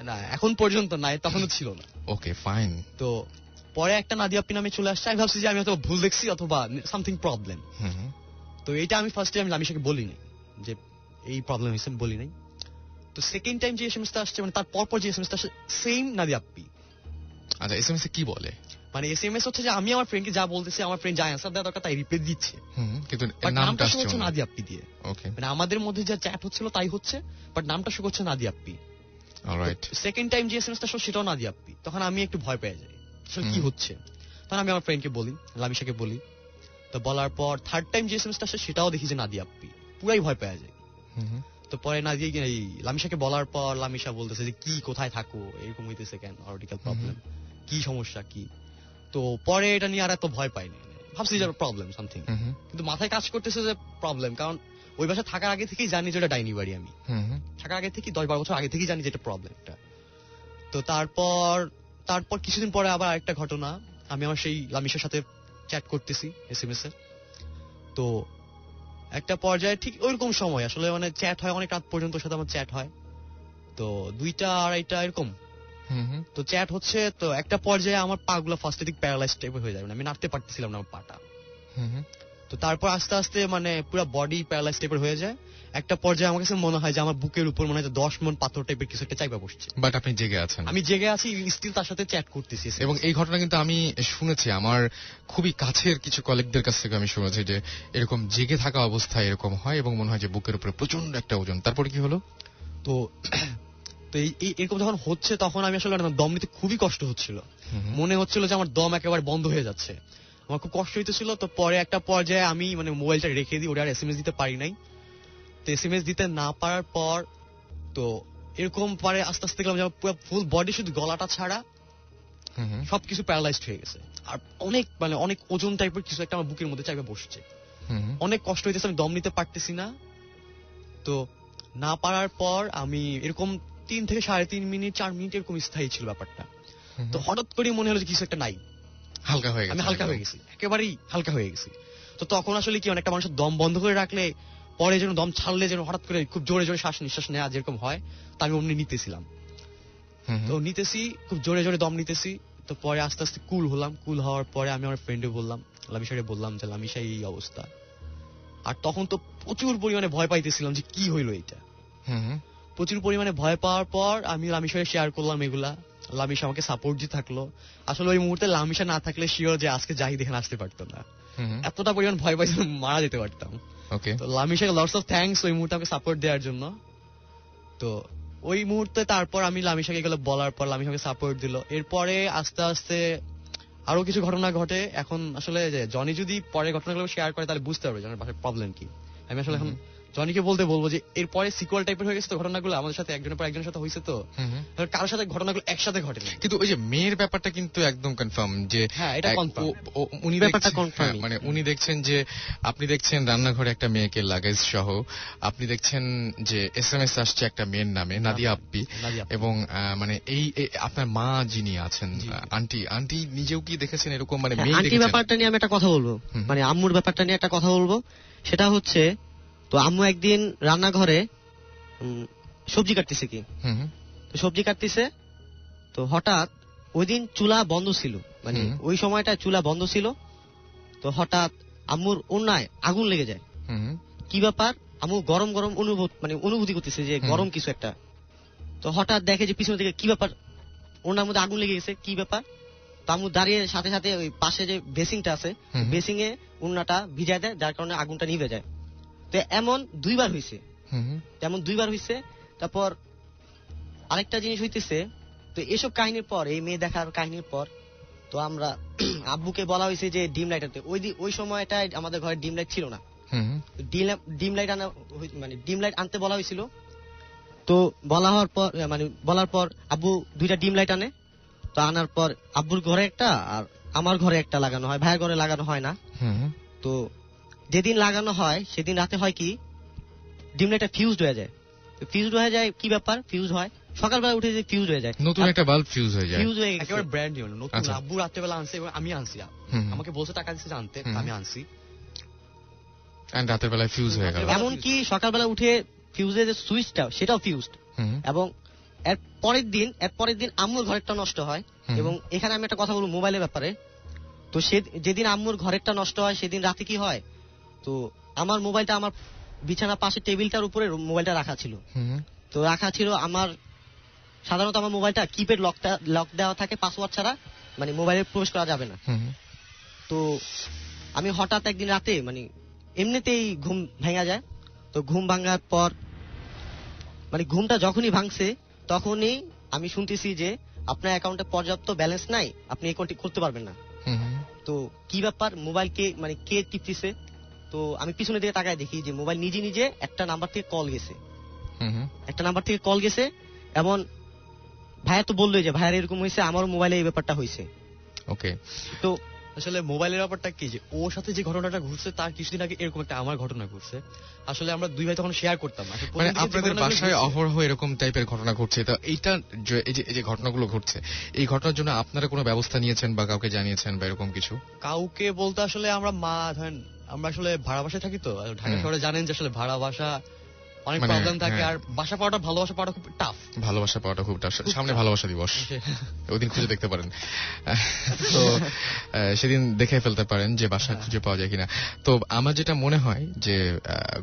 না, এখন পর্যন্ত নাই, তখনও ছিল না। ওকে, ফাইন। তো পরে একটা নাদিয়াপ্পি নামে চলে আসছে। আমি ভাবছি যে আমি হয়তো ভুল দেখছি অথবা সামথিং প্রবলেম। তো এটা আমি ফার্স্টে আমি লামিশাকে বলিনি যে এই প্রবলেম হয়েছে, বলি নাই। তো সেকেন্ড টাইম যে এসএমএসটা আসছে, মানে তার পরপর যে এসএমএসটা আসছে, সেম নাদিয়াপ্পি। আচ্ছা, এসএমএস এ কি বলে? মানে এসএমএস হচ্ছে যে আমি আমার ফ্রেন্ডকে যা বলতেছি, আমার ফ্রেন্ড যা অ্যান্সার দেওয়া দরকার তাই রিপ্লাই দিচ্ছে, কিন্তু নামটা শো হচ্ছে নাদিয়াপ্পি দিয়ে। ওকে, মানে আমাদের মধ্যে যা চ্যাট হচ্ছিল তাই হচ্ছে, বাট নামটা শো করছে নাদিয়াপ্পি। অলরাইট। সেকেন্ড টাইম যে এসএমএসটা শো সেটাও নাদিয়াপ্পি। তখন আমি একটু ভয় পেয়ে যাই, আসলে কি হচ্ছে। তখন আমি আমার ফ্রেন্ডকে বলি, লামিশাকে বলি। তো বলার পর থার্ড টাইম যে এসএমএসটা আসে সেটাও দেখি যে নাদিয়াপ্পি, পুরাই ভয় পেয়ে যায়। তো পরে লামিশাকে বলার পর লামিশা বলতেছে যে কি, কোথায় থাকো, এরকম হইতেছে কেন, অর্টিক্যাল প্রবলেম, কি সমস্যা কি। তো পরে এটা নিয়ে আর এত ভয় পাইনি, ভাবছি যে প্রবলেম সামথিং, কিন্তু মাথায় কাজ করতেছে যে প্রবলেম, কারণ ওই বাসায় থাকার আগে থেকেই জানি যে এটা ডাইনি বাড়ি। আমি থাকার আগে থেকে 10-12 বছর আগে থেকেই জানি যে এটা প্রবলেমটা। তো তারপর কিছুদিন পরে আবার আরেকটা ঘটনা, আমি আমার সেই লামিশার সাথে চ্যাট করতেছি এসএমএস এ। তো একটা পর্যায়ে ঠিক ওইরকম সময় আসলে মানে চ্যাট হয় অনেক রাত পর্যন্ত, সাথে আমার চ্যাট হয়। তো 2টা-2:30 এরকম তো চ্যাট হচ্ছে। তো একটা পর্যায়ে আমার পা গুলো ফার্স্ট দিক প্যারালাইজ টাইপের হয়ে যায়, মানে আমি নাড়তে পারতেছিলাম না আমার পাটা। তো তারপর আস্তে আস্তে মানে পুরো বডি প্যারালাইজ টাইপের হয়ে যায়। একটা পর্যায়ে আমার কাছে মনে হয় যে আমার বুকের উপর মনে হয় 10 মণ পাথর টাইপের কিছু একটা চাইবা বসছে। বাট আপনি জেগে আছেন? আমি জেগে আছি, স্টিল তার সাথে চ্যাট করতেছি। এবং এই ঘটনা কিন্তু আমি শুনেছি আমার খুবই কাছের কিছু কলিগদের কাছ থেকে, আমি শুনেছি যে এরকম জেগে থাকা অবস্থায় এরকম হয় এবং মনে হয় যে বুকের উপরে প্রচন্ড একটা ওজন। তারপরে কি হলো? তো এরকম যখন হচ্ছে তখন আমি আসলে দম নিতে খুবই কষ্ট হচ্ছিল, মনে হচ্ছিল যে আমার দম একেবারে বন্ধ হয়ে যাচ্ছে, আমার খুব কষ্ট হইতেছিল। তো পরে একটা পর্যায়ে আমি মানে মোবাইলটা রেখে দিই, ওটা আর এসএমএস দিতে পারি নাই। তো এসএমএস দিতে না পারার পর তো এরকম পরে আস্তে আস্তে গেলাম পুরো ফুল বডি, শুধু গলাটা ছাড়া সবকিছু প্যারালাইজড হয়ে গেছে। আর অনেক ওজন টাইপের কিছু একটা আমার বুকের মধ্যে চাইবে বসছে, অনেক কষ্ট হইতেছে, আমি দম নিতে পারতেছি না। তো না পারার পর আমি এরকম 3 থেকে 3.5 মিনিট 4 মিনিট এরকম স্থায়ী ছিল ব্যাপারটা। তো হঠাৎ করে মনে হলো যে কিছু একটা নাই, হালকা হয়ে গেছে, আমি হালকা হয়ে গেছি, একেবারেই হালকা হয়ে গেছি। তো তখন আসলে কি, অনেকটা মানুষের দম বন্ধ করে রাখলে পরে যেন দম ছাড়লে যেন হঠাৎ করে খুব জোরে জোরে শ্বাস নিঃশ্বাস নেওয়া যেরকম হয়, তা আমি অমনি নিতেছিলাম। তো নিতেছি, খুব জোরে জোরে দম নিতেছি। তো পরে আস্তে আস্তে কুল হলাম। কুল হওয়ার পরে আমি আমার ফ্রেন্ডে বললাম, লামিশাকে বললাম যে লামিশা এই অবস্থা। আর তখন তো প্রচুর পরিমাণে ভয় পাইতেছিলাম যে কি হইলো এটা। প্রচুর পরিমাণে ভয় পাওয়ার পর আমি লামিশাকে শেয়ার করলাম এগুলা। লামিশা আমাকে সাপোর্ট দিয়ে থাকলো। আসলে ওই মুহূর্তে লামিশা না থাকলে শিওর যে আজকে যাই দেখে আসতে পারতাম না, এতটা পরিমাণ ভয় পাইছিলাম, মারা যেতে পারতাম। তো লামিশাকে লটস অফ থ্যাঙ্কস ওই মুহূর্তে আমাকে সাপোর্ট দেওয়ার জন্য। তো ওই মুহূর্তে তারপর আমি লামিশাকে এগুলো বলার পর লামিশাকে সাপোর্ট দিল। এরপরে আস্তে আস্তে আরো কিছু ঘটনা ঘটে। এখন আসলে জনি যদি পরে ঘটনাগুলো শেয়ার করে তাহলে বুঝতে পারবে জনের বাসায় প্রবলেম কি। আমি আসলে এখন জনিকে বলবো যে এরপরে সিকুয়াল টাইপের হয়ে গেছে তো ঘটনাগুলো, আমাদের সাথে একজনের পর একজনের সাথে হয়েছে, তো কারোর সাথে ঘটনাগুলো একসাথে ঘটে না। কিন্তু ওই যে মেয়ের ব্যাপারটা কিন্তু একদম কনফার্ম যে হ্যাঁ, এটা কনফার্ম, উনি দেখছেন, মানে উনি দেখছেন যে আপনি দেখছেন রান্নাঘরে একটা মেয়েকে লাগেজ সহ, আপনি দেখছেন যে এসএমএস আসছে একটা মেয়ের নামে নাদিয়া আপ্পি, এবং মানে এই আপনার মা যিনি আছেন আন্টি নিজেও কি দেখেছেন এরকম? মানে আন্টি ব্যাপারটা নিয়ে আমি একটা কথা বলবো, মানে আম্মুর ব্যাপারটা নিয়ে একটা কথা বলবো। সেটা হচ্ছে, তো আম্মু একদিন রান্নাঘরে সবজি কাটতেছে, তো সবজি কাটতেছে, তো হঠাৎ ওই দিন চুলা বন্ধ ছিল, মানে ওই সময়টা চুলা বন্ধ ছিল। তো হঠাৎ আম্মুর ওন্নায় আগুন লেগে যায়। কি ব্যাপার, আম্মু গরম গরম অনুভূতি করতেছে যে গরম কিছু একটা। তো হঠাৎ দেখে যে পিছনের দিকে কি ব্যাপার, ওনার মধ্যে আগুন লেগে গেছে, কি ব্যাপার। তো আম্মু দাঁড়িয়ে সাথে সাথে ওই পাশে যে বেসিংটা আছে, বেসিং এ উন্নাটা ভিজায় দেয়, যার কারণে আগুনটা নিভে যায়। তো এমন 2বার হয়েছে। তারপর আরেকটা জিনিস হইতেছে, তো এসব কাহিনীর পর, এই মেয়ে দেখার কাহিনীর পর, তো আমরা আব্বুকে বলা হয়েছে যে ডিম লাইট আনতে। ওই সময়টায় আমাদের ঘরে ডিম লাইট ছিল না, ডিম লাইট আনা, মানে ডিম লাইট আনতে বলা হয়েছিল। তো বলার পর আব্বু 2টা ডিম লাইট আনে। তো আনার পর আব্বুর ঘরে একটা আর আমার ঘরে একটা লাগানো হয়, ভাইয়ের ঘরে লাগানো হয় না। তো যেদিন লাগানো হয় সেদিন রাতে হয় কি, ডিম লাইটটা ফিউজড হয়ে যায়। কি ব্যাপার, ফিউজ হয়, সকালবেলা উঠে যে ফিউজ হয়ে যায়, নতুন একটা বাল্ব ফিউজ হয়ে যায়, একেবারে ব্র্যান্ড নিউ নতুন। আব্বু রাত্রেবেলা আনছে এবং আমি আনছি, আমাকে বলছে টাকা দিচ্ছে জানতে, আমি আনছি, রাতের বেলায় ফিউজ হয়ে গেল। এমনকি সকালবেলা উঠে ফিউজের যে সুইচটা সেটাও ফিউজড, এবং এর পরের দিন আম্মুর ঘরেরটা নষ্ট হয়। এবং এখানে আমি একটা কথা বলবো মোবাইলের ব্যাপারে। তো যেদিন আম্মুর ঘরেরটা নষ্ট হয় সেদিন রাতে কি হয়, তো আমার মোবাইলটা আমার বিছানা পাশে টেবিলটার উপরে মোবাইলটা রাখা ছিল। তো রাখা ছিল আমার, সাধারণত আমার মোবাইলটা কিপ্যাড লক দেওয়া থাকে, পাসওয়ার্ড ছাড়া মানে মোবাইলে প্রবেশ করা যাবে না। তো আমি হঠাৎ একদিন রাতে মানে এমনিতেই ঘুম ভেঙে যায়। তো ঘুম ভাঙার পর মানে ঘুমটা যখনই ভাঙছে তখনই আমি শুনতেছি যে আপনার অ্যাকাউন্টে পর্যাপ্ত ব্যালেন্স নাই, আপনি অ্যাকাউন্টটি করতে পারবেন না। তো কি ব্যাপার, মোবাইল কে টিপতেছে? তো আমি পিছনে দিকে তাকায় দেখি যে মোবাইল নিজে একটা নাম্বার থেকে কল গেছে। এমন ভাইয়া তো বললোই যে ভাইয়ার এরকম হয়েছে, আমারও মোবাইলে এই ব্যাপারটা হয়েছে। ওকে, তো আসলে মোবাইলের ব্যাপারটা কি যে ওর সাথে যে ঘটনাটা ঘটছে তার কিছুদিন আগে এরকম একটা আমার ঘটনা ঘটছে। আসলে আমরা দুই ভাই তখন শেয়ার করতাম, মানে আপনাদের বাসায় অহরহ এরকম টাইপের ঘটনা ঘটছে। তো এইটা এই যে ঘটনাগুলো ঘটছে, এই ঘটনার জন্য আপনারা কোনো ব্যবস্থা নিয়েছেন বা কাউকে জানিয়েছেন বা এরকম কিছু? কাউকে বলতে আসলে আমরা ধরেন আমরা আসলে ভাড়া বাসায় থাকি, তো ঢাকা শহরে জানেন যে আসলে ভাড়া বাসা অনেক প্রবলেম থাকে। আর বাসা পাওয়াটা, ভালোবাসা পাওয়াটা খুব টাফ। সামনে ভালোবাসা দিবস, ওদিন খুঁজে দেখতে পারেন। তো সেদিন দেখে ফেলতে পারেন যে বাসা খুঁজে পাওয়া যায় কিনা। তো আমার যেটা মনে হয় যে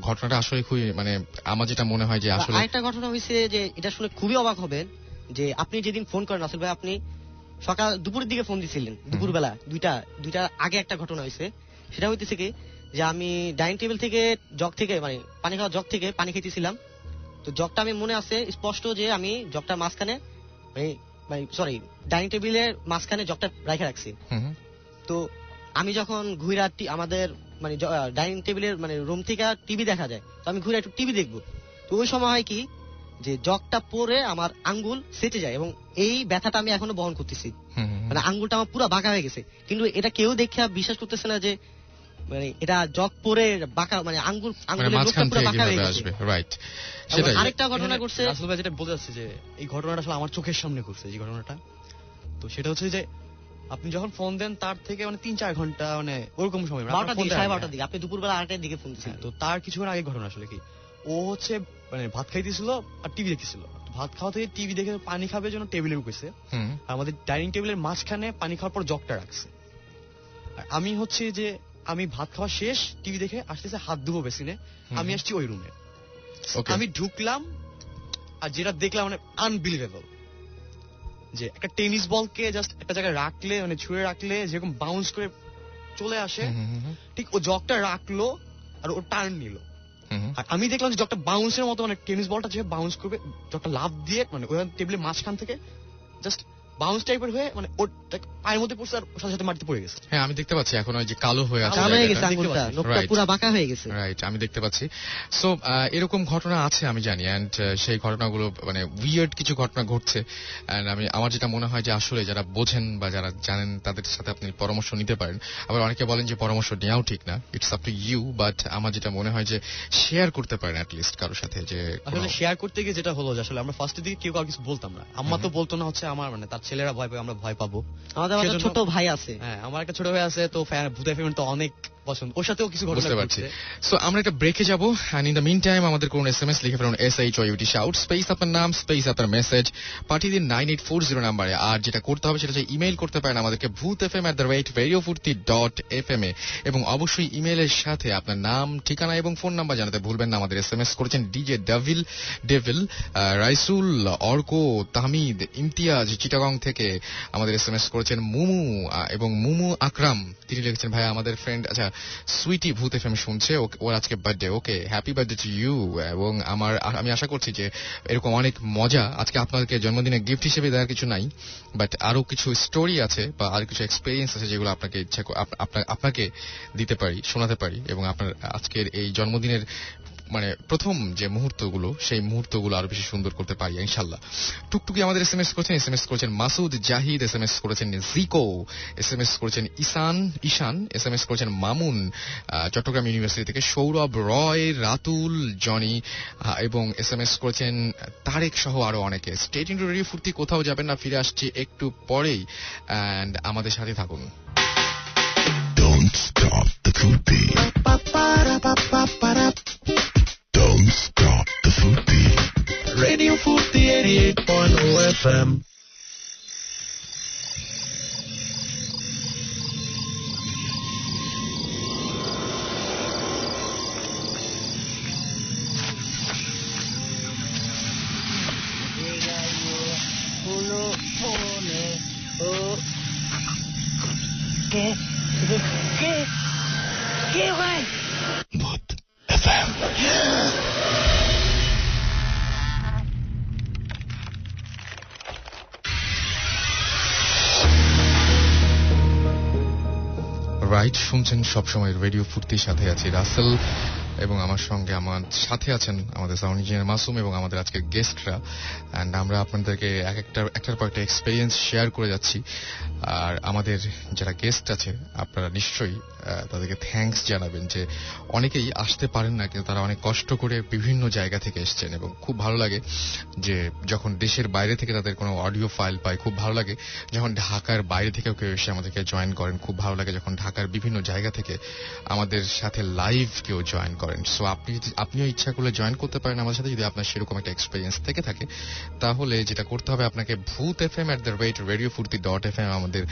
ঘটনাটা আসলে খুবই মানে আমার যেটা মনে হয় যে আসলে আরেকটা ঘটনা হয়েছে যে এটা শুনে খুবই অবাক হবেন যে আপনি যেদিন ফোন করেন আসল ভাই, আপনি দুপুরের দিকে ফোন দিছিলেন, দুপুরবেলা দুইটার আগে একটা ঘটনা হয়েছে। সেটা হইতেছে কি যে আমি ডাইনিং টেবিল থেকে মানে পানি খাওয়া জগ থেকে পানি খেতেছিলাম। তো জগটা আমি মনে আছে স্পষ্ট যে আমি জগটা মাঝখানে ডাইনিং টেবিলের মাঝখানে জগটা রেখে রাখছি। তো আমি যখন ঘুরে আমাদের মানে ডাইনিং টেবিলের মানে রুম থেকে টিভি দেখা যায়, তো আমি ঘুরে একটু টিভি দেখবো। তো ওই সময় হয় কি যে জগটা পরে আমার আঙ্গুল সেচে যায় এবং এই ব্যথাটা আমি এখনো বহন করতেছি। মানে আঙ্গুলটা আমার পুরো বাঁকা হয়ে গেছে, কিন্তু এটা কেউ দেখে বিশ্বাস করতেছে না যে মানে এটা জগ পরে বাঁকা, মানে আঙ্গুলের লোকটা পুরো বাঁকা হয়ে গেছে। রাইট। সেটাই আরেকটা ঘটনা ঘটছে আসলে যেটা বলতে যাচ্ছি যে এই ঘটনাটা আসলে আমার চোখের সামনে ঘটছে যে ঘটনাটা। তো সেটা হচ্ছে যে আপনি যখন ফোন দেন তার থেকে মানে 3-4 ঘন্টা মানে ওরকম সময় 12টার দিকে, আপনি দুপুরবেলা 8টার দিকে ফোন দিয়েছিলেন। তো তার কিছুক্ষণ আগে ঘটনা আসলে কি, ও হচ্ছে মানে ভাত খাইতেছিল আর টিভি দেখতেছিল। ভাত খাওয়া থেকে টিভি দেখে পানি খাবে জন্য টেবিলে উঠেছে, আমাদের ডাইনিং টেবিলের মাঝখানে পানি খাওয়ার পর জগটা রাখছে। আর আমি হচ্ছে যে আমি ভাত খাওয়া শেষ, টিভি দেখে আসতেছে, হাত ধুবো বেসিনে, আমি আসছি ওই রুমে। আমি ঢুকলাম আর যেটা দেখলাম মানে আনবিলিভেবল, যে একটা টেনিস বলকে জাস্ট একটা জায়গায় রাখলে মানে ছুঁড়ে রাখলে যেরকম বাউন্স করে চলে আসে, ঠিক ও জগটা রাখলো আর ও টার্ন নিল। আর আমি দেখলাম যে জগটা বাউন্সের মতো মানে টেনিস বলটা যে বাউন্স করবে, জগটা লাফ দিয়ে মানে ওই টেবিলের মাঝখান থেকে জাস্ট বাউন্স টাইপের হয়ে মানে ওর পায়ের মধ্যে পড়ছে আর ওর সাথে সাথে মাটিতে পড়ে গেছে। হ্যাঁ আমি দেখতে পাচ্ছি এখন ওই যে কালো হয়ে আছে, পুরো বাঁকা হয়ে গেছে। রাইট, আমি দেখতে পাচ্ছি। সো এরকম ঘটনা আছে আমি জানি, এন্ড সেই ঘটনাগুলো মানে উইয়ার্ড কিছু ঘটনা ঘটছে। এন্ড আমার যেটা মনে হয় যে আসলে যারা বোঝেন বা যারা জানেন তাদের সাথে আপনি পরামর্শ নিতে পারেন। আবার অনেকে বলেন যে পরামর্শ নেওয়াও ঠিক না, it's up to you. But আমার যেটা মনে হয় যে শেয়ার করতে পারেন অ্যাটলিস্ট কারোর সাথে। যে আসলে শেয়ার করতে গিয়ে যেটা হলো যে আসলে আমরা ফার্স্টের দিকে কেউ কারো কিছু বলতাম না। আম্মা তো বলতো না, হচ্ছে আমার মানে তার ছেলেরা ভয় পাবে, আমরা ভয় পাবো। আমাদের ছোট ভাই আছে, হ্যাঁ আমার একটা ছোট ভাই আছে, তো ভূত এফএম তো অনেক পছন্দ, ওর সাথেও কিছু বুঝতে পারছি। সো আমরা একটা ব্রেকে যাবো, and in the meantime আমাদের কোন এসএমএস লিখে ফেলুন SHOUT শাউট স্পেস আপনার নাম স্পেস আপনার মেসেজ পাঠিয়ে দিন 9840 নাম্বারে। আর যেটা করতে হবে সেটা হচ্ছে ইমেইল করতে পারেন আমাদেরকে bhutfm@radiofurti.fm এ, এবং অবশ্যই ইমেইলের সাথে আপনার নাম, ঠিকানা এবং ফোন নাম্বার জানাতে ভুলবেন না। আমাদের এসএমএস করেছেন ডিজে ডেভিল, রাইসুল, অর্ক, তাহমিদ, ইমতিয়াজ চিটাগং থেকে আমাদের এসএমএস করেছেন মুমু এবং মুমু আকরাম। তিনি লিখেছেন ভাই আমাদের ফ্রেন্ড আচ্ছা সুইটি ভূত এফএম শুনছে, ওর আজকে birthday, okay happy birthday to you. এবং আমি আশা করছি যে এরকম অনেক মজা আজকে আপনাদেরকে জন্মদিনে গিফট হিসেবে দেওয়ার কিছু নাই, বাট আরো কিছু স্টোরি আছে বা আরো কিছু এক্সপেরিয়েন্স আছে যেগুলো আপনাকে ইচ্ছা আপনাকে দিতে পারি, শোনাতে পারি, এবং আপনার আজকের এই জন্মদিনের মানে প্রথম যে মুহূর্তগুলো সেই মুহূর্তগুলো আরো বেশি সুন্দর করতে পারি ইনশাল্লাহ। টুকটুকি আমাদের এসএমএস করেছেন মাসুদ জাহিদ, এসএমএস করেছেন জিকো, এসএমএস করেছেন ঈশান, এসএমএস করেছেন মামুন চট্টগ্রাম ইউনিভার্সিটি থেকে, সৌরভ রয়, রাতুল, জনি, এবং এসএমএস করেছেন তারেক সহ আরো অনেকে। স্টেট ইনটু রেডিও ফুর্তি, কোথাও যাবেন না, ফিরে আসছি একটু পরেই, এন্ড আমাদের সাথে থাকুন। Don't stop the Fruity. Don't stop the Fruity. Radio Furti 88.0 FM. Voot FM. Right, শুনছেন সবসময় রেডিও ফুর্তির সাথে আছি রাসেল, এবং আমার সঙ্গে আমার সাথে আছেন আমাদের সাউন্ড ইঞ্জিনিয়ার মাসুম এবং আমাদের আজকের গেস্টরা। অ্যান্ড আমরা আপনাদেরকে একটার পর একটা এক্সপিরিয়েন্স শেয়ার করে যাচ্ছি। আর আমাদের যারা গেস্ট আছে আপনারা নিশ্চয়ই তাদেরকে থ্যাঙ্কস জানাবেন যে অনেকেই আসতে পারেন না, কিন্তু তারা অনেক কষ্ট করে বিভিন্ন জায়গা থেকে এসছেন, এবং খুব ভালো লাগে যে যখন দেশের বাইরে থেকে তাদের কোনো অডিও ফাইল পায়। খুব ভালো লাগে যখন ঢাকার বাইরে থেকেও কেউ এসে আমাদেরকে জয়েন করেন। খুব ভালো লাগে যখন ঢাকার বিভিন্ন জায়গা থেকে আমাদের সাথে লাইভ কেউ জয়েন করেন। সো আপনিও ইচ্ছা করলে জয়েন করতে পারেন আমাদের সাথে, যদি আপনার সেরকম একটা এক্সপিরিয়েন্স থেকে থাকে। তাহলে যেটা করতে হবে, আপনাকে vootfm@radiofurti.fm আমাদের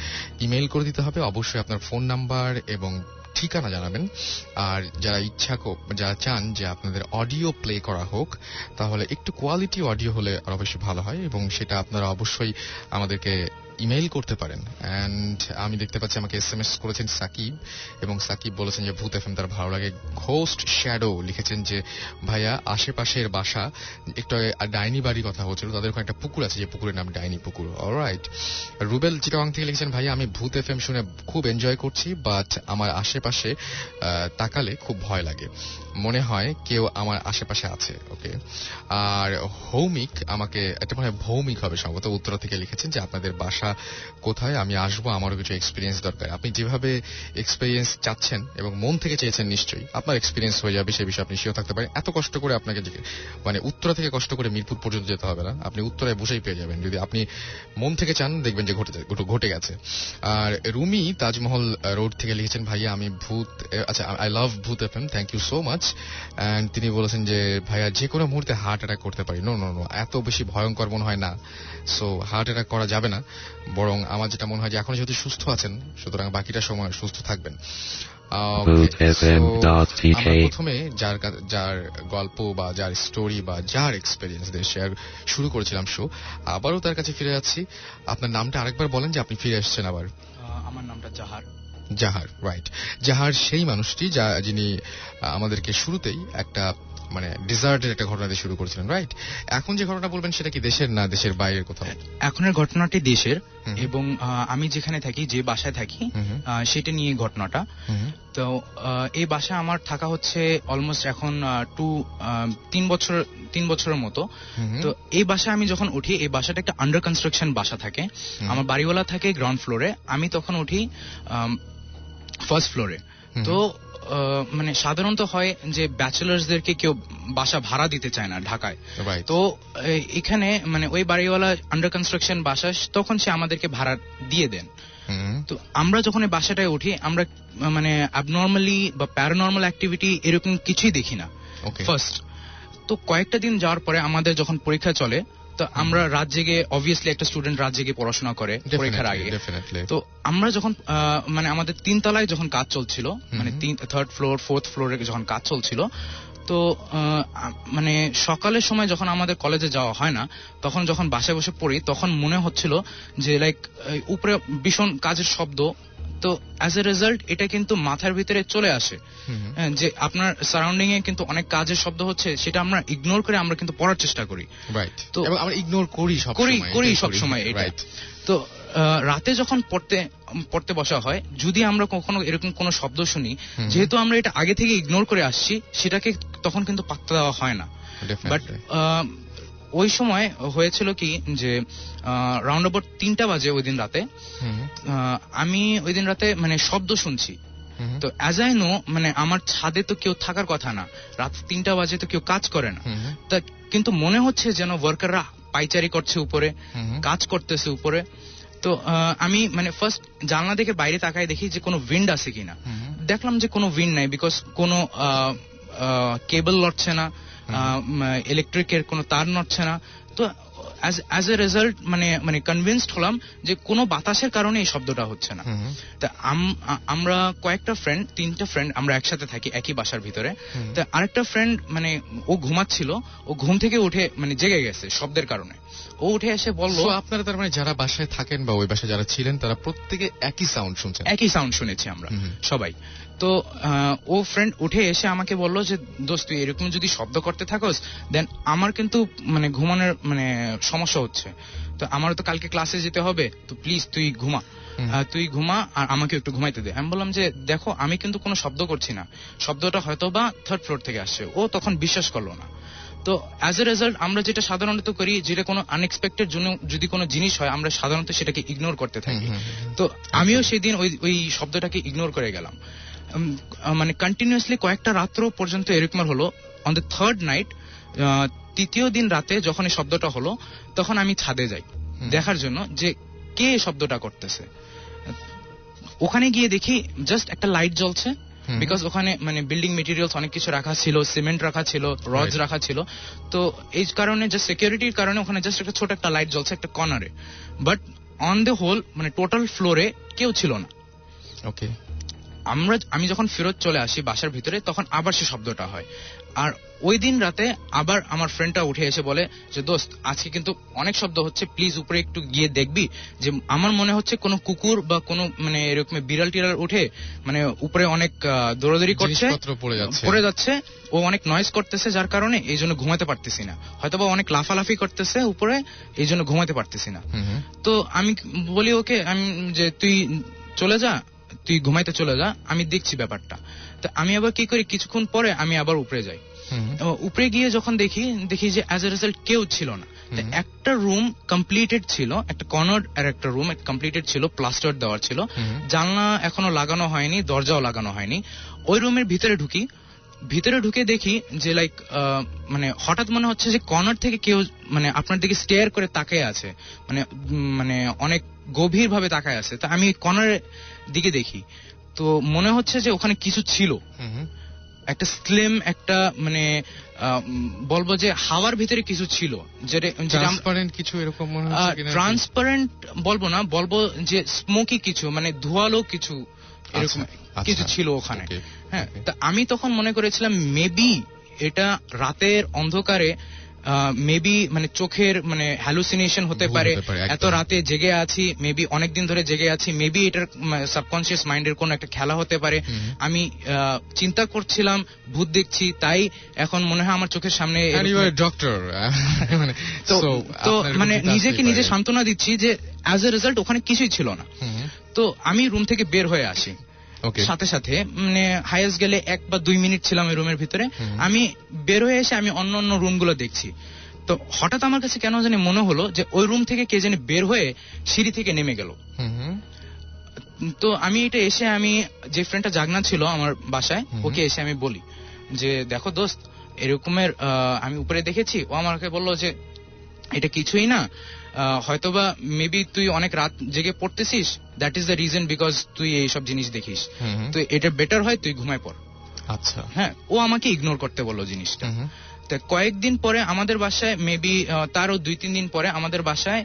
ইমেইল করে দিতে হবে। অবশ্যই আপনার ফোন নাম্বার এবং ঠিকানা জানাবেন। আর যারা যারা চান যে আপনাদের অডিও প্লে করা হোক, তাহলে একটু কোয়ালিটি অডিও হলে আরো বেশি ভালো হয়, এবং সেটা আপনারা অবশ্যই আমাদেরকে ইমেইল করতে পারেন। অ্যান্ড আমি দেখতে পাচ্ছি আমাকে SMS করেছেন সাকিব, এবং সাকিব বলেছেন যে ভূত এফএম তার ভালো লাগে। ঘোস্ট শ্যাডো লিখেছেন যে ভাইয়া আশেপাশের বাসা একটু ডাইনি বাড়ি কথা হচ্ছিল, তাদের ওখানে একটা পুকুর আছে, যে পুকুরের নাম ডাইনি পুকুর। অলরাইট। রুবেল চিটাগাং থেকে লিখেছেন ভাইয়া আমি ভূত এফএম শুনে খুব এনজয় করছি, বাট আমার আশেপাশে তাকালে খুব ভয় লাগে, মনে হয় কেউ আমার আশেপাশে আছে। ওকে। আর ভৌমিক আমাকে এটা মনে হয় ভৌমিক হবে সম্ভবত, উত্তরা থেকে লিখেছেন যে আপনাদের বাসা কোথায়, আমি আসবো, আমারও কিছু এক্সপিরিয়েন্স দরকার। আপনি যেভাবে এক্সপিরিয়েন্স চাচ্ছেন এবং মন থেকে চেয়েছেন, নিশ্চয়ই আপনার এক্সপিরিয়েন্স হয়ে যাবে, সেই বিষয়ে আপনি শিওর থাকতে পারেন। এত কষ্ট করে আপনাকে মানে উত্তরা থেকে কষ্ট করে মিরপুর পর্যন্ত যেতে হবে না, আপনি উত্তরায় বসেই পেয়ে যাবেন। যদি আপনি মন থেকে চান দেখবেন যে ঘটে গেছে। আর রুমি তাজমহল রোড থেকে লিখেছেন ভাইয়া আমি I love Bhoot FM, thank you so much. And তিনি বলেছেন যে ভাইয়া যে কোনো মুহূর্তে হার্ট অ্যাটাক করতে পারি। নো, এত বেশি ভয়ঙ্কর মনে হয় না। সো হার্ট অ্যাটাক করা যাবে না, বরং আমার যেটা মনে হয় যে এখন যেহেতু সুস্থ আছেন, সুতরাং বাকিটা সময় সুস্থ থাকবেন। প্রথমে যার গল্প বা যার স্টোরি বা যার এক্সপেরিয়েন্স দিয়ে শেয়ার শুরু করেছিলাম শো, আবারও তার কাছে ফিরে যাচ্ছি। আপনার নামটা আরেকবার বলেন যে আপনি ফিরে এসেছেন আবার। আমার নামটা জাহার, রাইট। জাহার সেই মানুষটি যিনি আমাদেরকে শুরুতেই একটা মানে ডিজার্টের একটা ঘটনা দিয়ে শুরু করেছিলেন, রাইট? এখন যে ঘটনা বলবেন সেটা কি দেশের না দেশের বাইরের কোথাও? এখনের ঘটনাটি দেশের, এবং আমি যেখানে থাকি, যে বাসায় থাকি, সেটা নিয়ে ঘটনাটা। তো এই বাসায় আমার থাকা হচ্ছে অলমোস্ট এখন 3 বছরের মতো। তো এই বাসায় আমি যখন উঠি, এই বাসাটা একটা আন্ডার কনস্ট্রাকশন বাসা থাকে। আমার বাড়িওয়ালা থাকে গ্রাউন্ড ফ্লোরে, আমি তখন উঠি ফার্স্ট ফ্লোরে। তো মানে সাধারণত হয় যে ব্যাচেলার্সদেরকে কেউ বাসা ভাড়া দিতে চায় না ঢাকায়। তো এখানে মানে ওই বাড়িওয়ালা আন্ডার কনস্ট্রাকশন বাসা, তখন সে আমাদেরকে ভাড়া দিয়ে দেন। তো আমরা যখন এই বাসাটায় উঠি, আমরা মানে অ্যাবনর্মালি বা প্যারানর্মাল অ্যাক্টিভিটি এরকম কিছুই দেখি না ফার্স্ট। তো কয়েকটা দিন যাওয়ার পরে আমাদের যখন পরীক্ষা চলে, তো আমরা রাত জেগে, অবভিয়াসলি একটা স্টুডেন্ট রাত জেগে পড়াশোনা করে পরীক্ষার আগে। তো আমরা যখন মানে আমাদের 3 তলায় যখন কাজ চলছিল, মানে 3rd ফ্লোর 4th ফ্লোরে যখন কাজ চলছিল, তো মানে সকালের সময় যখন আমাদের কলেজে যাওয়া হয় না, তখন যখন বাসায় বসে পড়ি, তখন মনে হচ্ছিল যে লাইক উপরে ভীষণ কাজের শব্দ। তো অ্যাজ এ রেজাল্ট এটা কিন্তু মাথার ভিতরে চলে আসে যে আপনার সারাউন্ডিং এ কিন্তু অনেক কাজের শব্দ হচ্ছে, সেটা আমরা ইগনোর করে আমরা কিন্তু পড়ার চেষ্টা করি। তো আমরা ইগনোর করি সব সময়। তো রাতে যখন পড়তে বসা হয়, যদি আমরা কখনো এরকম কোনো শব্দ শুনি, যেহেতু আমরা এটা আগে থেকে ইগনোর করে আসছি, সেটাকে তখন কিন্তু পাত্তা দেওয়া হয় না। বাট ওই সময় হয়েছিল কি যে রাউন্ড অ্যাবাউট 3টা বাজে ওই দিন রাতে, আমি ওই দিন রাতে মানে শব্দ শুনছি। তো অ্যাজ আই নো, মানে আমার ছাদে তো কেউ থাকার কথা না, রাত 3টা বাজে তো কেউ কাজ করে না। তা কিন্তু মনে হচ্ছে যেন ওয়ার্কাররা পাইচারি করছে উপরে, কাজ করতেছে উপরে। তো আমি মানে ফার্স্ট জানলা দেখে বাইরে তাকায় দেখি যে কোনো উইন্ড আছে কিনা। দেখলাম যে কোনো উইন্ড নাই, বিকজ কোনো কেবল লড়ছে না, ইলেকট্রিকের কোনো তার নড়ছে না। তো অ্যাজ এ রেজাল্ট মানে কনভিন্সড হলাম যে কোনো বাতাসের কারণে এই শব্দটা হচ্ছে না। তা আমরা কয়েকটা ফ্রেন্ড, 3টা ফ্রেন্ড আমরা একসাথে থাকি একই বাসার ভিতরে। তা আরেকটা ফ্রেন্ড মানে ও ঘুমাচ্ছিল, ও ঘুম থেকে উঠে মানে জেগে গেছে শব্দের কারণে। ও উঠে এসে বলল, আপনারা তার মানে যারা বাসায় থাকেন বা ওই বাসায় যারা ছিলেন তারা প্রত্যেকে একই সাউন্ড শুনছেন? একই সাউন্ড শুনেছি আমরা সবাই। তো ও ফ্রেন্ড উঠে এসে আমাকে বলল যে দোস্ত তুই এরকম যদি শব্দ করতে থাকোস দেন আমার কিন্তু মানে ঘুমানোর মানে সমস্যা হচ্ছে, তো আমারও তো কালকে ক্লাসে যেতে হবে, তো প্লিজ তুই ঘুমা আর আমাকে একটু ঘুমাইতে দে। আমি বললাম যে দেখো আমি কিন্তু কোনো শব্দ করছি না, শব্দটা হয়তো বা 3rd ফ্লোর থেকে আসছে। ও তখন বিশ্বাস করলো না। তো অ্যাজ এ রেজাল্ট আমরা যেটা সাধারণত করি, যেটা কোনো আনএক্সপেক্টেড জন্য যদি কোনো জিনিস হয় আমরা সাধারণত সেটাকে ইগনোর করতে থাকি। তো আমিও সেদিন ওই শব্দটাকে ইগনোর করে গেলাম। মানে কন্টিনিউয়াসলি কয়েকটা রাত্র পর্যন্ত এরকম হলো। অন দ্য 3rd নাইট, 3য় দিন রাতে যখন এই শব্দটা হলো তখন আমি ছাদে যাই দেখার জন্য যে কে শব্দটা করতেছে। ওখানে গিয়ে দেখি জাস্ট একটা লাইট জ্বলছে, বিকজ ওখানে মানে বিল্ডিং মেটেরিয়ালস অনেক কিছু রাখা ছিল, সিমেন্ট রাখা ছিল, রডস রাখা ছিল। তো এই কারণে জাস্ট সিকিউরিটির কারণে ওখানে জাস্ট একটা ছোট একটা লাইট জ্বলছে একটা কর্নারে, বাট অন দ্য হোল মানে টোটাল ফ্লোরে কেউ ছিল না। ওকে, আমি যখন ফেরত চলে আসি বাসার ভিতরে তখন আবার সে শব্দটা হয়। আর ওই দিন রাতে আবার আমার ফ্রেন্ডটা উঠে এসে বলে যে দোস্ত আজকে কিন্তু অনেক শব্দ হচ্ছে, প্লিজ উপরে একটু গিয়ে দেখবি। যে আমার মনে হচ্ছে কোনো কুকুর বা কোনো মানে এরকম বিড়াল টিড়াল উঠে মানে উপরে অনেক দৌড়াদৌড়ি করছে, পড়ে যাচ্ছে, ও অনেক নয়েজ করতেছে যার কারণে এই জন্য ঘুমাতে পারতেছি না, হয়তো বা অনেক লাফালাফি করতেছে উপরে এই জন্য ঘুমাতে পারতেছি না। তো আমি বলি ওকে আমি যে তুই চলে যা, তুই ঘুমাইতে চলে যা, আমি দেখছি ব্যাপারটা। তো আমি আবার কি করি, কিছুক্ষণ পরে আমি আবার উপরে যাই। উপরে গিয়ে যখন দেখি যে অ্যাজ এ রেজাল্ট কেউ ছিল না। একটা রুম কমপ্লিটেড ছিল, একটা কর্নার আর একটা রুম কমপ্লিটেড ছিল, প্লাস্টার দেওয়া ছিল, জানলা এখনো লাগানো হয়নি, দরজাও লাগানো হয়নি। ওই রুমের ভিতরে ঢুকে দেখি যে লাইক মানে হঠাৎ মনে হচ্ছে যে কর্নার থেকে কেউ মানে আপনার দিকে স্টেয়ার করে তাকায় আছে, মানে অনেক গভীর ভাবে তাকায় আছে। তো আমি কর্নারের দিকে দেখি, তো মনে হচ্ছে যে ওখানে কিছু ছিল, একটা স্লিম একটা মানে বলবো যে হাওয়ার ভিতরে কিছু ছিল, যেটা ট্রান্সপারেন্ট কিছু এরকম মনে হচ্ছে। ট্রান্সপারেন্ট বলবো না, বলবো যে স্মোকি কিছু মানে ধোঁয়ালো কিছু এরকম কিছু ছিল ওখানে। হ্যাঁ, তা আমি তখন মনে করেছিলাম মেবি এটা রাতের অন্ধকারে মেবি মানে চোখের মানে হ্যালুসিনেশন হতে পারে, এত রাতে জেগে আছি, মেবি অনেকদিন ধরে জেগে আছি, মেবি এটার সাবকনসিয়াস মাইন্ডের কোন একটা খেলা হতে পারে। আমি চিন্তা করছিলাম ভূত দেখছি, তাই এখন মনে হয় আমার চোখের সামনে ডক্টর তো মানে নিজেকে নিজে সান্ত্বনা দিচ্ছি যে অ্যাজ এ রেজাল্ট ওখানে কিছুই ছিল না। তো আমি রুম থেকে বের হয়ে আসি, সাথে সাথে মানে হাইয়েস্ট গেলে 1 বা 2 মিনিট ছিলাম ওই রুমের ভিতরে। আমি বের হয়ে এসে আমি অন্য অন্য রুমগুলো দেখছি, তো হঠাৎ আমার কাছে কেন জানি মনে হলো যে ওই রুম থেকে কে জানি বের হয়ে সিঁড়ি থেকে নেমে গেল। তো আমি এটা এসে আমি যে ফ্রেন্ডটা জাগনা ছিল আমার বাসায়, ওকে এসে আমি বলি যে দেখো দোস্ত এরকমের আমি উপরে দেখেছি। ও আমাকে বললো যে এটা কিছুই না, হয়তোবা মেবি তুই অনেক রাত জেগে পড়তেছিস, that is the reason because তুই এইসব জিনিস দেখিস, তো এটা বেটার হয় তুই ঘুমায় পড়। আচ্ছা, হ্যাঁ, ও আমাকে ইগনোর করতে বললো জিনিসটা। তো কয়েকদিন পরে আমাদের বাসায় মেবি তারও 2-3 দিন পরে আমাদের বাসায়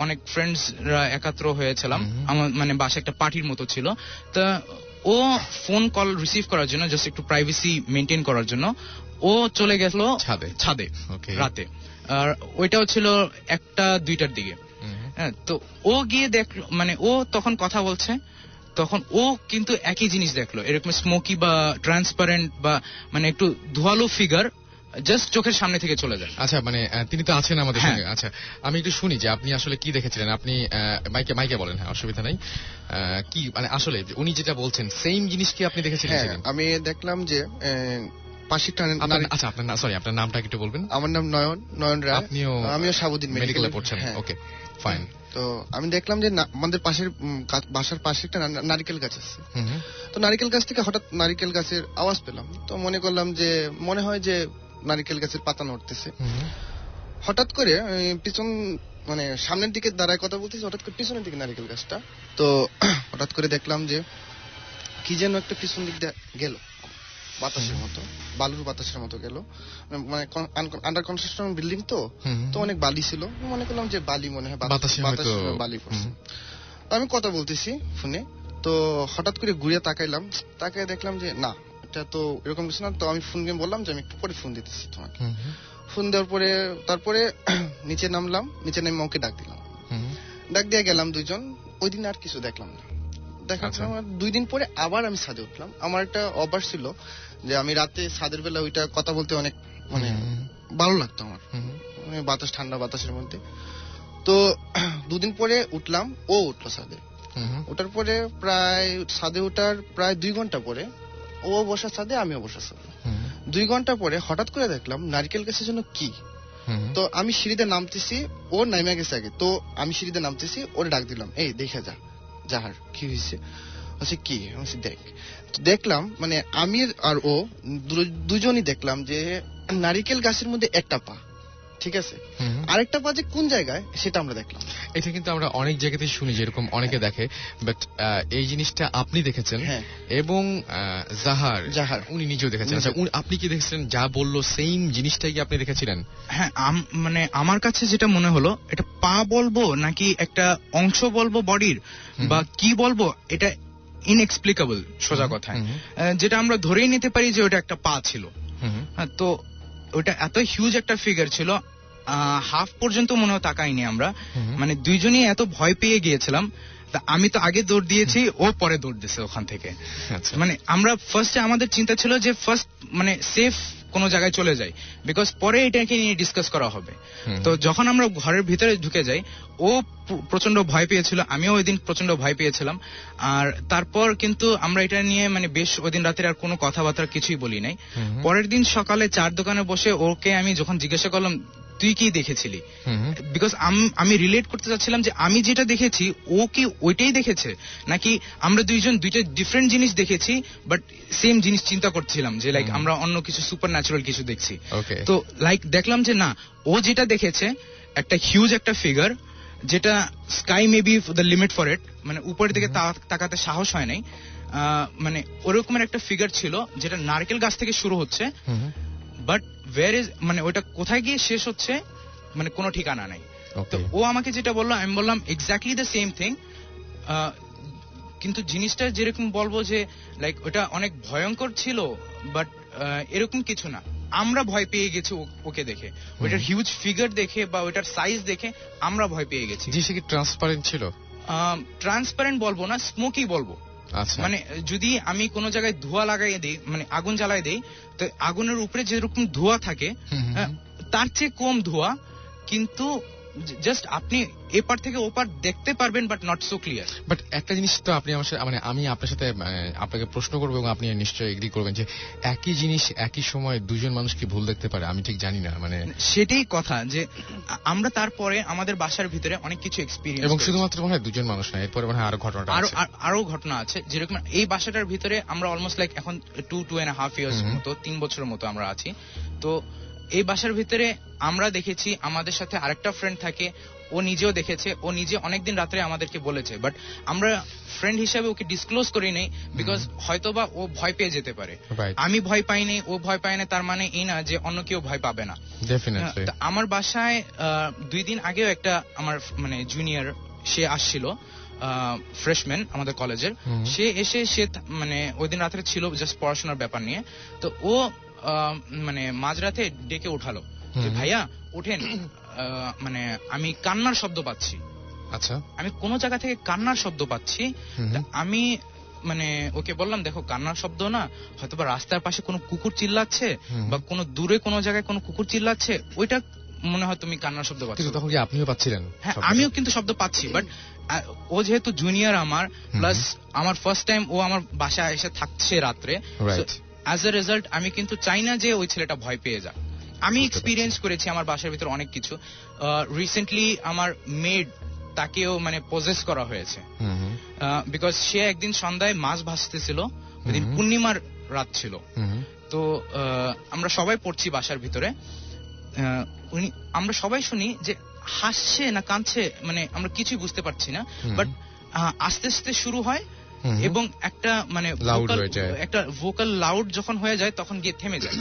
অনেক ফ্রেন্ডসরা একাত্র হয়েছিলাম, মানে বাসায় একটা পার্টির মতো ছিল। তা ও ফোন কল রিসিভ করার জন্য, জাস্ট একটু প্রাইভেসি মেনটেন করার জন্য ও চলে গেল ছাদে রাতে, আর ওইটাও ছিল 1টা-2টার দিকে। হ্যাঁ, তো ও গিয়ে দেখলো, মানে ও তখন কথা বলছে, তখন ও কিন্তু একই জিনিস দেখলো, এরকম স্মোকি বা ট্রান্সপারেন্ট বা মানে একটু ধোয়ালো ফিগার জাস্ট চোখের সামনে থেকে চলে যায়। আচ্ছা, মানে তিনি তো আছেন আমাদের সঙ্গে। আচ্ছা, আমি একটু শুনি যে আপনি আসলে কি দেখেছিলেন। আপনি মাইকে বলেন। হ্যাঁ, অসুবিধা নাই। কি মানে আসলে উনি যেটা বলছেন সেম জিনিস কি আপনি দেখেছিলেন? আমি দেখলাম যে আচ্ছা, আপনার নামটা একটু বলবেন? আমার নাম নয়ন রায়। আমিও সাবুদ্দিন মেডিকেলে পড়ছেন। ওকে, ফাইন। তো আমি দেখলাম যে আমাদের বাসার পাশে একটা নারিকেল গাছ আছে। তো নারিকেল গাছ থেকে হঠাৎ নারিকেল গাছের আওয়াজ পেলাম, তো মনে করলাম যে মনে হয় যে নারিকেল গাছের পাতা নড়তেছে। হঠাৎ করে পিছন মানে সামনের দিকে দাঁড়ায় কথা বলতেছি, হঠাৎ করে পিছনের দিকে নারিকেল গাছটা, তো হঠাৎ করে দেখলাম যে কি যেন একটা পিছন দিক দিয়ে গেল। বাতাসের মতো, বালুর বাতাসের মতো গেল। মানে আন্ডার কনস্ট্রাকশন বিল্ডিং তো অনেক বালি ছিল, মনে করলাম যে বালি মনে হয় বালি পড়ছে। তো আমি কথা বলতেছি ফোনে, তো হঠাৎ করে ঘুরে তাকাইলাম, তাকায় দেখলাম যে না, এটা তো এরকম কিছু না। তো আমি ফোনকে বললাম যে আমি একটু পরে ফোন দিতেছি তোমাকে। ফোন দেওয়ার পরে তারপরে নিচে নামলাম, নিচে নেমে ওকে ডাক দিলাম, ডাক দিয়ে গেলাম দুইজন। ওই দিন আর কিছু দেখলাম না। দেখা 2 দিন পরে আবার আমি ছাদে উঠলাম। আমার একটা অভ্যাস ছিল যে আমি রাতে ছাদের বেলা ওইটা কথা বলতে অনেক মানে ভালো লাগতো আমার, মানে বাতাস, ঠান্ডা বাতাসের মধ্যে। তো 2 দিন পরে উঠলাম, ও উঠলো ছাদে। ওঠার পরে প্রায় ছাদে ওঠার প্রায় 2 ঘন্টা পরে ও বসা ছাদে, আমিও বসা ছাদে। 2 ঘন্টা পরে হঠাৎ করে দেখলাম নারকেল গাছের জন্য কি। তো আমি সিঁড়িতে নামতেছি, ও নামে গেছে আগে। তো আমি সিঁড়িতে নামতেছি, ওর ডাক দিলাম, এই দেখে যা, যাহার কি হয়েছে। আচ্ছা কি? দেখ। তো দেখলাম মানে আমি আর ও দুজনই দেখলাম যে নারিকেল গাছের মধ্যে একটা পা, ঠিক আছে, আরেকটা পা যে কোন জায়গায় সেটা আমরা দেখলাম। এটা কিন্তু আমরা অনেক জায়গাতে শুনি যেরকম অনেকে দেখে, বাট এই জিনিসটা আপনি দেখেছেন এবং জাহার উনি নিজেও দেখেছেন। আচ্ছা, আপনি কি দেখেছেন? যা বললো সেম জিনিসটাই কি আপনি দেখেছিলেন? হ্যাঁ, মানে আমার কাছে যেটা মনে হলো, এটা পা বলবো নাকি একটা অংশ বলবো বডির, বা কি বলবো, এটা ইনএক্সপ্লিকেবল সোজা কথায়। যেটা আমরা ধরেই নিতে পারি যে ওটা একটা পা ছিল। তো ওটা এত হিউজ একটা ফিগার ছিল, হাফ পর্যন্ত মনে হয় তাকাইনি আমরা। মানে দুইজনই এত ভয় পেয়ে গিয়েছিলাম। আমি তো আগে দৌড় দিয়েছি, ও পরে দৌড় দিয়েছে ওখান থেকে। মানে আমরা ফার্স্টে আমাদের চিন্তা ছিল যে ফার্স্ট মানে সেফ কোনো জায়গায় চলে যাই, বিকজ পরে এটাকে নিয়ে ডিসকাস করা হবে। তো যখন আমরা ঘরের ভিতরে ঢুকে যাই, ও প্রচন্ড ভয় পেয়েছিল, আমিও ওই দিন প্রচন্ড ভয় পেয়েছিলাম। আর তারপর কিন্তু আমরা এটা নিয়ে মানে বেশ ওই দিন রাতের আর কোনো কথাবার্তা কিছুই বলি নাই। পরের দিন সকালে চার দোকানে বসে ওকে আমি যখন জিজ্ঞাসা করলাম তুই কি দেখেছিলি, বিকজ আমি রিলেট করতে চাচ্ছিলাম যে আমি যেটা দেখেছি ও কি ওইটাই দেখেছে, নাকি আমরা দুইজন দুইটা ডিফারেন্ট জিনিস দেখেছি বাট সেম জিনিস চিন্তা করছিলাম যে লাইক আমরা অন্য কিছু সুপার ন্যাচারাল কিছু দেখছি। তো লাইক দেখলাম যে না, ও যেটা দেখেছে একটা হিউজ একটা ফিগার, যেটা sky may be the limit for it, মানে উপরের দিকে তাকাতে সাহস হয় নাই। মানে ওরকমের একটা ফিগার ছিল যেটা নারকেল গাছ থেকে শুরু হচ্ছে, বাট ওয়্যার ইজ মানে ওটা কোথায় গিয়ে শেষ হচ্ছে মানে কোনো ঠিকানা নাই। তো ও আমাকে যেটা বললো আমি বললাম এক্স্যাক্টলি দ্য সেম থিং, কিন্তু জিনিসটা যেরকম বলবো যে লাইক ওটা অনেক ভয়ঙ্কর ছিল, বাট এরকম কিছু না। আমরা ভয় পেয়ে গেছি ওকে দেখে, ওইটার হিউজ ফিগার দেখে বা ওইটার সাইজ দেখে আমরা ভয় পেয়ে গেছি। জিনিসটা কি ট্রান্সপারেন্ট ছিল? ট্রান্সপারেন্ট বলবো না, স্মোকি বলবো। মানে যদি আমি কোন জায়গায় ধোঁয়া লাগাই দেই, মানে আগুন জ্বালাই দেই, তো আগুনের উপরে যেরকম ধোঁয়া থাকে তার চেয়ে কম ধোঁয়া, কিন্তু জাস্ট আপনি এপার থেকে ওপার দেখতে পারবেন, but not so clear. But একটা জিনিস তো আপনি আমার সাথে, মানে আমি আপনার সাথে আপনাকে প্রশ্ন করবো এবং আপনি নিশ্চয়ই এগ্রি করবেন যে একই জিনিস একই সময় দুজন মানুষ কি ভুল দেখতে পারে? আমি ঠিক জানি না, মানে সেটাই কথা যে আমরা তারপরে আমাদের বাসার ভিতরে অনেক কিছু এক্সপিরিয়েন্স, এবং শুধুমাত্র মনে হয় দুজন মানুষ না, এরপরে মনে হয় আরো ঘটনা আছে। যেরকম এই বাসাটার ভিতরে আমরা অলমোস্ট লাইক এখন 2.5 ইয়ার্স মতো, 3 বছরের মতো আমরা আছি। তো এই বাসার ভিতরে আমরা দেখেছি, আমাদের সাথে আরেকটা ফ্রেন্ড থাকে, ও নিজেও দেখেছে, ও নিজে অনেকদিন রাত্রে আমাদেরকে বলেছে, বাট আমরা ফ্রেন্ড হিসাবে ওকে ডিসক্লোজ করি নাই, বিকজ হয়তোবা ও ভয় পেয়ে যেতে পারে। আমি ভয় পাইনি, ও ভয় পায় না, তার মানে এই না যে অন্য কেউ ভয় পাবে না। আমার বাসায় 2 দিন আগেও একটা আমার মানে জুনিয়র সে আসছিল, ফ্রেশম্যান আমাদের কলেজের। সে এসে সে মানে ওই দিন রাত্রে ছিল জাস্ট পড়াশোনার ব্যাপার নিয়ে। তো ও মানে মাঝরাতে ডেকে উঠালো যে ভাইয়া ওঠেন, মানে আমি কান্নার শব্দ পাচ্ছি। আচ্ছা, আমি কোন জায়গা থেকে কান্নার শব্দ পাচ্ছি। আমি মানে ওকে বললাম দেখো কান্নার শব্দ না, হয়তোবা রাস্তার পাশে কোনো কুকুর চিল্লাচ্ছে বা কোনো দূরে কোনো জায়গায় কোনো কুকুর চিল্লাচ্ছে, ওইটা মনে হয় তুমি কান্নার শব্দ পাচ্ছ। তখন কি আপনিও পাচ্ছিলেন? হ্যাঁ, আমিও কিন্তু শব্দ পাচ্ছি, বাট ও যেহেতু জুনিয়র আমার, প্লাস আমার ফার্স্ট টাইম ও আমার বাসায় এসে থাকছে রাত্রে, অ্যাজ এ রেজাল্ট আমি কিন্তু চাই না যে ওই ছেলেটা ভয় পেয়ে যাক। আমি এক্সপিরিয়েন্স করেছি আমার বাসার ভিতরে অনেক কিছু। রিসেন্টলি আমার মেড, তাকেও মানে পজেস করা হয়েছে, বিকজ সে একদিন সন্ধ্যায় মাছ ভাজতেছিল, ওইদিন পূর্ণিমার রাত ছিল। তো আমরা সবাই পড়ছি বাসার ভিতরে, আমরা সবাই শুনি যে হাসছে না কাঁদছে, মানে আমরা কিছুই বুঝতে পারছি না, বাট আস্তে আস্তে শুরু হয় এবং একটা মানে একটা ভোকাল লাউড যখন হয়ে যায় তখন গিয়ে থেমে যায়।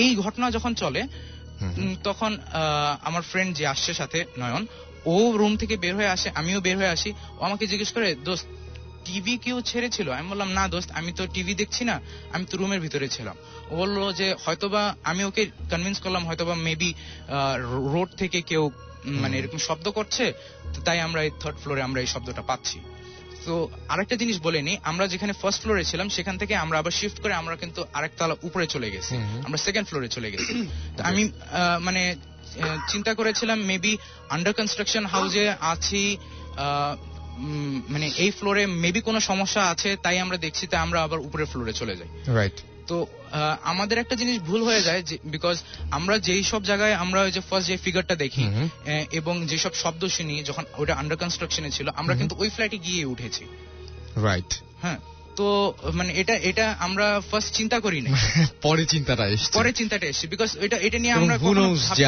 এই ঘটনা যখন চলে তখন আমার ফ্রেন্ড যে আসছে সাথে নয়ন, ও রুম থেকে বের হয়ে আসে, আমিও বের হয়ে আসি। ও আমাকে জিজ্ঞেস করে, দোস্ত টিভি কেউ ছেড়েছিল? আমি বললাম, না দোস্ত, আমি তো টিভি দেখছি না, আমি তো রুমের ভিতরে ছিলাম। ও বললো যে হয়তোবা, আমি ওকে কনভিন্স করলাম হয়তোবা মেবি রোড থেকে কেউ মানে এরকম শব্দ করছে, তাই আমরা এই 3rd ফ্লোরে আমরা এই শব্দটা পাচ্ছি। তো আরেকটা জিনিস বলে নি, আমরা যেখানে 1st ফ্লোরে ছিলাম সেখান থেকে আমরা আবার শিফট করে আমরা কিন্তু আরেক তলা উপরে চলে গেছি, আমরা 2nd ফ্লোরে চলে গেছি। তো আমি মানে চিন্তা করেছিলাম মেবি আন্ডার কনস্ট্রাকশন হাউসে আছি, মানে এই ফ্লোরে মেবি কোনো সমস্যা আছে, তাই আমরা দেখছি, তাই আমরা আবার উপরের ফ্লোরে চলে যাই। রাইট। তো আমাদের একটা জিনিস ভুল হয়ে যায়, বিকজ আমরা যেই সব জায়গায় আমরা ওই যে ফার্স্ট যে ফিগারটা দেখি এবং যেসব শব্দ শুনি যখন ওটা আন্ডার কনস্ট্রাকশনে ছিল, আমরা কিন্তু ওই ফ্ল্যাটে গিয়ে উঠেছি। রাইট। হ্যাঁ, তো মানে এটা আমরা ফার্স্ট চিন্তা করি না, পরে চিন্তাটা এসেছে, বিকজ এটা নিয়ে আমরা যে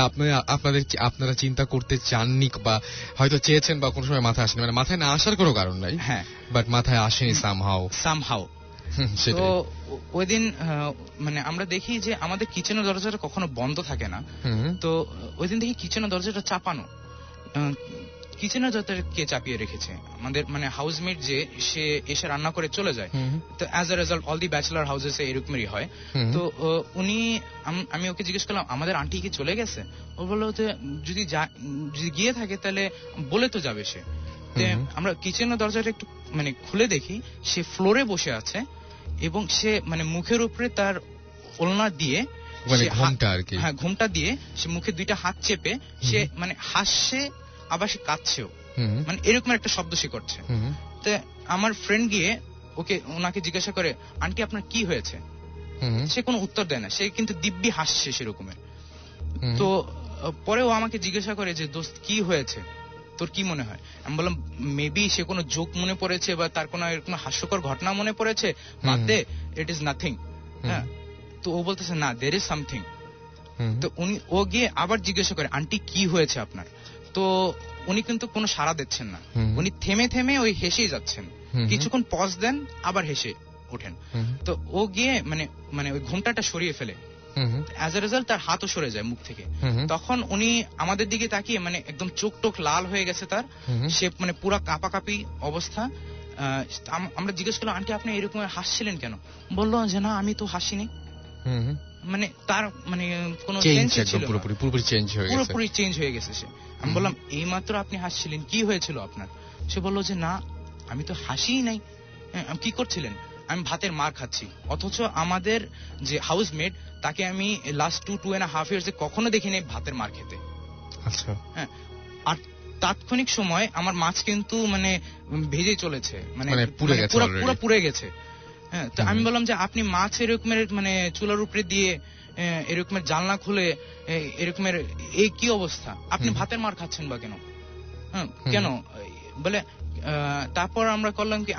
আপনারা চিন্তা করতে চাননি বা হয়তো চেয়েছেন বা কোনো সময় মাথায় আসেনি, মানে মাথায় না আসার কোনো কারণ নাই, হ্যাঁ, বাট মাথায় আসেনি সামহাউ। তো ওই দিন মানে আমরা দেখি যে আমাদের কিচেনের দরজাটা কখনো বন্ধ থাকে না, তো ওই দিন দেখি কিচেনের দরজাটা চাপানো। কিচেনের দরজাটা কে চাপিয়ে রেখেছে? আমাদের মানে হাউসমেট যে, সে এসে রান্না করে চলে যায়। তো as a result all the bachelor houses এরকমই হয়। তো উনি, আমি ওকে জিজ্ঞেস করলাম আমাদের আন্টি কি চলে গেছে? ও বললো যে যদি গিয়ে থাকে তাহলে বলে তো যাবে সে। আমরা কিচেনের দরজাটা একটু মানে খুলে দেখি, সে ফ্লোরে বসে আছে এবং সে মানে মুখের উপরে তার ওলনা দিয়ে, হ্যাঁ ঘোমটা দিয়ে, সে মুখে 2টা হাত চেপে সে মানে হাসছে, আবার সে কাঁদছেও, মানে এরকম একটা শব্দ সে করছে। তো আমার ফ্রেন্ড গিয়ে ওনাকে জিজ্ঞাসা করে, আন্টি আপনার কি হয়েছে? সে কোনো উত্তর দেয় না, সে কিন্তু দিব্যি হাসছে সেরকমের। তো পরে ও আমাকে জিজ্ঞাসা করে যে দোস্ত কি হয়েছে, তোর কি মনে হয়? আমি বললাম মেবি সে কোনো জোক মনে পড়েছে বা তার কোনো এরকম হাস্যকর ঘটনা মনে পড়েছে, বাদ দে, ইট ইজ নাথিং। হ্যাঁ, তো ও বলতেছে না, দের ইজ সামথিং। তো ও গিয়ে আবার জিজ্ঞাসা করে, আন্টি কি হয়েছে আপনার? তো উনি কিন্তু কোনো সাড়া দিচ্ছেন না, উনি থেমে থেমে ওই হেসেই যাচ্ছেন, কিছুক্ষণ পজ দেন আবার হেসে ওঠেন। তো ও গিয়ে মানে ওই ঘোমটাটা সরিয়ে ফেলে, অ্যাজ এ রেজাল্ট তার হাতও সরে যায় মুখ থেকে। তখন উনি আমাদের দিকে তাকিয়ে মানে একদম চোখ টোক লাল হয়ে গেছে তার, সে মানে পুরা কাঁপাকাঁপি অবস্থা। আমরা জিজ্ঞেস করলাম, আন্টি আপনি এরকম হাসছিলেন কেন? বললো যে না, আমি তো হাসিনি। মানে তার মানে কোনো পুরোপুরি চেঞ্জ হয়ে গেছে সে। আমি বললাম এইমাত্র আপনি হাসছিলেন, কি হয়েছিল আপনার? সে বললো যে না, আমি তো হাসিই নাই। কি করছিলেন? আমি ভাতের মার খাচ্ছি। অথচ আমাদের যে হাউসমেট, তাকে আমি লাস্ট 2.5 ইয়ার্সে কখনো দেখিনি ভাতের মার খেতে। আচ্ছা, হ্যাঁ। আর তাৎক্ষণিক সময় আমার মাছ কিন্তু মানে ভেজে চলেছে, মানে পুরো পুড়ে গেছে। হ্যাঁ, তো আমি বললাম যে আপনি মাছ এরকমের মানে চুলার উপরে দিয়ে এরকমের জানলা খুলে এরকমের এই কি অবস্থা, আপনি ভাতের মার খাচ্ছেন বা কেন? হ্যাঁ, কেন বলে। তারপর আমরা করলাম কি,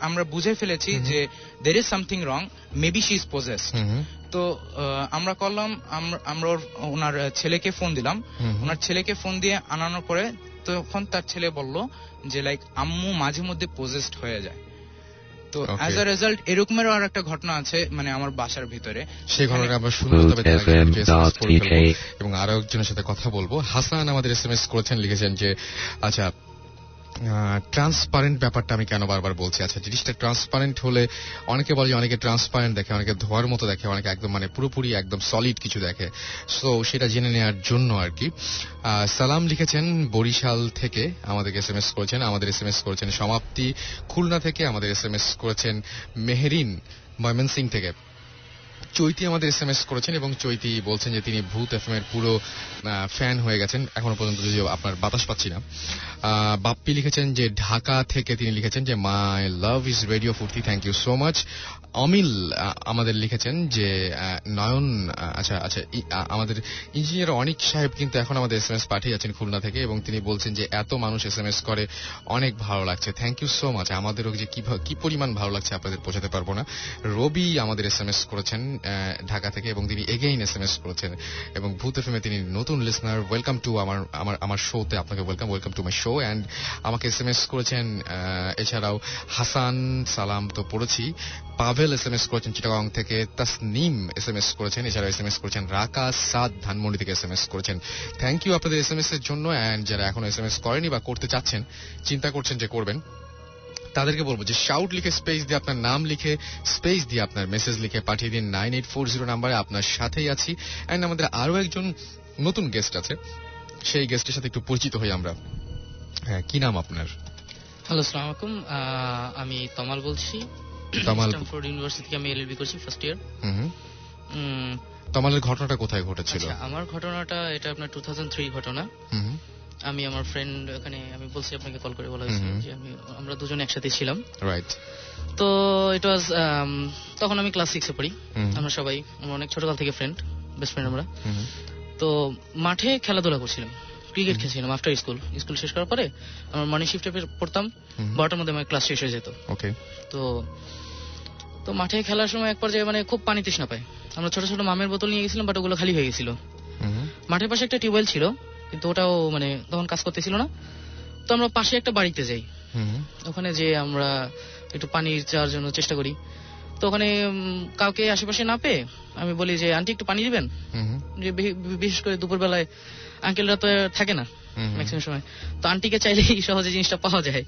আমরা বুঝে ফেলেছি যে there is something wrong, maybe she is possessed. তো আমরা করলাম, আমরা ওনার ছেলেকে ফোন দিলাম। ওনার ছেলেকে ফোন দিয়ে আনানোর পরে তখন তার ছেলে বলল যে লাইক আম্মু মাঝে মধ্যে possessed হয়ে যায়। তো অ্যাজ এ রেজাল্ট এরকমেরও আর একটা ঘটনা আছে মানে আমার বাসার ভিতরে, সেই ঘটনাটা আমরা শুনবো, এবং আরো একজনের সাথে কথা বলবো। হাসান আমাদের SMS করেছেন, লিখেছেন যে আচ্ছা ট্রান্সপারেন্ট ব্যাপারটা আমি কেন বারবার বলছি। আচ্ছা, জিনিসটা ট্রান্সপারেন্ট হলে অনেকে বলে যে অনেকে ট্রান্সপারেন্ট দেখে, অনেকে ধোয়ার মতো দেখে, অনেকে একদম মানে পুরোপুরি একদম সলিড কিছু দেখে। সো সেটা জেনে নেওয়ার জন্য আর কি। সালাম লিখেছেন বরিশাল থেকে, আমাদেরকে SMS করেছেন। আমাদের SMS করেছেন সমাপ্তি খুলনা থেকে, আমাদের SMS করেছেন মেহেরিন ময়মনসিং থেকে। চৈতি আমাদের SMS করেছেন এবং চৈতি বলছেন যে তিনি ভূত এফএম এর পুরো ফ্যান হয়ে গেছেন, এখনো পর্যন্ত যদিও আপনার বাতাস পাচ্ছি না। বাপ্পি লিখেছেন যে ঢাকা থেকে, তিনি লিখেছেন যে মাই love is radio Foorti, thank you so much. অমিল আমাদের লিখেছেন যে নয়ন, আচ্ছা আমাদের ইঞ্জিনিয়ার অনিক সাহেব কিন্তু এখন আমাদের SMS পাঠিয়ে যাচ্ছেন খুলনা থেকে, এবং তিনি বলছেন যে এত মানুষ SMS করে, অনেক ভালো লাগছে, থ্যাংক ইউ সো মাচ। আমাদেরও যে কি পরিমাণ ভালো লাগছে আপনাদের বোঝাতে পারবো না। রবি আমাদের SMS করেছেন ঢাকা থেকে, এবং তিনি এগেইন SMS করেছেন, এবং ভূত এফএম এ তিনি নতুন লিসনার। ওয়েলকাম টু আমার শোতে, আপনাকে welcome to my show. And আমাকে SMS করেছেন। এছাড়াও হাসান সালাম তো পড়েছি, পাভেল SMS করেছেন চিটাগং থেকে, তাসনিম SMS করেছেন, এছাড়াও SMS করেছেন রাকা সাদ ধানমন্ডি থেকে SMS করেছেন। থ্যাংক ইউ আপনাদের SMS এর জন্য। অ্যান্ড যারা এখনো SMS করেনি বা করতে চাচ্ছেন, চিন্তা করছেন যে করবেন, তাদেরকে বলবো যে শাউট লিখে স্পেস দিয়ে আপনার নাম লিখে স্পেস দিয়ে আপনার মেসেজ লিখে পাঠিয়ে দিন 9840 নাম্বারে। আপনার সাথেই আছি। অ্যান্ড আমাদের আরো একজন নতুন গেস্ট আছে, সেই গেস্টের সাথে একটু পরিচিত হই আমরা। হ্যাঁ, কি নাম আপনার? হ্যালো, আসসালামু আলাইকুম। আমি তমাল বলছি, তমাল স্ট্যানফোর্ড ইউনিভার্সিটি থেকে আমি এলএলবি করছি ফার্স্ট ইয়ার। তমালের ঘটনাটা কোথায় ঘটেছিল? আমার ঘটনাটা এটা আপনার 2003 ঘটনা। আমি আমার ফ্রেন্ড ওখানে, আমি বলছি আপনাকে কল করে বলা হয়েছিল যে আমরা দুজন একসাথে ছিলাম। রাইট। তো ইট ওয়াজ, তখন আমি ক্লাস 6 এ পড়ি। আমরা সবাই, আমরা অনেক ছোটকাল থেকে ফ্রেন্ড, বেস্ট ফ্রেন্ড আমরা। তো মাঠে খেলাধুলা করছিলাম, ক্রিকেট খেলছিলাম আফটার স্কুল শেষ করার পরে। আমার মর্নিং শিফটে পড়তাম, 12টার মধ্যে আমার ক্লাস শেষ হয়ে যেত। ওকে। তো মাঠে খেলার সময় এক পর্যায়ে মানে খুব পানি তৃষ্ণা পায়। আমরা ছোট ছোট মামের বোতল নিয়ে গেছিলাম, বাট ওগুলো খালি হয়ে গেছিল। মাঠের পাশে একটা টিউবওয়েল ছিল, কিন্তু ওটাও মানে তখন কাজ করতেছিল না। তো আমরা পাশে একটা বাড়িতে যাই, ওখানে যে আমরা একটু পানি চাওয়ার জন্য চেষ্টা করি। তো ওখানে কাউকে আশেপাশে না পেয়ে আমি বলি যে আন্টি একটু পানি দিবেন। যে বিশেষ করে দুপুর বেলায় আঙ্কেলরা তো থাকে না ম্যাক্সিমাম সময়, তো আন্টিকে চাইলেই সহজে জিনিসটা পাওয়া যায়।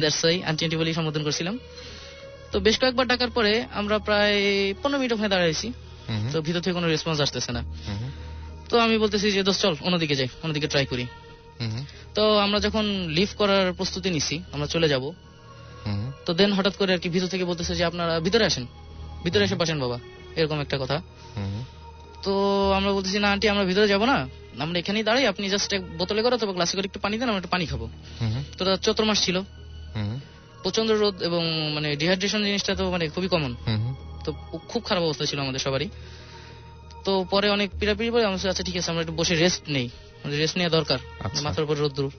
দ্যাটস ওয়াই আন্টি আন্টি বলেই সম্বোধন করছিলাম। তো বেশ কয়েকবার ডাকার পরে আমরা প্রায় 15 মিনিট ওখানে দাঁড়াইছি, তো ভিতর থেকে কোনো রেসপন্স আসতেছে না। তো আমি বলতেছি যে দোস্ত চল অন্যদিকে যাই, অন্যদিকে ট্রাই করি। তো আমরা যখন লিভ করার প্রস্তুতি নিছি, আমরা চলে যাব, তো দেন হঠাৎ করে আর কি ভিতর থেকে বলতেছে যে আপনারা ভিতরে আসেন, ভিতরে এসে বসেন বাবা, এরকম একটা কথা। তো আমরা বলতেছি না আন্টি, আমরা ভিতরে যাব না, আমরা এখানেই দাঁড়াই, আপনি জাস্ট এক বোতলে করে অথবা গ্লাসে করে একটু পানি দেন, আমরা একটু পানি খাবো। তো চৈত্র মাস ছিল, প্রচন্ড রোদ এবং মানে ডিহাইড্রেশন জিনিসটা তো মানে খুবই কমন। তো খুব খারাপ অবস্থা ছিল আমাদের সবারই। তো পরে অনেক পিড়াপিড়ি পরে আমরা আচ্ছা ঠিক আছে আমরা একটু বসে রেস্ট নেই, রেস্ট নেওয়া দরকার, মাথার উপরে রোদ দূর।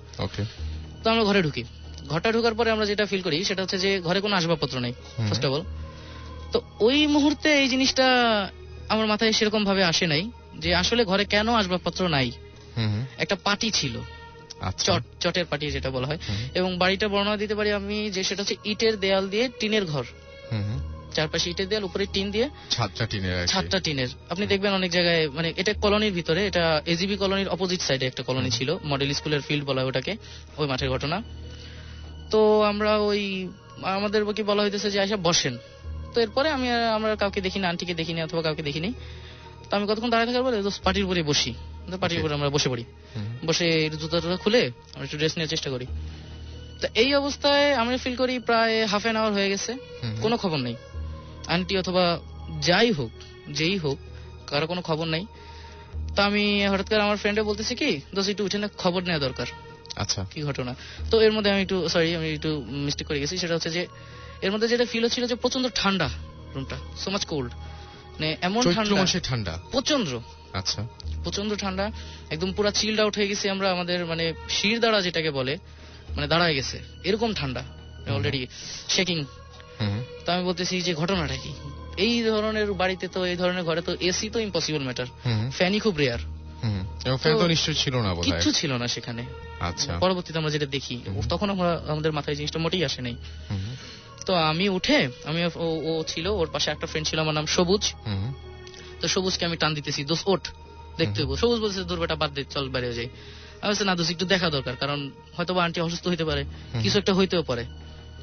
তো আমরা ঘরে ঢুকি। ঘরটা ঢোকার পরে আমরা যেটা ফিল করি সেটা হচ্ছে যে ঘরে কোনো আসবাবপত্র নেই ফার্স্ট অফ অল। তো ওই মুহূর্তে এই জিনিসটা আমার মাথায় সেরকম ভাবে আসে নাই যে আসলে ঘরে কেন আসবাবপত্র নাই। একটা পাটি ছিল, চটের পাটি যেটা বলা হয়, এবং বাড়িটা বর্ণনা দিতে পারি আমি যে সেটা হচ্ছে ইটের দেয়াল দিয়ে টিনের ঘর, চারপাশে ইটের দেয়াল, উপরে টিন দিয়ে, ছাদটা টিনের। আপনি দেখবেন অনেক জায়গায় মানে এটা কলোনির ভিতরে, এটা এজিবি কলোনির অপোজিট সাইডে একটা কলোনি ছিল, মডেল স্কুলের ফিল্ড বলা হয় ওটাকে, ওই মাঠের ঘটনা। তো আমরা ওই আমাদের কি বলা হইতেছে যে আইসা বসেন। তো এরপরে আমরা কাউকে দেখিনি, আন্টিকে দেখিনি অথবা কাউকে দেখিনি। তো আমি কতক্ষণ দাঁড়িয়ে থাকার পরে পাটির উপরে বসি, পাটির উপরে আমরা বসে পড়ি, বসে জুতা টুতা খুলে আমরা একটু ড্রেস নেওয়ার চেষ্টা করি। তো এই অবস্থায় আমরা ফিল করি প্রায় হাফ অ্যান আওয়ার হয়ে গেছে, কোনো খবর নেই, আন্টি অথবা যাই হোক যেই হোক কারো কোনো খবর নাই। তো আমি হঠাৎ করে আমার ফ্রেন্ডে বলতেছি কি দোস্ত একটু উঠে না, খবর নেওয়া দরকার। আচ্ছা, কি ঘটনা? তো এর মধ্যে আমি একটু মিস্টেক করে গেছি। সেটা হচ্ছে যে এর মধ্যে যেটা ফিল হচ্ছিল যে প্রচন্ড ঠান্ডা রুমটা, সো মাচ কোল্ড, মানে এমন ঠান্ডা প্রচন্ড, আচ্ছা প্রচন্ড ঠান্ডা, একদম পুরো চিল্ড আউট হয়ে গেছি আমরা, আমাদের মানে শির দাঁড়া যেটাকে বলে মানে দাঁড়ায় গেছে, এরকম ঠান্ডা, অলরেডি শেকিং। তো আমি বলতেছি যে ঘটনাটা কি? এই ধরনের বাড়িতে তো, এই ধরনের ঘরে তো এসি তো ইম্পসিবল ম্যাটার, ফ্যানই খুব রেয়ার, কিচ্ছু ছিল না সেখানে। আচ্ছা, পরবর্তীতে আমরা যেটা দেখি, তখন আমাদের মাথায় জিনিসটা মোটেই আসে নাই। তো আমি উঠে, ও ছিল, ওর পাশে একটা ফ্রেন্ড ছিল, আমার নাম সবুজ। তো সবুজকে আমি টান দিতেছি, দোস্ত ওঠ, দেখতে হবো। সবুজ বলছে দূর বেটা বাদ দে, চল বাইরে যাই। আমি বলছি না দোস্ত একটু দেখা দরকার, কারণ হয়তো বা আন্টি অসুস্থ হইতে পারে, কিছু একটা হইতেও পারে,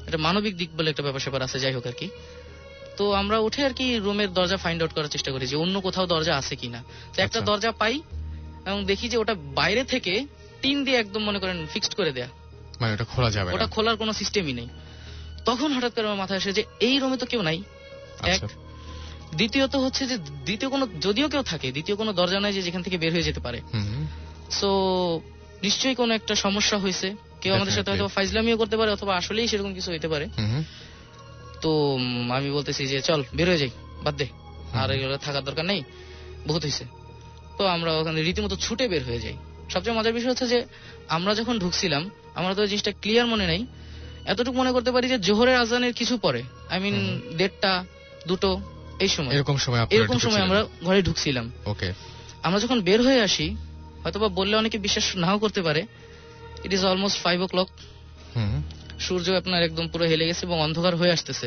এটা মানবিক দিক বলে একটা ব্যাপার স্যাপার আছে, যাই হোক আর কি। তো আমরা উঠে আর কি রুমের দরজা ফাইন্ড আউট করার চেষ্টা করি যে অন্য কোথাও দরজা আছে কিনা। তো একটা দরজা পাই এবং দেখি যে ওটা বাইরে থেকে টিন দিয়ে একদম মনে করেন ফিক্সড করে দেয়া, মানে ওটা খোলা যাবে না, ওটা খোলার কোনো সিস্টেমই নেই। তখন হঠাৎ করে আমার মাথায় আসে যে এই রুমে তো কেউ নাই, এক। দ্বিতীয়ত হচ্ছে যে দ্বিতীয় কোনো, যদিও কেউ থাকে, দ্বিতীয় কোনো দরজা নাই যে যেখান থেকে বের হয়ে যেতে পারে। সো নিশ্চয়ই কোনো একটা সমস্যা হয়েছে, কেউ আমাদের সাথে হয়তো ফাইজলামিও করতে পারে অথবা আসলেই সেরকম কিছু হইতে পারে। তো আমি বলতেছি যে চল বের হয়ে যাই, বাদ দে, আর এগুলো থাকার দরকার নেই, বহুত হয়েছে। তো আমরা ওখানে রীতিমতো ছুটে বের হয়ে যাই। সবচেয়ে মজার বিষয় হচ্ছে যে আমরা যখন ঢুকছিলাম, আমরা তো জিনিসটা ক্লিয়ার মনে নাই, এতটুকু মনে করতে পারি যে জোহরের আজানের কিছু পরে, আই মিন 1:30, 2 এই সময়, এরকম সময় আমরা ঘরে ঢুকছিলাম। আমরা যখন বের হয়ে আসি, হয়তোবা বললে অনেকে বিশ্বাস নাও করতে পারে, ইট ইজ অলমোস্ট 5 o'clock। সূর্য আপনার একদম পুরো হেলে গেছে এবং অন্ধকার হয়ে আসতেছে।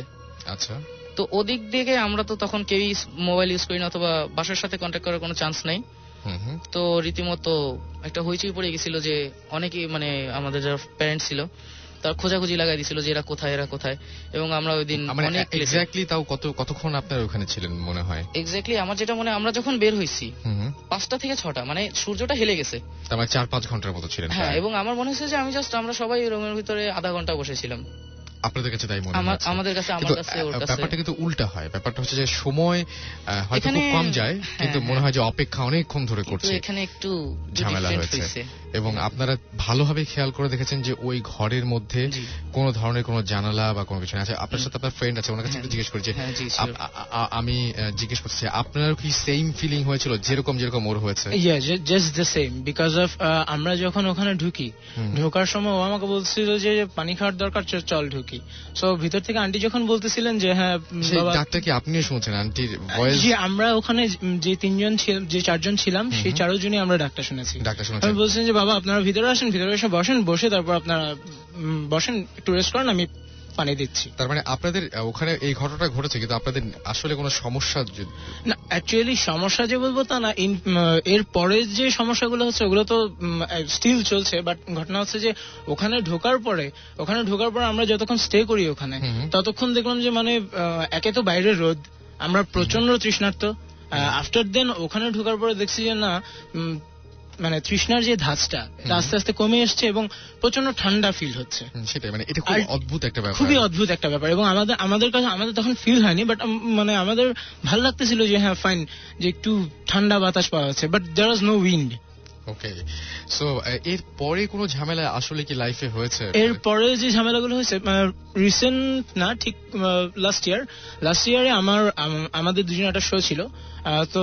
আচ্ছা, তো ওদিক দিকে আমরা তো তখন কেউই মোবাইল ইউজ করি না অথবা বাসার সাথে কন্ট্যাক্ট করার কোনো চান্স নাই। তো রীতিমতো একটা হইচই পড়ে গেছিল যে অনেকেই মানে আমাদের যারা প্যারেন্টস ছিল তার খোঁজাখুঁজি লাগাই দিছিল যে এরা কোথায়, এবং আমরা ওই দিন অনেক এক্স্যাক্টলি তাও কতক্ষণ আপনারা ওখানে ছিলেন মনে হয়? এক্স্যাক্টলি আমার যেটা মনে, আমরা যখন বের হইছি 5টা থেকে 6টা, মানে সূর্যটা হেলে গেছে, তার মানে 4-5 ঘন্টার মতো ছিলেন। হ্যাঁ, এবং আমার মনে হচ্ছে যে আমরা সবাই রুমের ভিতরে আধা ঘন্টা বসেছিলাম। আপনাদের কাছে তাই মনে হয়? আমাদের কাছে, আমার কাছে, ওর কাছে ব্যাপারটা কিন্তু উল্টা হয়। ব্যাপারটা হচ্ছে যে সময় হয়তো খুব কম যায়, কিন্তু মনে হয় যে অপেক্ষা অনেকক্ষণ ধরে করছে, এখানে একটু ঝামেলা হয়েছে। এবং আপনারা ভালোভাবে খেয়াল করে দেখেছেন যে ওই ঘরের মধ্যে কোন ধরনের কোন জানালা বা কোনো কিছু আছে? আপনার সাথে আপনার ফ্রেন্ড আছে, ওনার কাছে একটু জিজ্ঞেস করি যে আমি জিজ্ঞেস করছি আপনার কি সেম ফিলিং হয়েছিল যেরকম ওর হয়েছে? Just the same, because of আমরা যখন ওখানে ঢোকার সময় ও আমাকে বলছিল যে পানি খাওয়ার দরকার, চল ঢুকি। সো ভিতর থেকে আন্টি যখন বলতেছিলেন যে হ্যাঁ বাবা, ডাক্তার কি আপনিও শুনছেন আন্টির ভয়েস? জি, আমরা ওখানে যে 4জন ছিলাম সেই 4 জনই আমরা ডাক্তার শুনেছি। আমি বলছেন যে বাবা আপনারা ভিতরে আসেন, ভিতরে এসে বসেন, বসে তারপর আপনারা বসেন, একটু রেস্ট করেন, আমি পানি দিচ্ছি। তার মানে আপনাদের ওখানে এই ঘটনাটা ঘটেছে, কিন্তু আপনাদের আসলে কোনো সমস্যা না, অ্যাকচুয়ালি সমস্যা যে বলবো তা না, এর পরে যে সমস্যাগুলো হচ্ছে ওগুলো তো স্টিল চলছে। বাট ঘটনা হচ্ছে যে ওখানে ঢোকার পরে আমরা যতক্ষণ স্টে করি ওখানে, ততক্ষণ দেখলাম যে মানে একে তো বাইরের রোদ, আমরা প্রচন্ড তৃষ্ণার্ত। আফটার দেন ওখানে ঢোকার পরে দেখছি যে না, মানে তৃষ্ণার যে ধাঁচটা আস্তে আস্তে কমে এসছে এবং প্রচন্ড ঠান্ডা ফিল হচ্ছে। সেটাই, মানে এটা খুব অদ্ভুত একটা ব্যাপার, খুবই অদ্ভুত একটা ব্যাপার। এবং আমাদের কাছে তখন ফিল হয়নি, বাট মানে আমাদের ভালো লাগতেছিল যে হ্যাঁ ফাইন, যে একটু ঠান্ডা বাতাস পাওয়া যাচ্ছে, but there was no wind. Okay, so এর পরে কোনো ঝামেলা আসলে কি লাইফে হয়েছে? এর পরে যে ঝামেলাগুলো হয়েছে রিসেন্ট না, ঠিক লাস্ট ইয়ারে আমাদের দুজনের একটা শো ছিল। তো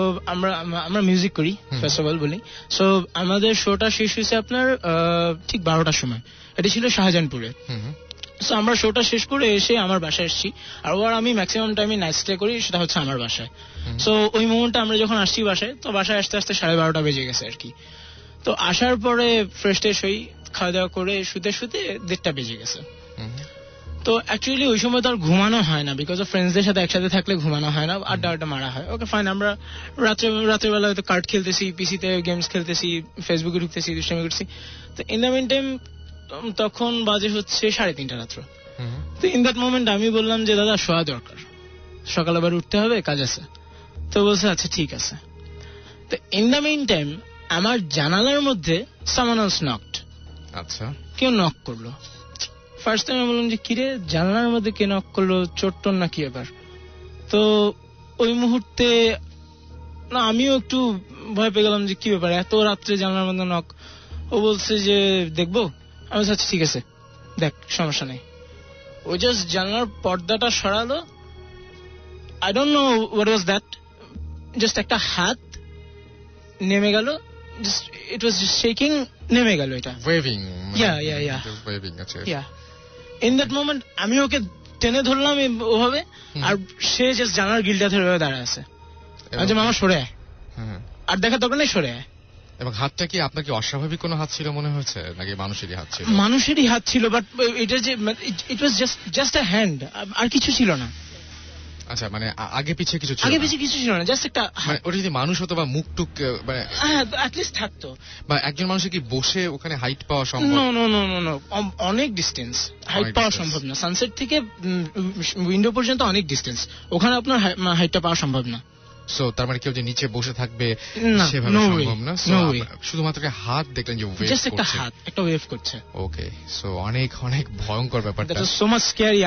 আমরা মিউজিক করি, ফেস্টিভ্যাল বলি। সো আমাদের শোটা শেষ হয়েছে আপনার ঠিক 12টার সময়। এটা ছিল শাহজাহানপুরে। সো আমরা শোটা শেষ করে এসে আমার বাসায় এসেছি, আর আমি ম্যাক্সিমাম টাইমে নাইট স্টে করি, সেটা হচ্ছে আমার বাসায়। সো ওই মোমেন্টে আমরা যখন আসছি বাসায়, তো বাসায় আসতে 12:30 বেজে গেছে আর কি। তো আসার পরে ফ্রেশ ট্রেশ হই, খাওয়া দাওয়া করে শুতে 1:30 বেজে গেছে। তো অ্যাকচুয়ালি ওই সময় তো আর ঘুমানো হয় না, বিকজ অফ ফ্রেন্ডসদের সাথে একসাথে থাকলে ঘুমানো হয় না, আড্ডা মারা হয়। ওকে ফাইন, আমরা রাত্রেবেলা হয়তো কার্ড খেলতেছি, পিসিতে গেমস খেলতেছি, ফেসবুকে ঢুকতেছি, দুষ্টামি করছি। তো ইন দ্য মিন টাইম তখন বাজে হচ্ছে 3:30 রাত্র। তো ইন দ্যাট মোমেন্ট আমি বললাম যে দাদা শোয়া দরকার, সকালে আবার উঠতে হবে, কাজ আছে। তো বলছে আচ্ছা ঠিক আছে। তো ইন দ্য মিন টাইম আমার জানালার মধ্যে সামওয়ান এলস নকড। আচ্ছা, কেউ নক করলো। ফার্স্ট টাইম আমি বললাম যে কিরে, জানালার মধ্যে কে নক করলো, চোট্টন নাকি এবার? তো ওই মুহূর্তে না আমিও একটু ভয় পেয়ে গেলাম যে কি ব্যাপার, এত রাত্রে জানালার মধ্যে নক। ও বলছে যে দেখবো। আমি আচ্ছা ঠিক আছে দেখ, সমস্যা নেই। ও জাস্ট জানালার পর্দাটা সরালো। I don't know what was that, just একটা হাত নেমে গেল, ইট ওয়াজ জাস্ট শেকিং, নেমে গেল এটা, ওয়েভিং। ইন দ্যাট মোমেন্ট আমি ওকে টেনে ধরলাম ওভাবে, আর সে জাস্ট জানালার গিলটা ধরে দাঁড়ায় আছে। আচ্ছা মামা সরে আয়, আর দেখার দরকার নেই, সরে আয়। এবং হাতটা কি আপনার কি অস্বাভাবিক কোনো হাত ছিল মনে হয়েছে, নাকি মানুষেরই হাত ছিল? মানুষেরই হাত ছিল, বাট এটা যে ইট ওয়াজ জাস্ট আ হ্যান্ড, আর কিছু ছিল না। আচ্ছা, মানে আগে পিছিয়ে কিছু ছিল? আগে পিছিয়ে কিছু ছিল না, জাস্ট একটা, মানে ওটা যদি মানুষ হতো বা মুখ টুক মানে অ্যাটলিস্ট থাকতো, বা একজন মানুষের কি বসে ওখানে হাইট পাওয়া সম্ভব? নো, অনেক ডিস্টেন্স, হাইট পাওয়া সম্ভব না। সানসেট থেকে উইন্ডো পর্যন্ত অনেক ডিস্টেন্স, ওখানে আপনার হাইটটা পাওয়া সম্ভব না। সো তার মানে কেউ যে নিচে বসে থাকবে সেভাবে সম্ভব না। শুধুমাত্র হাত দেখলেন যে ওয়েভ করছে, একটা হাত একটা ওয়েভ করছে। ওকে, সো অনেক ভয়ঙ্কর ব্যাপারটা, সো মাচ স্ক্যারি।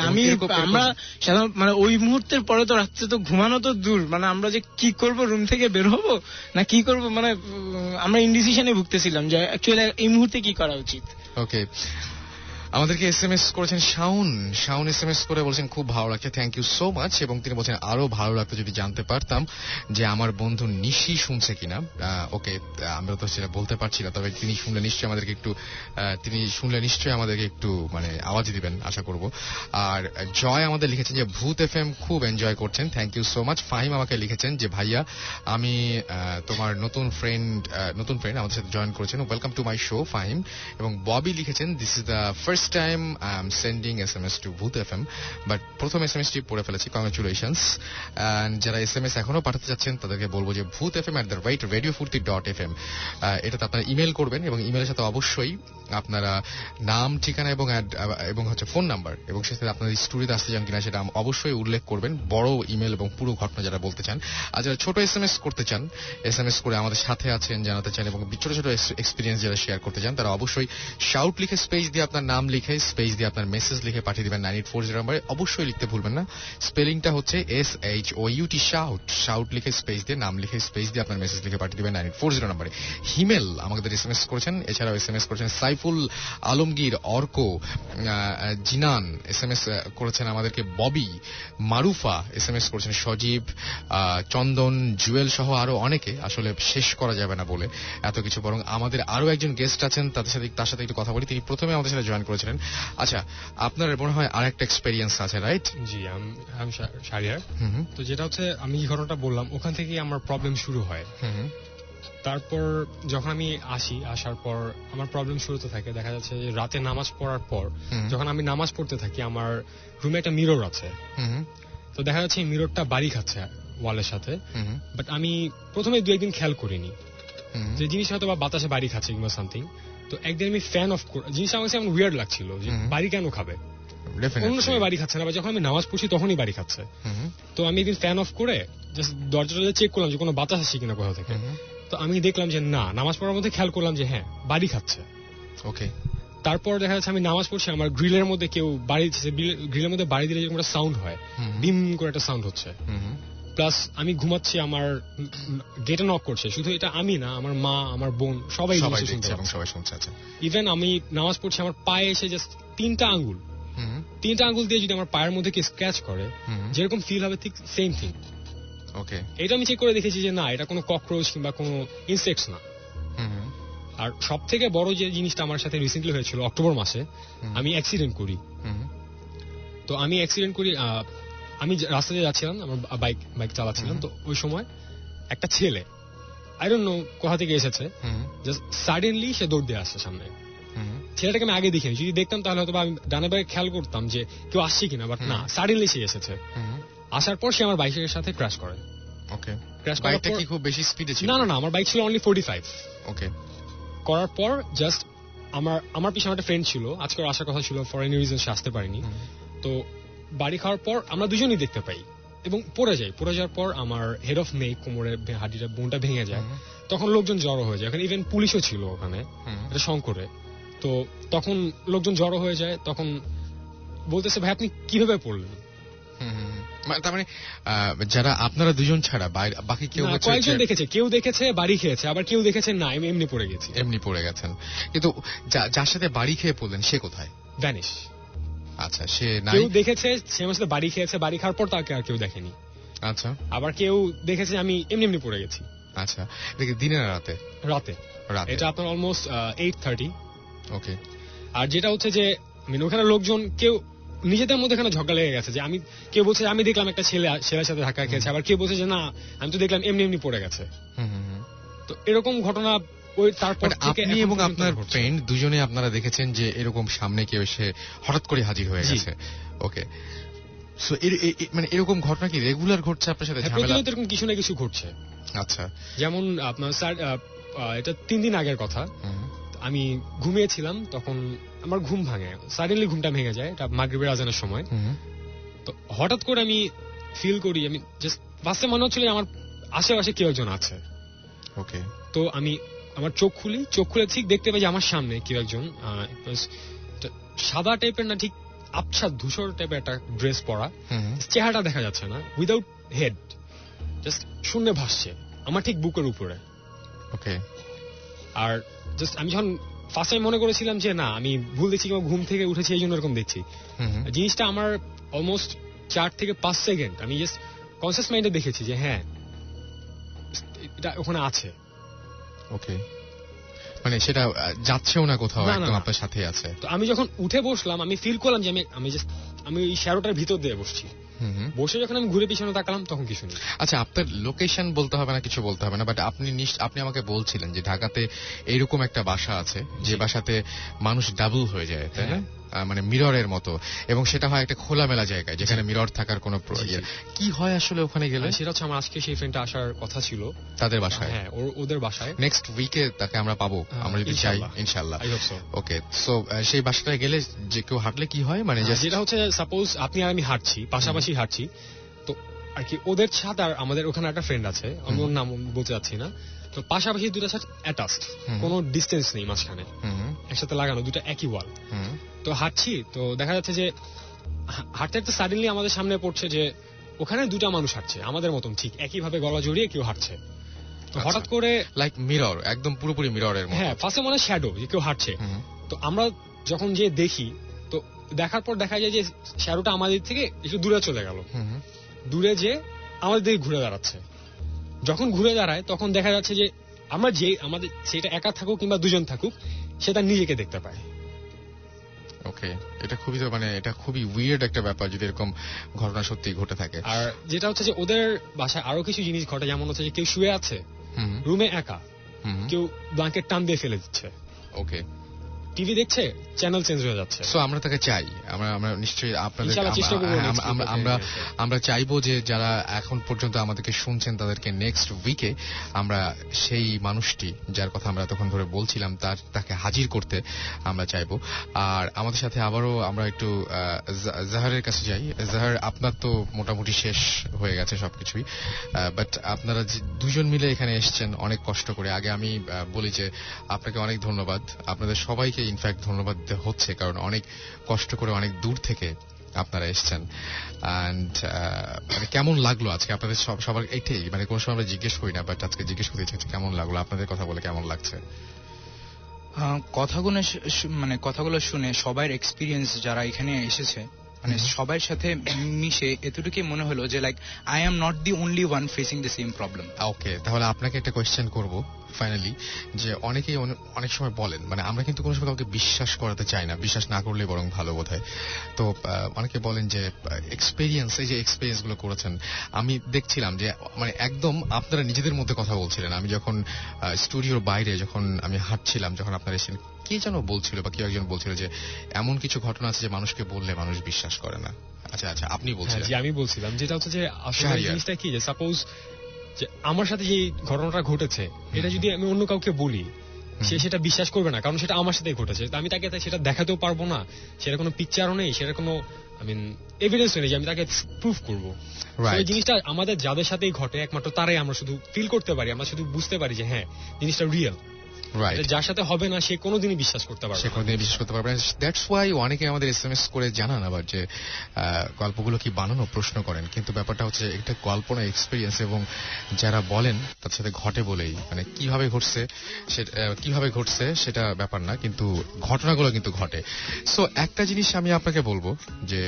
আমরা সাধারণত মানে ওই মুহূর্তের পরে তো রাত্রে তো ঘুমানো তো দূর, মানে আমরা যে কি করব, রুম থেকে বের হবো না কি করব, মানে আমরা ইনডিসিশনে ভুগতেছিলাম যে অ্যাকচুয়ালি এই মুহূর্তে কি করা উচিত। ওকে, আমাদেরকে এসএমএস করেছেন শাওন এসএমএস করে বলছেন খুব ভালো লাগছে, থ্যাংক ইউ সো মাচ। এবং তিনি বলছেন আরো ভালো লাগতো যদি জানতে পারতাম যে আমার বন্ধু নিশি শুনছে কিনা। ওকে, আমরা তো সেটা বলতে পারছি না, তবে তিনি শুনলে নিশ্চয়ই আমাদেরকে একটু মানে আওয়াজ দিবেন আশা করব। আর জয় আমাদের লিখেছেন যে ভূত এফএম খুব এনজয় করছেন, thank you so much. Fahim আমাকে লিখেছেন যে ভাইয়া আমি তোমার নতুন ফ্রেন্ড আমাদের সাথে জয়েন করেছেন, welcome to my show Fahim. এবং ববি লিখেছেন this is the first time I am sending SMS to Bhoot FM, but প্রথম এসএমএসটি পড়ে ফেলেছি, কংগ্রাচুলেশনস। এন্ড যারা এসএমএস এখনো পাঠাতে যাচ্ছেন তাদেরকে বলবো যে ভূত এফএম @radiofurti.fm এটাতে আপনারা ইমেল করবেন, এবং ইমেলের সাথে অবশ্যই আপনারা নাম, ঠিকানা এবং হচ্ছে ফোন নাম্বার, এবং সাথে আপনাদের স্টুডিওতে আসতে চান কিনা সেটা অবশ্যই উল্লেখ করবেন, বড় ইমেল এবং পুরো ঘটনা যারা বলতে চান। আর যারা ছোট এসএমএস করতে চান, এসএমএস করে আমাদের সাথে আছেন জানাতে চান এবং ছোট ছোট এক্সপিরিয়েন্স যারা শেয়ার করতে চান, তারা অবশ্যই শাউট লিখে স্পেস দিয়ে আপনার নাম লিখে স্পেস দিয়ে আপনার মেসেজ লিখে পাঠিয়ে দিবেন 9840 নম্বরে। অবশ্যই লিখতে ভুলবেন না, স্পেলিংটা হচ্ছে SHOUT, শাউট লিখে স্পেস দিয়ে নাম লিখে স্পেস দিয়ে আপনার মেসেজ লিখে পাঠিয়ে দিবেন 9840 নম্বরে। হিমেল আমাদের এসএমএস করেছেন, এছাড়াও এসএমএস করেছেন সাইফুল আলমগীর, অর্ক, জিনান এসএমএস করেছেন আমাদেরকে, ববি, মারুফা এসএমএস করেছেন, সজীব, চন্দন, জুয়েল সহ আরো অনেকে, আসলে শেষ করা যাবে না বলে এত কিছু। বরং আমাদের আরো একজন গেস্ট আছেন, তার সাথে একটু কথা বলি। তিনি প্রথমে আমাদের সাথে জয়েন করেছিলেন। আচ্ছা, আপনার মনে হয় আর একটা এক্সপেরিয়েন্স আছে, রাইট? জি, আমি শারিয়ার। তো যেটা হচ্ছে আমি এই ঘটনাটা বললাম, ওখান থেকেই আমার প্রবলেম শুরু হয়। তারপর যখন আমি আসার পর আমার প্রবলেম শুরু হতে থাকে। দেখা যাচ্ছে যে রাতে নামাজ পড়ার পর যখন আমি নামাজ পড়তে থাকি, আমার রুমে একটা মিরর আছে। তো দেখা যাচ্ছে এই মিররটা বাড়ি খাচ্ছে ওয়ালের সাথে, বাট আমি প্রথমে 2-1 দিন খেয়াল করিনি যে জিনিস হয়তো বা বাতাসে বাড়ি খাচ্ছে কিংবা সামথিং। তো একদিন আমি ফ্যান অফ করে, জিনিসটা আমার কাছে এমন উইয়ার্ড লাগছিল যে বাড়ি কেন খাবে, অন্য সময় বাড়ি খাচ্ছে না, বা যখন আমি নামাজ পড়ছি তখনই বাড়ি খাচ্ছে। তো আমি একদিন ফ্যান অফ করে জাস্ট দরজাটা চেক করলাম যে কোনো বাতাস আসছে কিনা কোথাও থেকে। তো আমি দেখলাম যে না, নামাজ পড়ার মধ্যে খেয়াল করলাম যে হ্যাঁ বাড়ি খাচ্ছে। ওকে, তারপর দেখা যাচ্ছে আমি নামাজ পড়ছি, আমার গ্রিলের মধ্যে কেউ বাড়ি দিচ্ছে, গ্রিলের মধ্যে বাড়ি দিলে যেরকম একটা সাউন্ড হয়, ডিম করে একটা সাউন্ড হচ্ছে। প্লাস আমি ঘুমাচ্ছি, আমার গেটে নক করছে, শুধু এটা আমি না, আমার মা, আমার বোন সবাই শুনছে। ইভেন আমি নামাজ পড়ছি, আমার পায়ে এসে জাস্ট 3টা আঙ্গুল দিয়ে যদি আমার পায়ের মধ্যে কি স্ক্র্যাচ করে, যেরকম ফিল হবে ঠিক সেম থিং। ওকে, এটা আমি চেক করে দেখেছি যে না, এটা কোনো ককরোচ কিংবা কোনো ইনসেক্টস না। আর সব থেকে বড় যে জিনিসটা আমার সাথে রিসেন্টলি হয়েছিল, অক্টোবর মাসে আমি অ্যাক্সিডেন্ট করি। তো আমি অ্যাক্সিডেন্ট করি, আমি রাস্তা দিয়ে যাচ্ছিলাম, আমার বাইক চালাচ্ছিলাম। তো ওই সময় একটা ছেলে, আই ডোন্ট নো কোথা থেকে এসেছে, জাস্ট সাডেনলি সে দৌড় দিয়ে আসছে সামনে। ছেলেটাকে আমি আগে দেখিনি, যদি দেখতাম তাহলে হয়তো আমি ডানে বাইরে খেয়াল করতাম যে কেউ আসছে কিনা, বাট না, সাডেনলি সে এসেছে। আসার পর সে আমার বাইকের সাথে ক্র্যাশ করে। ওকে, বাইকটা কি খুব বেশি স্পিডে ছিল? না, আমার বাইক ছিল অনলি 45। ওকে, করার পর জাস্ট আমার পিছনে একটা ফ্রেন্ড ছিল, আজকে আসার কথা ছিল, ফর এনি রিজন সে আসতে পারেনি। তো বাড়ি খাওয়ার পর আমরা দুজনেই দেখতে পাই এবং পড়ে যাওয়ার পর আমার হেড অফ নেক, কোমরের হাড়িটা, বোনটা ভেঙে যায়। তখন লোকজন জড়ো হয়ে যায়, ওখানে ইভেন পুলিশও ছিল ওখানে, এটা শঙ্করে। তো তখন লোকজন জড়ো হয়ে যায়, তখন বলতেছে ভাই আপনি কিভাবে পড়লেন। তার মানে যারা আপনারা দুজন ছাড়া বাকি কেউ কয়েকজন দেখেছে, কেউ দেখেছে বাড়ি খেয়েছে, আবার কেউ দেখেছে না এমনি পড়ে গেছেন। কিন্তু যার সাথে বাড়ি খেয়ে পড়লেন সে কোথায়? ভ্যানিশ। আচ্ছা, সে কেউ দেখেছে সে আমার সাথে বাড়ি খেয়েছে, বাড়ি খাওয়ার পর তাকে আর কেউ দেখেনি। আচ্ছা, আবার কেউ দেখেছে আমি এমনি পড়ে গেছি। আচ্ছা, এটা কি দিনে না রাতে? রাতে। এটা আপনার অলমোস্ট 8:30। ওকে, আর যেটা হচ্ছে যে ওখানে লোকজন কেউ নিজেদের মধ্যে এখানে ঝগড়া লেগে গেছে, যে কেউ বলছে আমি দেখলাম একটা ছেলের সাথে ধাক্কা খেয়েছে, আবার কেউ বলছে যে না আমি তো দেখলাম এমনি পড়ে গেছে। তো এরকম ঘটনা তারপর আপনি এবং আপনার ফ্রেন্ড দুজনে আপনারা দেখেছেন যে এরকম সামনে কেউ এসে হঠাৎ করে হাজির হয়ে গেছে। ওকে, সো মানে এরকম ঘটনা কি রেগুলার ঘটছে আপনার সাথে? ঝামেলা এরকম কিছু না কিছু ঘটছে। আচ্ছা, যেমন আপনার স্যার, এটা 3 দিন আগের কথা, আমি ঘুমিয়েছিলাম, তখন আমার ঘুম ভাঙে, সাডেনলি ঘুমটা ভেঙে যায়, এটা মাগরিবের আজানের সময়। তো হঠাৎ করে আমি ফিল করি, আমি জাস্ট ফার্স্টে মনে হচ্ছিল আমার আশেপাশে কেউ একজন আছে। ওকে, তো আমি আমার চোখ খুলে ঠিক দেখতে পাই যে আমার সামনে কেউ একজন, সাদা টাইপের না, ঠিক আবছা ধূসর টাইপের একটা ড্রেস পরা, চেহারাটা দেখা যাচ্ছে না, উইদাউট হেড, জাস্ট শূন্যে ভাসছে আমার ঠিক বুকের উপরে। ওকে, আর জাস্ট আমি যখন ফার্স্ট টাইম মনে করেছিলাম যে না আমি ভুল দেখছি কিংবা ঘুম থেকে উঠেছি এই জন্য এরকম দেখছি। জিনিসটা আমার অলমোস্ট 4 থেকে 5 সেকেন্ড আমি জাস্ট কনসিয়াস মাইন্ডে দেখেছি যে হ্যাঁ এটা ওখানে আছে। ওকে, মানে সেটা যাচ্ছেও না কোথাও, একদম আপনার সাথে আছে। তো আমি যখন উঠে বসলাম আমি ফিল করলাম যে আমি ওই শ্যাডোটার ভিতর দিয়ে বসছি। বসে যখন আমি ঘুরে পিছনে তাকালাম তখন কিছু নেই। আচ্ছা, আপনার লোকেশন বলতে হবে না, কিছু বলতে হবে না, বাট আপনি আমাকে বলছিলেন যে ঢাকাতে এইরকম একটা বাসা আছে যে বাসাতে মানুষ ডাবল হয়ে যায়, তাই না? মানে মিররের মতো, এবং সেটা হয় একটা খোলামেলা জায়গায় যেখানে মিরর থাকার কোনো কি হয় আসলে ওখানে গেলে? সেটা হচ্ছে আমার আজকে সেই ফ্রেন্ডটা আসার কথা ছিল তাদের বাসায়। হ্যাঁ, ওদের বাসায় নেক্সট উইকে তাকে আমরা পাবো, আমরা যদি চাই ইনশাআল্লাহ। ওকে, সো সেই বাসাটায় গেলে যে কেউ হাঁটলে কি হয়, মানে যেটা হচ্ছে সাপোজ আপনি আর আমি হাঁটছি, পাশাপাশি হাঁটছি, তো আর কি ওদের ছাদ আর আমাদের ওখানে একটা ফ্রেন্ড আছে, আমি ওর নাম বলতে যাচ্ছি না, তো পাশাপাশি দুটো ছাদ অ্যাটাচড, কোনো ডিস্টেন্স নেই মাঝখানে, একসাথে লাগানো দুটো একই ওয়াল। তো হাঁটছি, তো দেখা যাচ্ছে যে হাঁটতে হাঁটতে সাডেনলি আমাদের সামনে পড়ছে যে ওখানে দুটা মানুষ হাঁটছে আমাদের মতন, ঠিক একইভাবে গলা জড়িয়ে কেউ হাঁটছে। তো হঠাৎ করে লাইক মিরর, একদম পুরোপুরি মিররের মতো। হ্যাঁ, ফার্স্টে মনে হয় শ্যাডো যে কেউ হাঁটছে। তো আমরা যখন যে দেখি, তো দেখার পর দেখা যায় যে শ্যাডোটা আমাদের থেকে একটু দূরে চলে গেল, দূরে যে আমাদের দিকে ঘুরে দাঁড়াচ্ছে। যখন ঘুরে দাঁড়ায় তখন দেখা যাচ্ছে যে আমরা যে আমাদের সেটা একা থাকুক কিংবা দুজন থাকুক, সেটা নিজেকে দেখতে পায়। ওকে, এটা খুবই, মানে এটা খুবই উইয়ার্ড একটা ব্যাপার যদি এরকম ঘটনা সত্যি ঘটে থাকে। আর যেটা হচ্ছে যে ওদের বাসায় আরো কিছু জিনিস ঘটে, যেমন হচ্ছে যে কেউ শুয়ে আছে রুমে একা, কেউ ব্ল্যাঙ্কেট টান দিয়ে ফেলে দিচ্ছে। ওকে, টিভি দেখছে, চ্যানেল চেঞ্জ হয়ে যাচ্ছে। সো আমরা তাকে চাই, আমরা নিশ্চয়ই আপনাদের আমরা চাইবো যে যারা এখন পর্যন্ত আমাদেরকে শুনছেন তাদেরকে নেক্সট উইকে আমরা সেই মানুষটি যার কথা আমরা তখন ধরে বলছিলাম তাকে হাজির করতে আমরা চাইবো। আর আমাদের সাথে আবারও আমরা একটু জাহারের কাছে যাই। জাহার, আপনার তো মোটামুটি শেষ হয়ে গেছে সবকিছুই, বাট আপনারা দুজন মিলে এখানে এসছেন অনেক কষ্ট করে। আগে আমি বলি যে আপনাকে অনেক ধন্যবাদ, আপনাদের সবাইকে ইনফ্যাক্ট ধন্যবাদ হচ্ছে, কারণ অনেক কষ্ট করে অনেক দূর থেকে আপনারা এসছেন। অ্যান্ড মানে কেমন লাগলো আজকে আপনাদের সবার? এইটাই, মানে কোনো সময় আমরা জিজ্ঞেস করি না, বাট আজকে জিজ্ঞেস করতে চাচ্ছি কেমন লাগলো আপনাদের, কথা বলে কেমন লাগছে? কথাগুলো শুনে সবার এক্সপিরিয়েন্স যারা এখানে এসেছে, মানে সবার সাথে মিশে এতটুকুই মনে হলো যে like I am not the only one facing the same problem. Okay, তাহলে আপনাকে একটা কোয়েশ্চেন করবো ফাইনালি, যে অনেকেই অনেক সময় বলেন, মানে আমরা কিন্তু কোনো সময় কাউকে বিশ্বাস করাতে চাই না, বিশ্বাস না করলে বরং ভালো বোধ হয়। তো অনেকে বলেন যে এক্সপেরিয়েন্স, এই যে এক্সপেরিয়েন্স গুলো করেছেন, আমি দেখছিলাম যে মানে একদম আপনারা নিজেদের মধ্যে কথা বলছিলেন। আমি যখন স্টুডিওর বাইরে যখন আমি হাঁটছিলাম, যখন আপনারা এসেছেন, কে যেন বলছিল বা কেউ একজন বলছিল যে এমন কিছু ঘটনা আছে যে মানুষকে বললে মানুষ বিশ্বাস করে না। আচ্ছা আচ্ছা, আপনি বলছিলেন। আমি বলছিলাম যেটা হচ্ছে যে আসলে জিনিসটা কি, যে সাপোজ যে আমার সাথে যে ঘটনাটা ঘটেছে, এটা যদি আমি অন্য কাউকে বলি, সে সেটা বিশ্বাস করবে না, কারণ সেটা আমার সাথেই ঘটেছে। আমি তাকে সেটা দেখাতেও পারবো না, সেটা কোনো পিকচারও নেই, সেটা কোনো এভিডেন্স নেই যে আমি তাকে প্রুফ করবো। এই জিনিসটা আমাদের যাদের সাথেই ঘটে একমাত্র তারাই আমরা শুধু ফিল করতে পারি, আমরা শুধু বুঝতে পারি যে হ্যাঁ জিনিসটা রিয়েল। যার সাথে হবে না সে কোনোদিনই বিশ্বাস করতে পারবে না। দ্যাটস ওয়াই অনেকে আমাদের SMS করে জানান আবার যে গল্পগুলো কি বানানো, প্রশ্ন করেন, কিন্তু ব্যাপারটা হচ্ছে এটা গল্প না, এক্সপিরিয়েন্স, এবং যারা বলেন তার সাথে ঘটে বলেই, মানে কিভাবে ঘটছে সেটা ব্যাপার না, কিন্তু ঘটনাগুলো কিন্তু ঘটে। সো একটা জিনিস আমি আপনাকে বলবো যে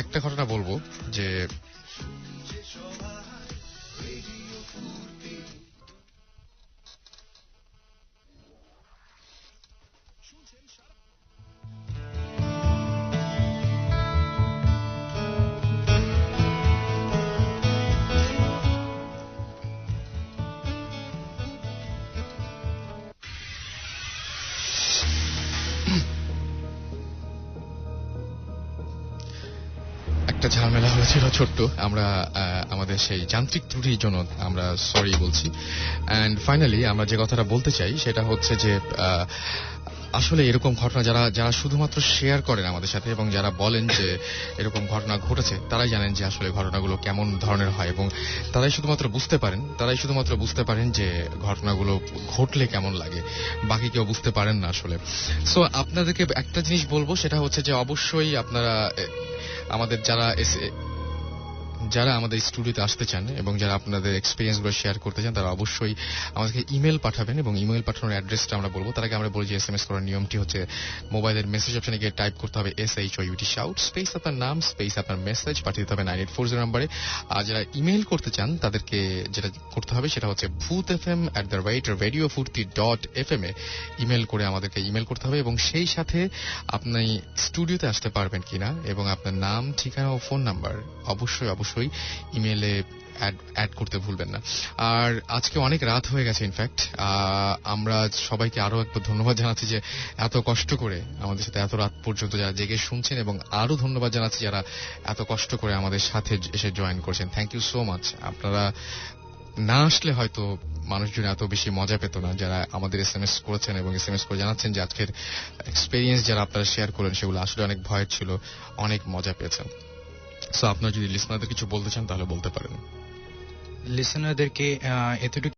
একটা ঘটনা বলবো যে ঝামেলা হয়েছিল ছোট্ট, আমরা আমাদের সেই যান্ত্রিক ত্রুটির জন্য আমরা সরি বলছি। অ্যান্ড ফাইনালি আমরা যে কথাটা বলতে চাই সেটা হচ্ছে যে আসলে এরকম ঘটনা যারা শুধুমাত্র শেয়ার করেন আমাদের সাথে এবং যারা বলেন যে এরকম ঘটনা ঘটেছে, তারাই জানেন যে আসলে ঘটনাগুলো কেমন ধরনের হয়, এবং তারাই শুধুমাত্র বুঝতে পারেন যে ঘটনাগুলো ঘটলে কেমন লাগে, বাকি কেউ বুঝতে পারেন না আসলে। সো আপনাদেরকে একটা জিনিস বলবো, সেটা হচ্ছে যে অবশ্যই আপনারা আমাদের যারা যারা আমাদের স্টুডিওতে আসতে চান এবং যারা আপনাদের এক্সপিরিয়েন্স গুলো শেয়ার করতে চান তারা অবশ্যই আমাদেরকে ইমেল পাঠাবেন, এবং ইমেল পাঠানোর অ্যাড্রেসটা আমরা বলবো। তার আগে আমরা বলি যে SMS করার নিয়মটি হচ্ছে মোবাইলের মেসেজ অপশনে গিয়ে টাইপ করতে হবে SHOUT শাউট, স্পেস আপনার নাম, স্পেস আপনার মেসেজ, পাঠিয়ে দিতে হবে 9840 নম্বরে। আর যারা ইমেল করতে চান তাদেরকে যেটা করতে হবে সেটা হচ্ছে boothfm@radiofurti.fm এ ইমেল করে আমাদেরকে ইমেল করতে হবে, এবং সেই সাথে আপনি স্টুডিওতে আসতে পারবেন কিনা এবং আপনার নাম, ঠিকানা ও ফোন নাম্বার অবশ্যই ইমেলে অ্যাড করতে ভুলবেন না। আর আজকে অনেক রাত হয়ে গেছে, ইনফ্যাক্ট আমরা সবাইকে আরো একবার ধন্যবাদ জানাচ্ছি যে এত কষ্ট করে আমাদের সাথে এত রাত পর্যন্ত যারা জেগে শুনছেন, এবং আরো ধন্যবাদ জানাচ্ছি যারা এত কষ্ট করে আমাদের সাথে এসে জয়েন করছেন। Thank you so much. আপনারা না আসলে হয়তো মানুষজন এত বেশি মজা পেত না। যারা আমাদের SMS করেছেন এবং SMS করে জানাচ্ছেন যে আজকের এক্সপেরিয়েন্স যারা আপনারা শেয়ার করেন সেগুলো আসলে অনেক ভয়ের ছিল, অনেক মজা পেয়েছেন। সো আপনারা যদি লিসনারদের কিছু বলতে চান তাহলে বলতে পারেন। লিসনারদেরকে এতটুকু